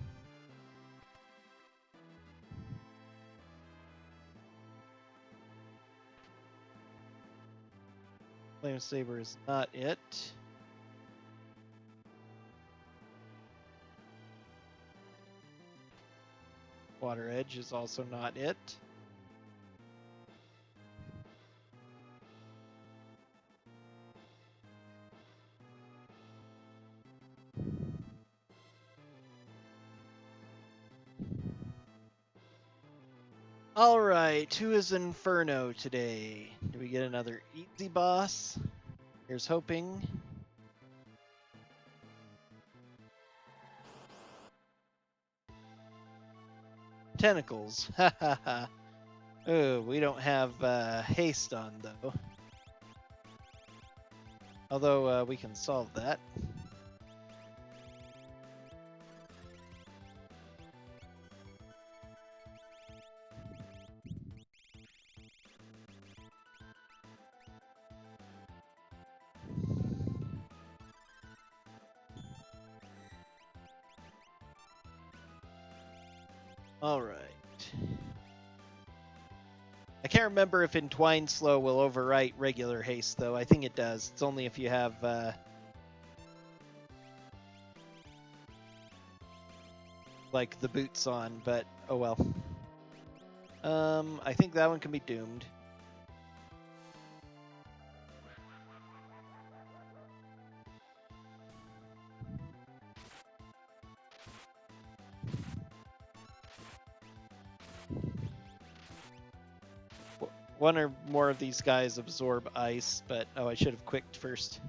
Flame Saber is not it. Water Edge is also not it. Alright, who is Inferno today? Do we get another easy boss? Here's hoping. Tentacles. Ha ha ha. Oh, we don't have haste on though. Although we can solve that. Alright. I can't remember if Entwined Slow will overwrite regular haste, though. I think it does. It's only if you have... like, the boots on, but oh well. I think that one can be doomed. One or more of these guys absorb ice, but oh, I should have quicked first.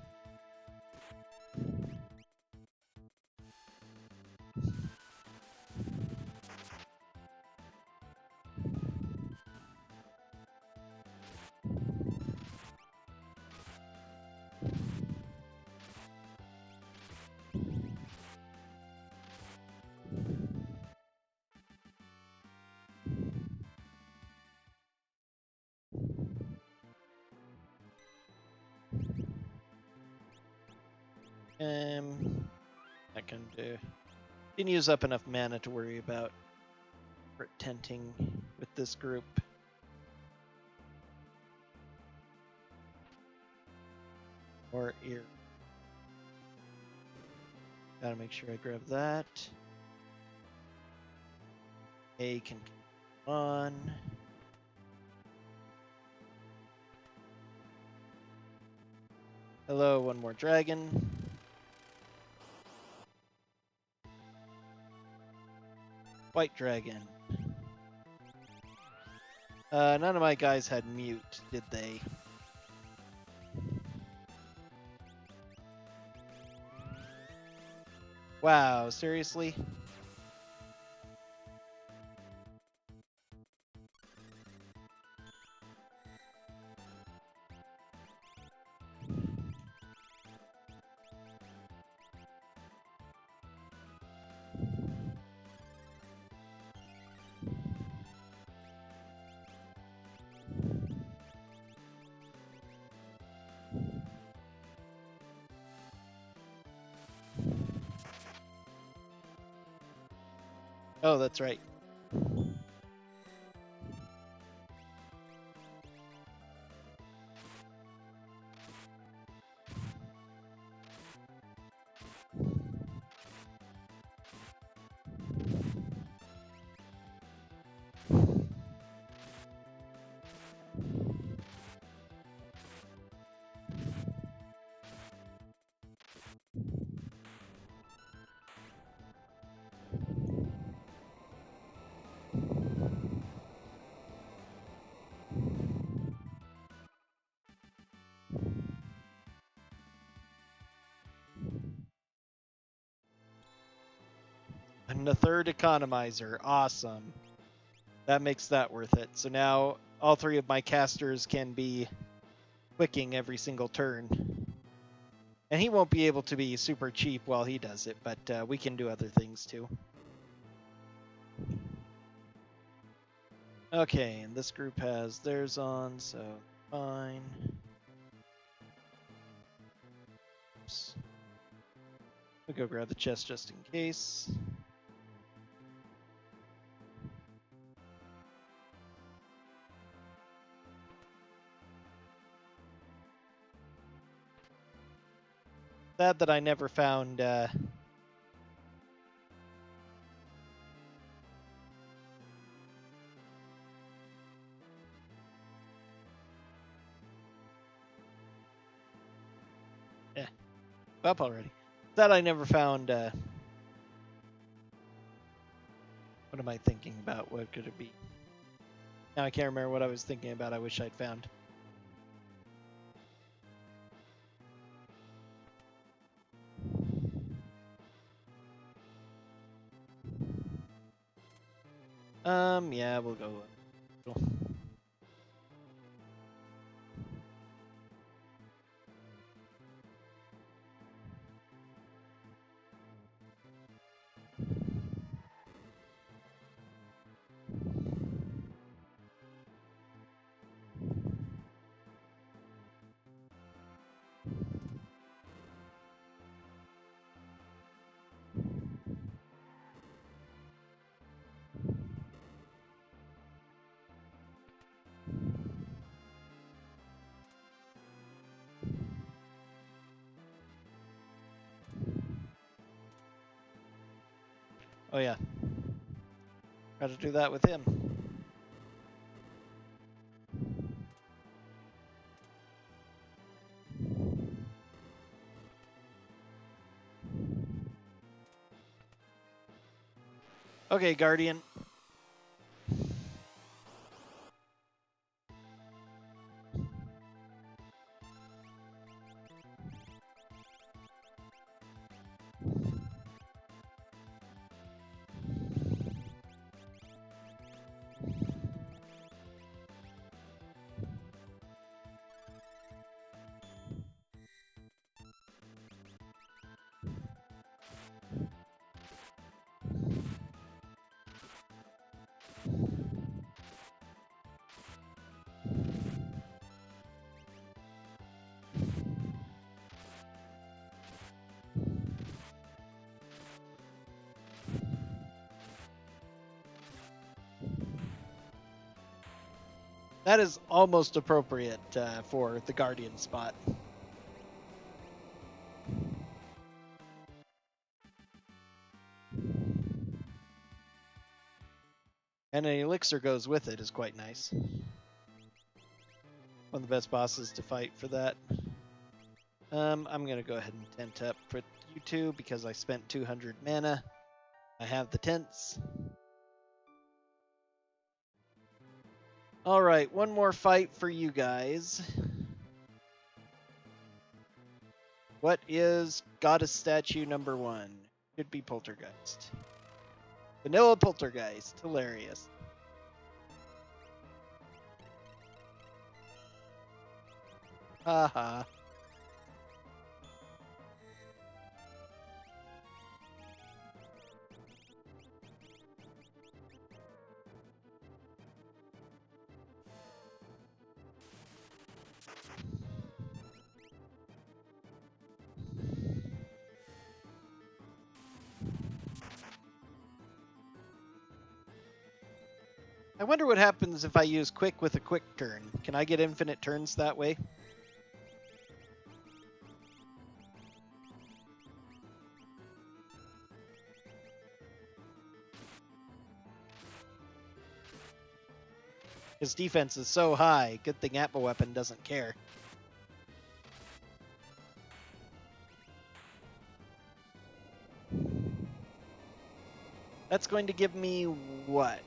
I can do. Didn't use up enough mana to worry about tenting with this group. Or ear. Gotta make sure I grab that. A can come on. Hello, one more dragon. White dragon. None of my guys had mute, did they? Wow, seriously? Oh, that's right. And the third economizer. Awesome. That makes that worth it. So now all three of my casters can be clicking every single turn. And he won't be able to be super cheap while he does it, but we can do other things too. Okay, and this group has theirs on, so fine. Oops. I'll go grab the chest just in case. Sad that I never found up already. Sad I never found what am I thinking about? What could it be? Now I can't remember what I was thinking about. I wish I'd found. Yeah, we'll go. Cool. Oh yeah, got to do that with him. Okay, Guardian. That is almost appropriate for the Guardian spot. And an elixir goes with it is quite nice. One of the best bosses to fight for that. I'm going to go ahead and tent up for you two because I spent 200 mana. I have the tents. Alright, one more fight for you guys. What is Goddess Statue number 1? Should be Poltergeist. Vanilla Poltergeist. Hilarious. Haha. I wonder what happens if I use quick with a quick turn. Can I get infinite turns that way? His defense is so high. Good thing Atma Weapon doesn't care. That's going to give me what?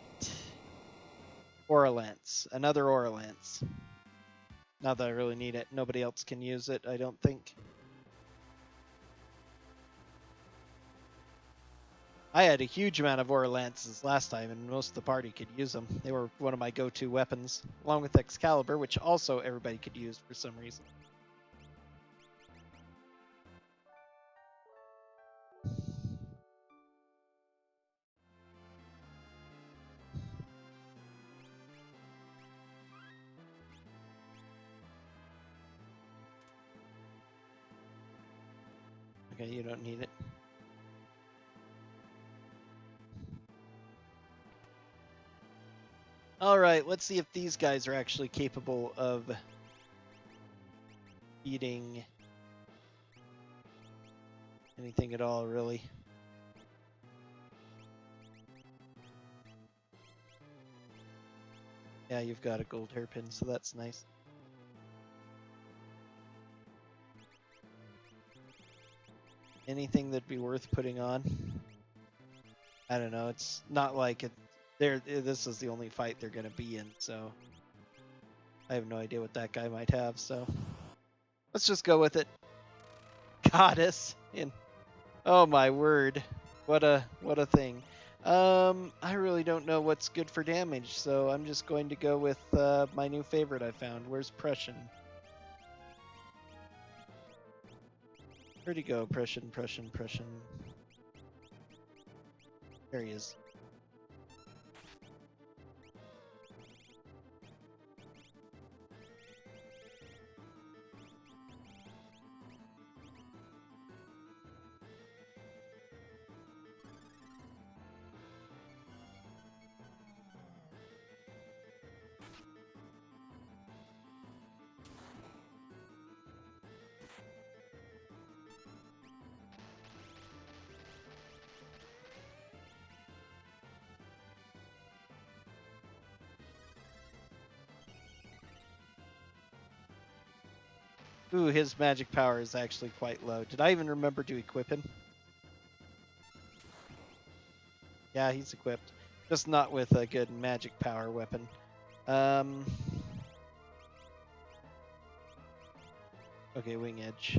Aura Lance. Another Aura Lance. Not that I really need it. Nobody else can use it, I don't think. I had a huge amount of Aura Lances last time, and most of the party could use them. They were one of my go-to weapons, along with Excalibur, which also everybody could use for some reason. Okay, you don't need it. Alright, let's see if these guys are actually capable of eating anything at all, really. Yeah, you've got a gold hairpin, so that's nice. Anything that'd be worth putting on? I don't know. It's not like it. This is the only fight they're gonna be in, so I have no idea what that guy might have. So let's just go with it. Goddess in. Oh my word! What a thing. I really don't know what's good for damage, so I'm just going to go with my new favorite I found. Where's Prussian? Where'd he go? Prussian. There he is. Ooh, his magic power is actually quite low. Did I even remember to equip him? Yeah, he's equipped. Just not with a good magic power weapon. Okay, Wing Edge.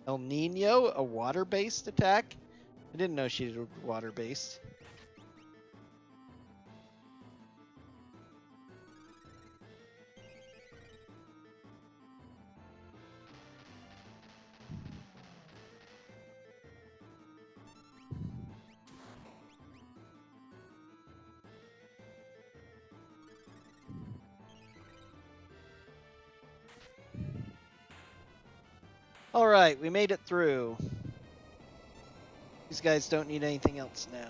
El Nino, a water-based attack? I didn't know she did water-based. All right, we made it through. These guys don't need anything else now.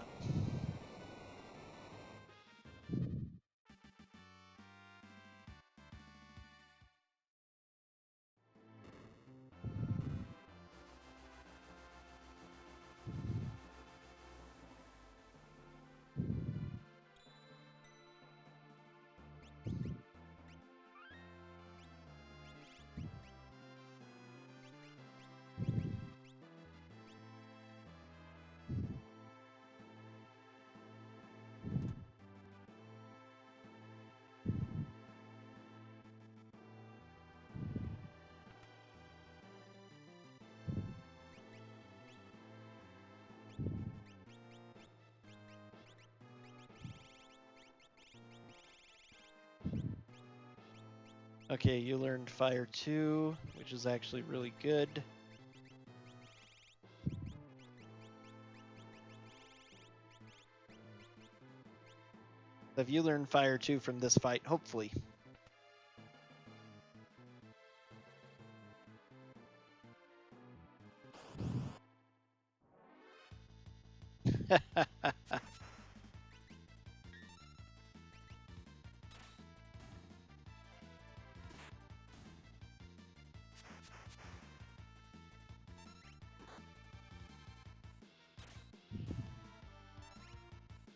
Okay, you learned Fire 2, which is actually really good. Have you learned Fire 2 from this fight? Hopefully.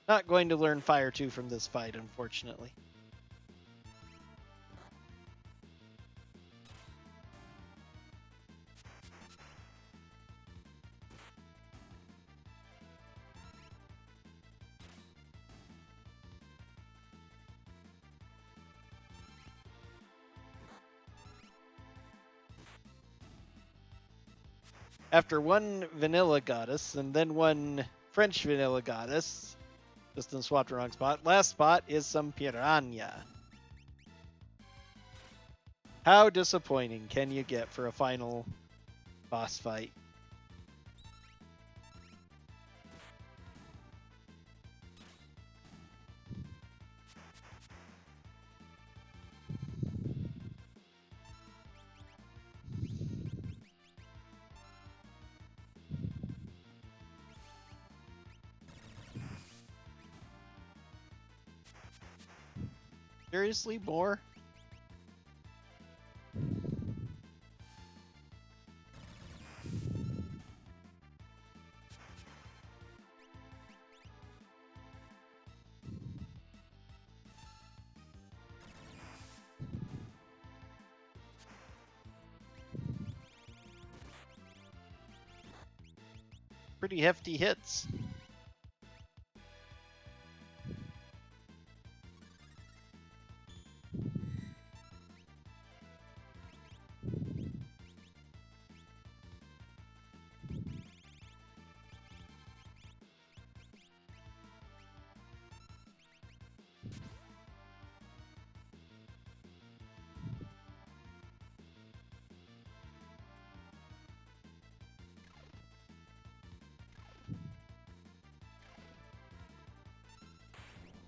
Not going to learn Fire 2 from this fight, unfortunately. After one vanilla goddess and then one French vanilla goddess, just in swapped the wrong spot. Last spot is some piranha. How disappointing can you get for a final boss fight? Seriously, more? Pretty hefty hits.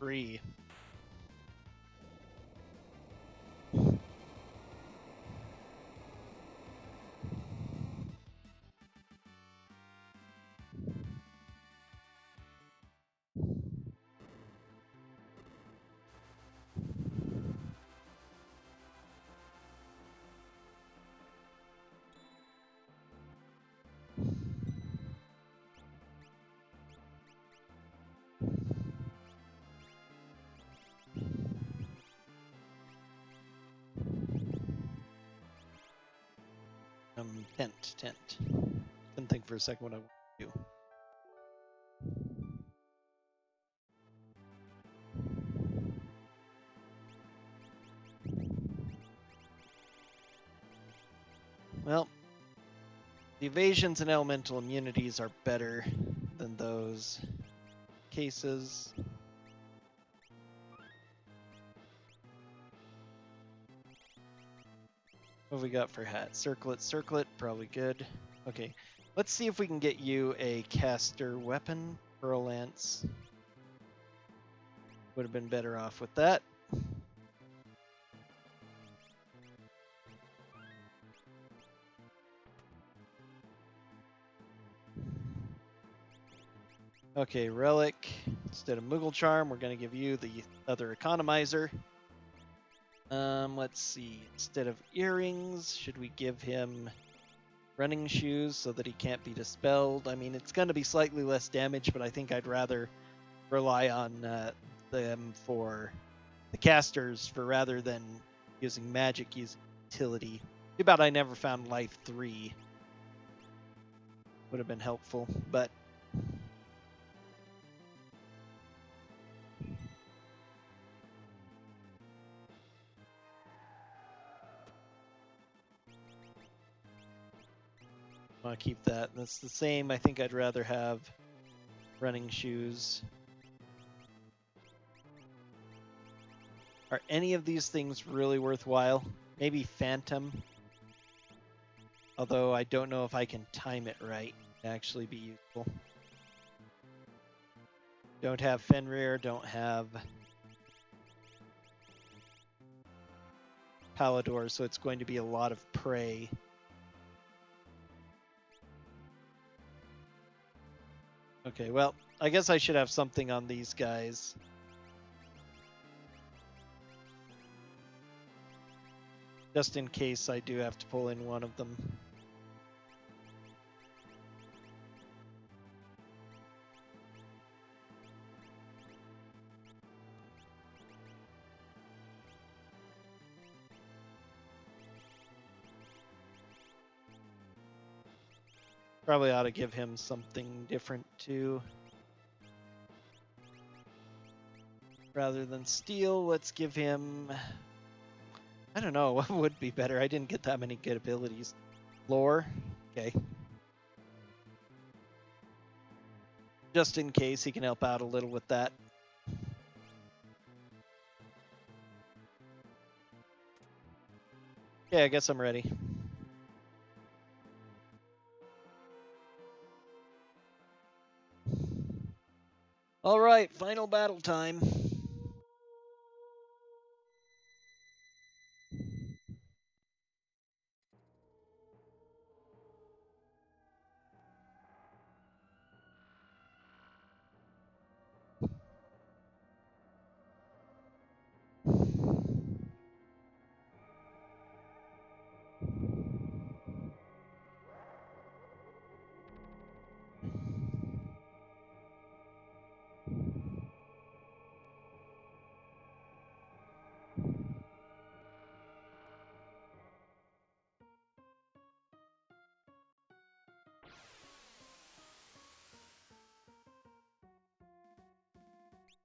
Three. Tent. Couldn't think for a second what I want to do. Well, the evasions and elemental immunities are better than those cases. What have we got for hat? Circlet, probably good. Okay, let's see if we can get you a caster weapon. Pearl Lance. Would have been better off with that. Okay, Relic. Instead of Moogle Charm, we're going to give you the other Economizer. Let's see. Instead of earrings, should we give him running shoes so that he can't be dispelled? I mean, it's going to be slightly less damage, but I think I'd rather rely on them for the casters for rather than using magic using utility. Too bad I never found Life 3. Would have been helpful, but I want to keep that. That's the same. I think I'd rather have running shoes. Are any of these things really worthwhile? Maybe Phantom. Although I don't know if I can time it right to actually be useful. Don't have Fenrir, don't have Palador, so it's going to be a lot of prey. Okay, well, I guess I should have something on these guys. Just in case I do have to pull in one of them. Probably ought to give him something different too. Rather than steel, let's give him... I don't know, what would be better? I didn't get that many good abilities. Lore? Okay. Just in case, he can help out a little with that. Yeah, I guess I'm ready. All right, final battle time.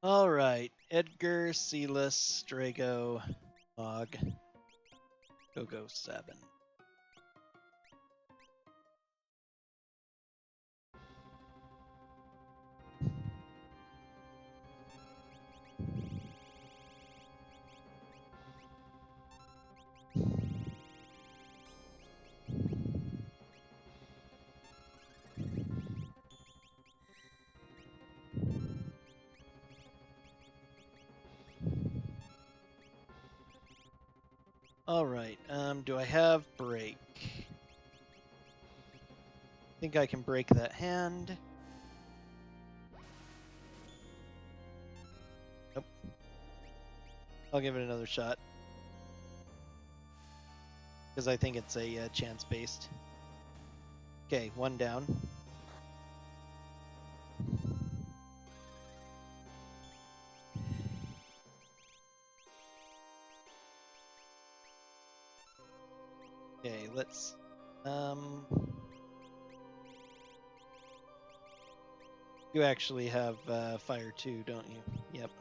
All right, Edgar, Celis, Drago, Mog, Go 7. All right. Do I have break? I think I can break that hand. Nope. I'll give it another shot because I think it's a chance-based. Okay, one down. Okay, let's. You actually have fire too, don't you? Yep.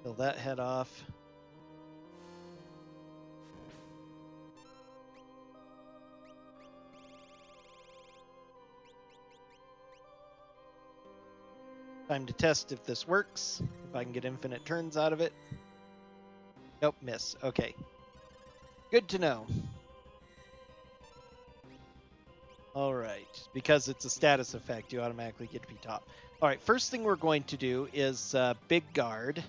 Kill that head off. Time to test if this works. If I can get infinite turns out of it. Nope, miss. Okay. Good to know. Alright, because it's a status effect, you automatically get to be top. Alright, first thing we're going to do is Big Guard,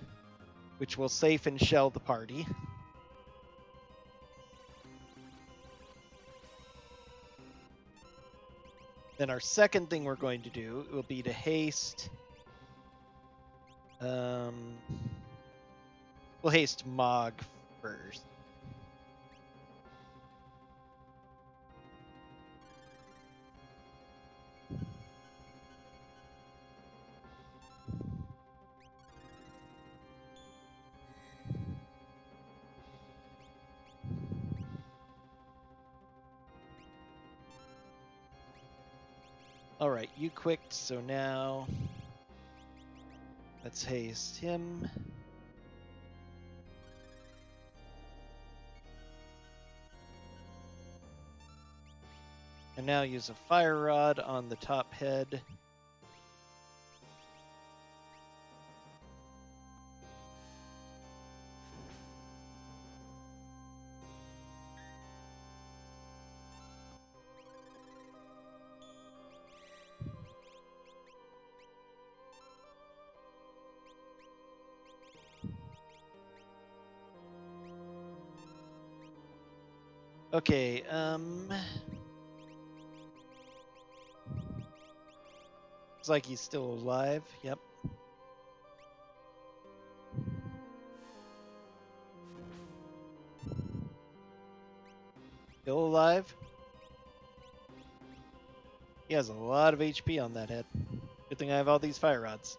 which will safe and shell the party. Then our second thing we're going to do will be to haste. We'll haste Mog first. Alright, you quicked, so now let's haste him. And now use a fire rod on the top head. Okay, looks like he's still alive. Yep. Still alive. He has a lot of HP on that head. Good thing I have all these fire rods.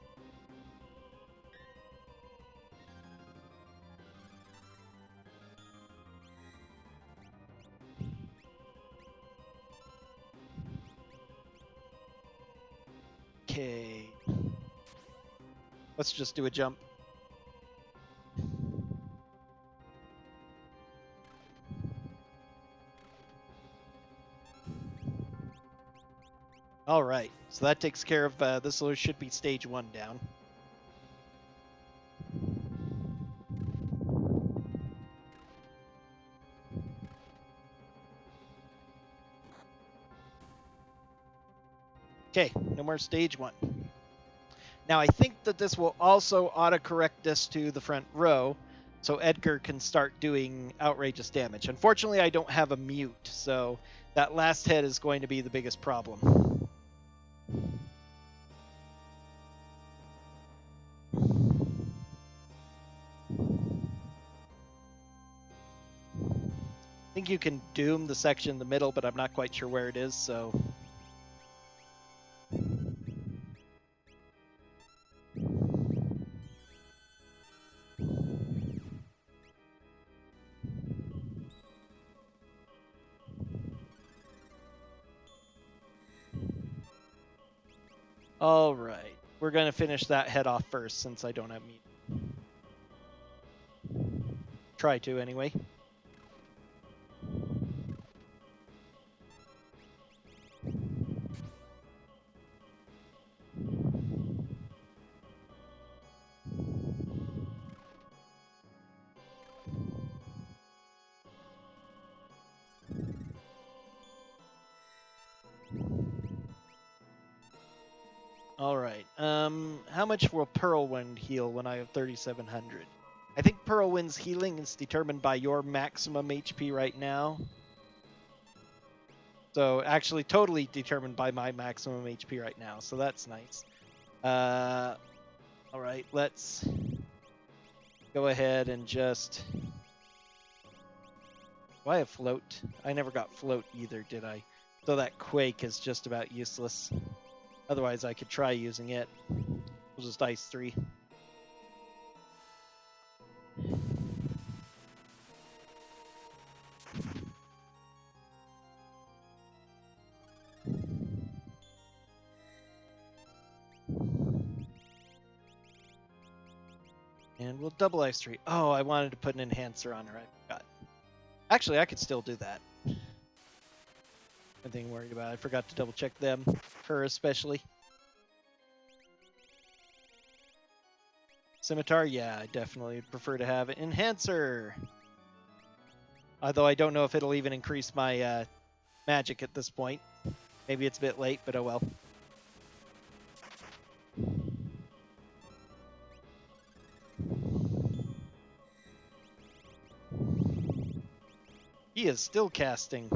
Okay. Let's just do a jump. All right, so that takes care of this. Should be stage 1 down. Okay, no more stage 1. Now I think that this will also autocorrect this to the front row, so Edgar can start doing outrageous damage. Unfortunately, I don't have a mute, so that last head is going to be the biggest problem. I think you can doom the section in the middle, but I'm not quite sure where it is, so... All right. we're going to finish that head off first since I don't have meat. Try to, anyway. All right. How much will Pearlwind heal when I have 3,700? I think Pearlwind's healing is determined by your maximum HP right now. So actually totally determined by my maximum HP right now. So that's nice. All right, let's go ahead and just... Do I have float? I never got float either, did I? So that quake is just about useless. Otherwise, I could try using it. We'll just ice 3. And we'll double ice 3. Oh, I wanted to put an enhancer on her. I forgot. Actually, I could still do that. Nothing worried about it. I forgot to double check them. Her especially. Scimitar? Yeah, I definitely prefer to have an enhancer. Although I don't know if it'll even increase my magic at this point. Maybe it's a bit late, but oh well. He is still casting.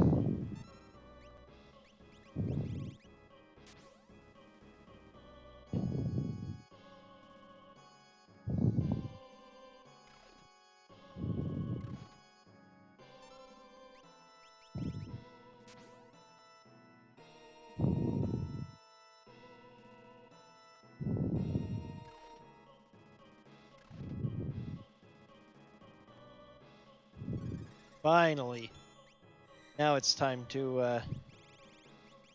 Finally. Now it's time to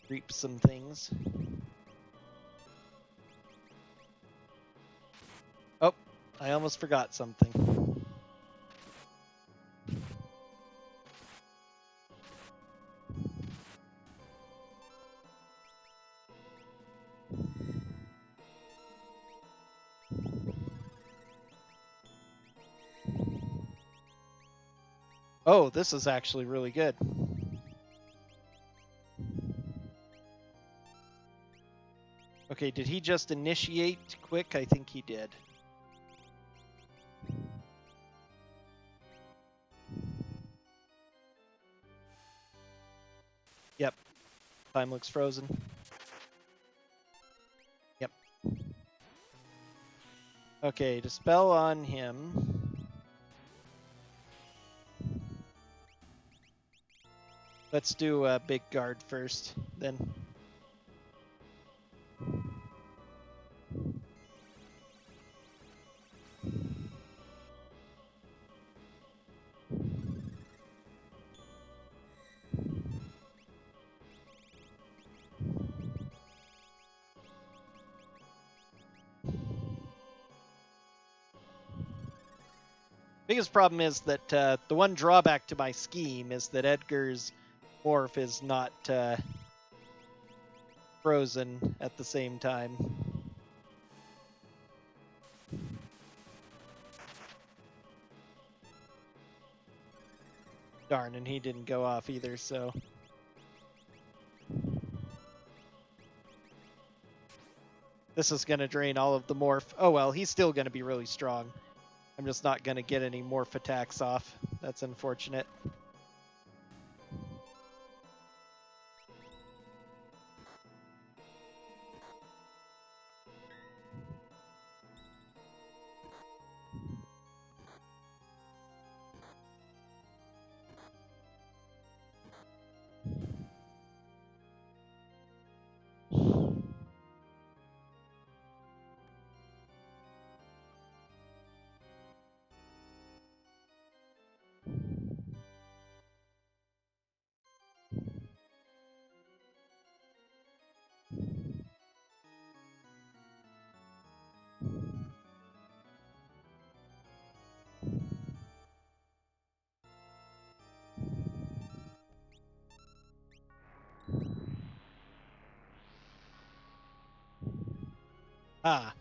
reap some things. Oh, I almost forgot something. Oh, this is actually really good. Okay, did he just initiate quick? I think he did. Yep. Time looks frozen. Yep. Okay, dispel on him. Let's do a big guard first, then. Biggest problem is that the one drawback to my scheme is that Edgar's morph is not frozen at the same time. Darn, and he didn't go off either, so... This is going to drain all of the morph. Oh well, he's still going to be really strong. I'm just not going to get any morph attacks off. That's unfortunate. Ah.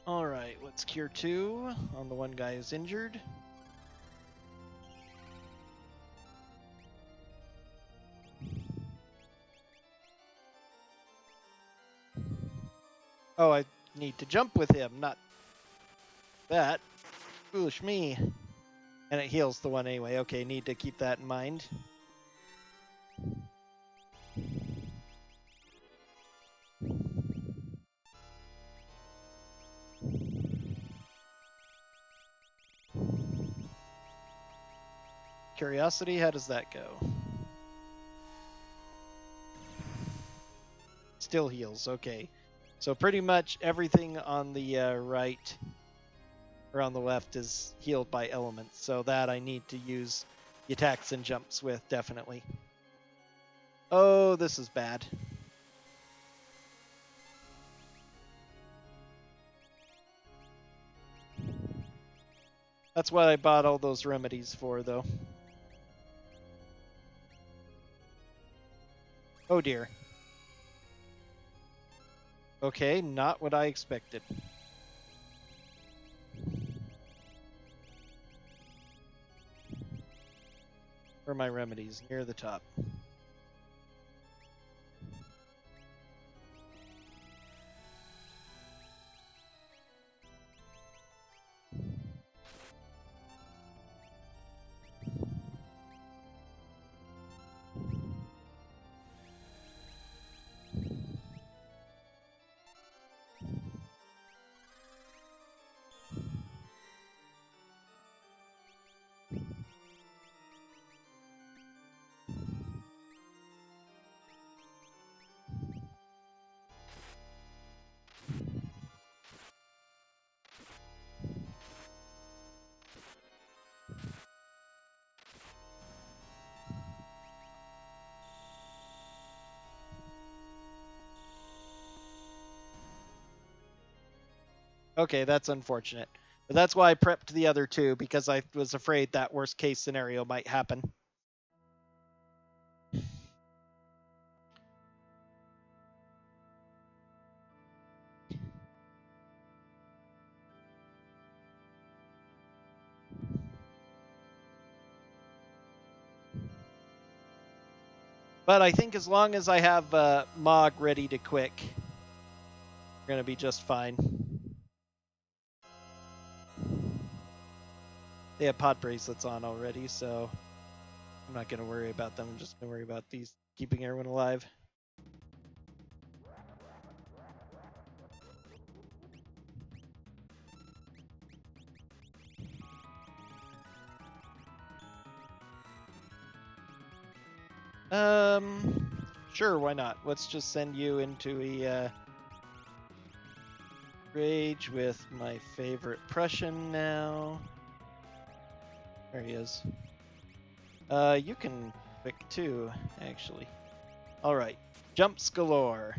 Alright, let's cure 2 on the one guy who's injured. Oh, I need to jump with him, not that. Foolish me. And it heals the one anyway. Okay, need to keep that in mind. Curiosity, how does that go? Still heals, okay. So pretty much everything on the right or on the left is healed by elements. So that I need to use the attacks and jumps with, definitely. Oh, this is bad. That's what I bought all those remedies for, though. Oh dear. Okay, not what I expected. Where are my remedies? Near the top. Okay, that's unfortunate. But that's why I prepped the other two, because I was afraid that worst case scenario might happen. But I think as long as I have Mog ready to quick, we're going to be just fine. They have pod bracelets on already, so I'm not going to worry about them. I'm just going to worry about these keeping everyone alive. Sure, why not? Let's just send you into a rage with my favorite Prussian now. There he is. You can quick too, actually. Alright, jumps galore.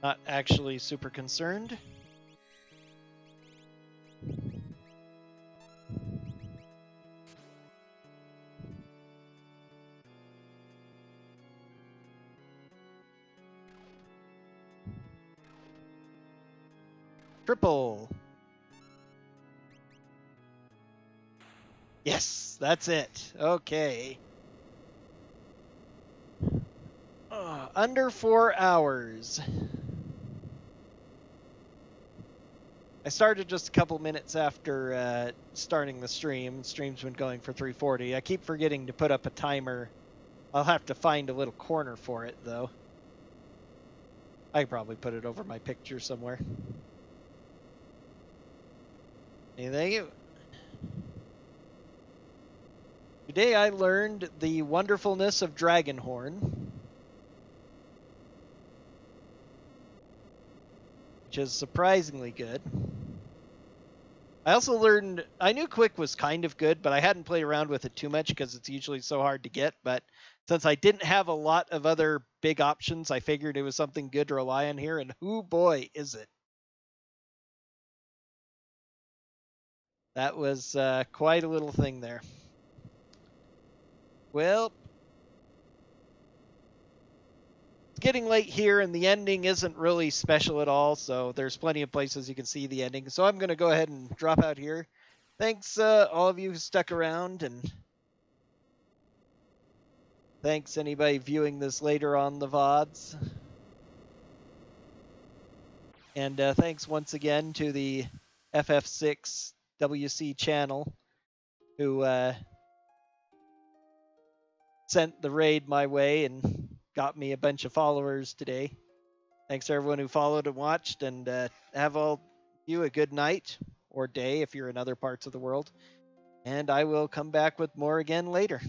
Not actually super concerned. Triple. Yes, that's it. Okay. Under 4 hours. I started just a couple minutes after starting the stream. Stream's been going for 340. I keep forgetting to put up a timer. I'll have to find a little corner for it, though. I could probably put it over my picture somewhere. Anything? Today I learned the wonderfulness of Dragonhorn, which is surprisingly good. I also learned, I knew Quick was kind of good, but I hadn't played around with it too much because it's usually so hard to get. But since I didn't have a lot of other big options, I figured it was something good to rely on here, and hoo boy, is it. That was quite a little thing there. Well, it's getting late here, and the ending isn't really special at all, so there's plenty of places you can see the ending. So I'm going to go ahead and drop out here. Thanks, all of you who stuck around, and thanks anybody viewing this later on the VODs. And thanks once again to the FF6 WC channel, who sent the raid my way and got me a bunch of followers today. Thanks to everyone who followed and watched, and have all you a good night or day if you're in other parts of the world. And I will come back with more again later.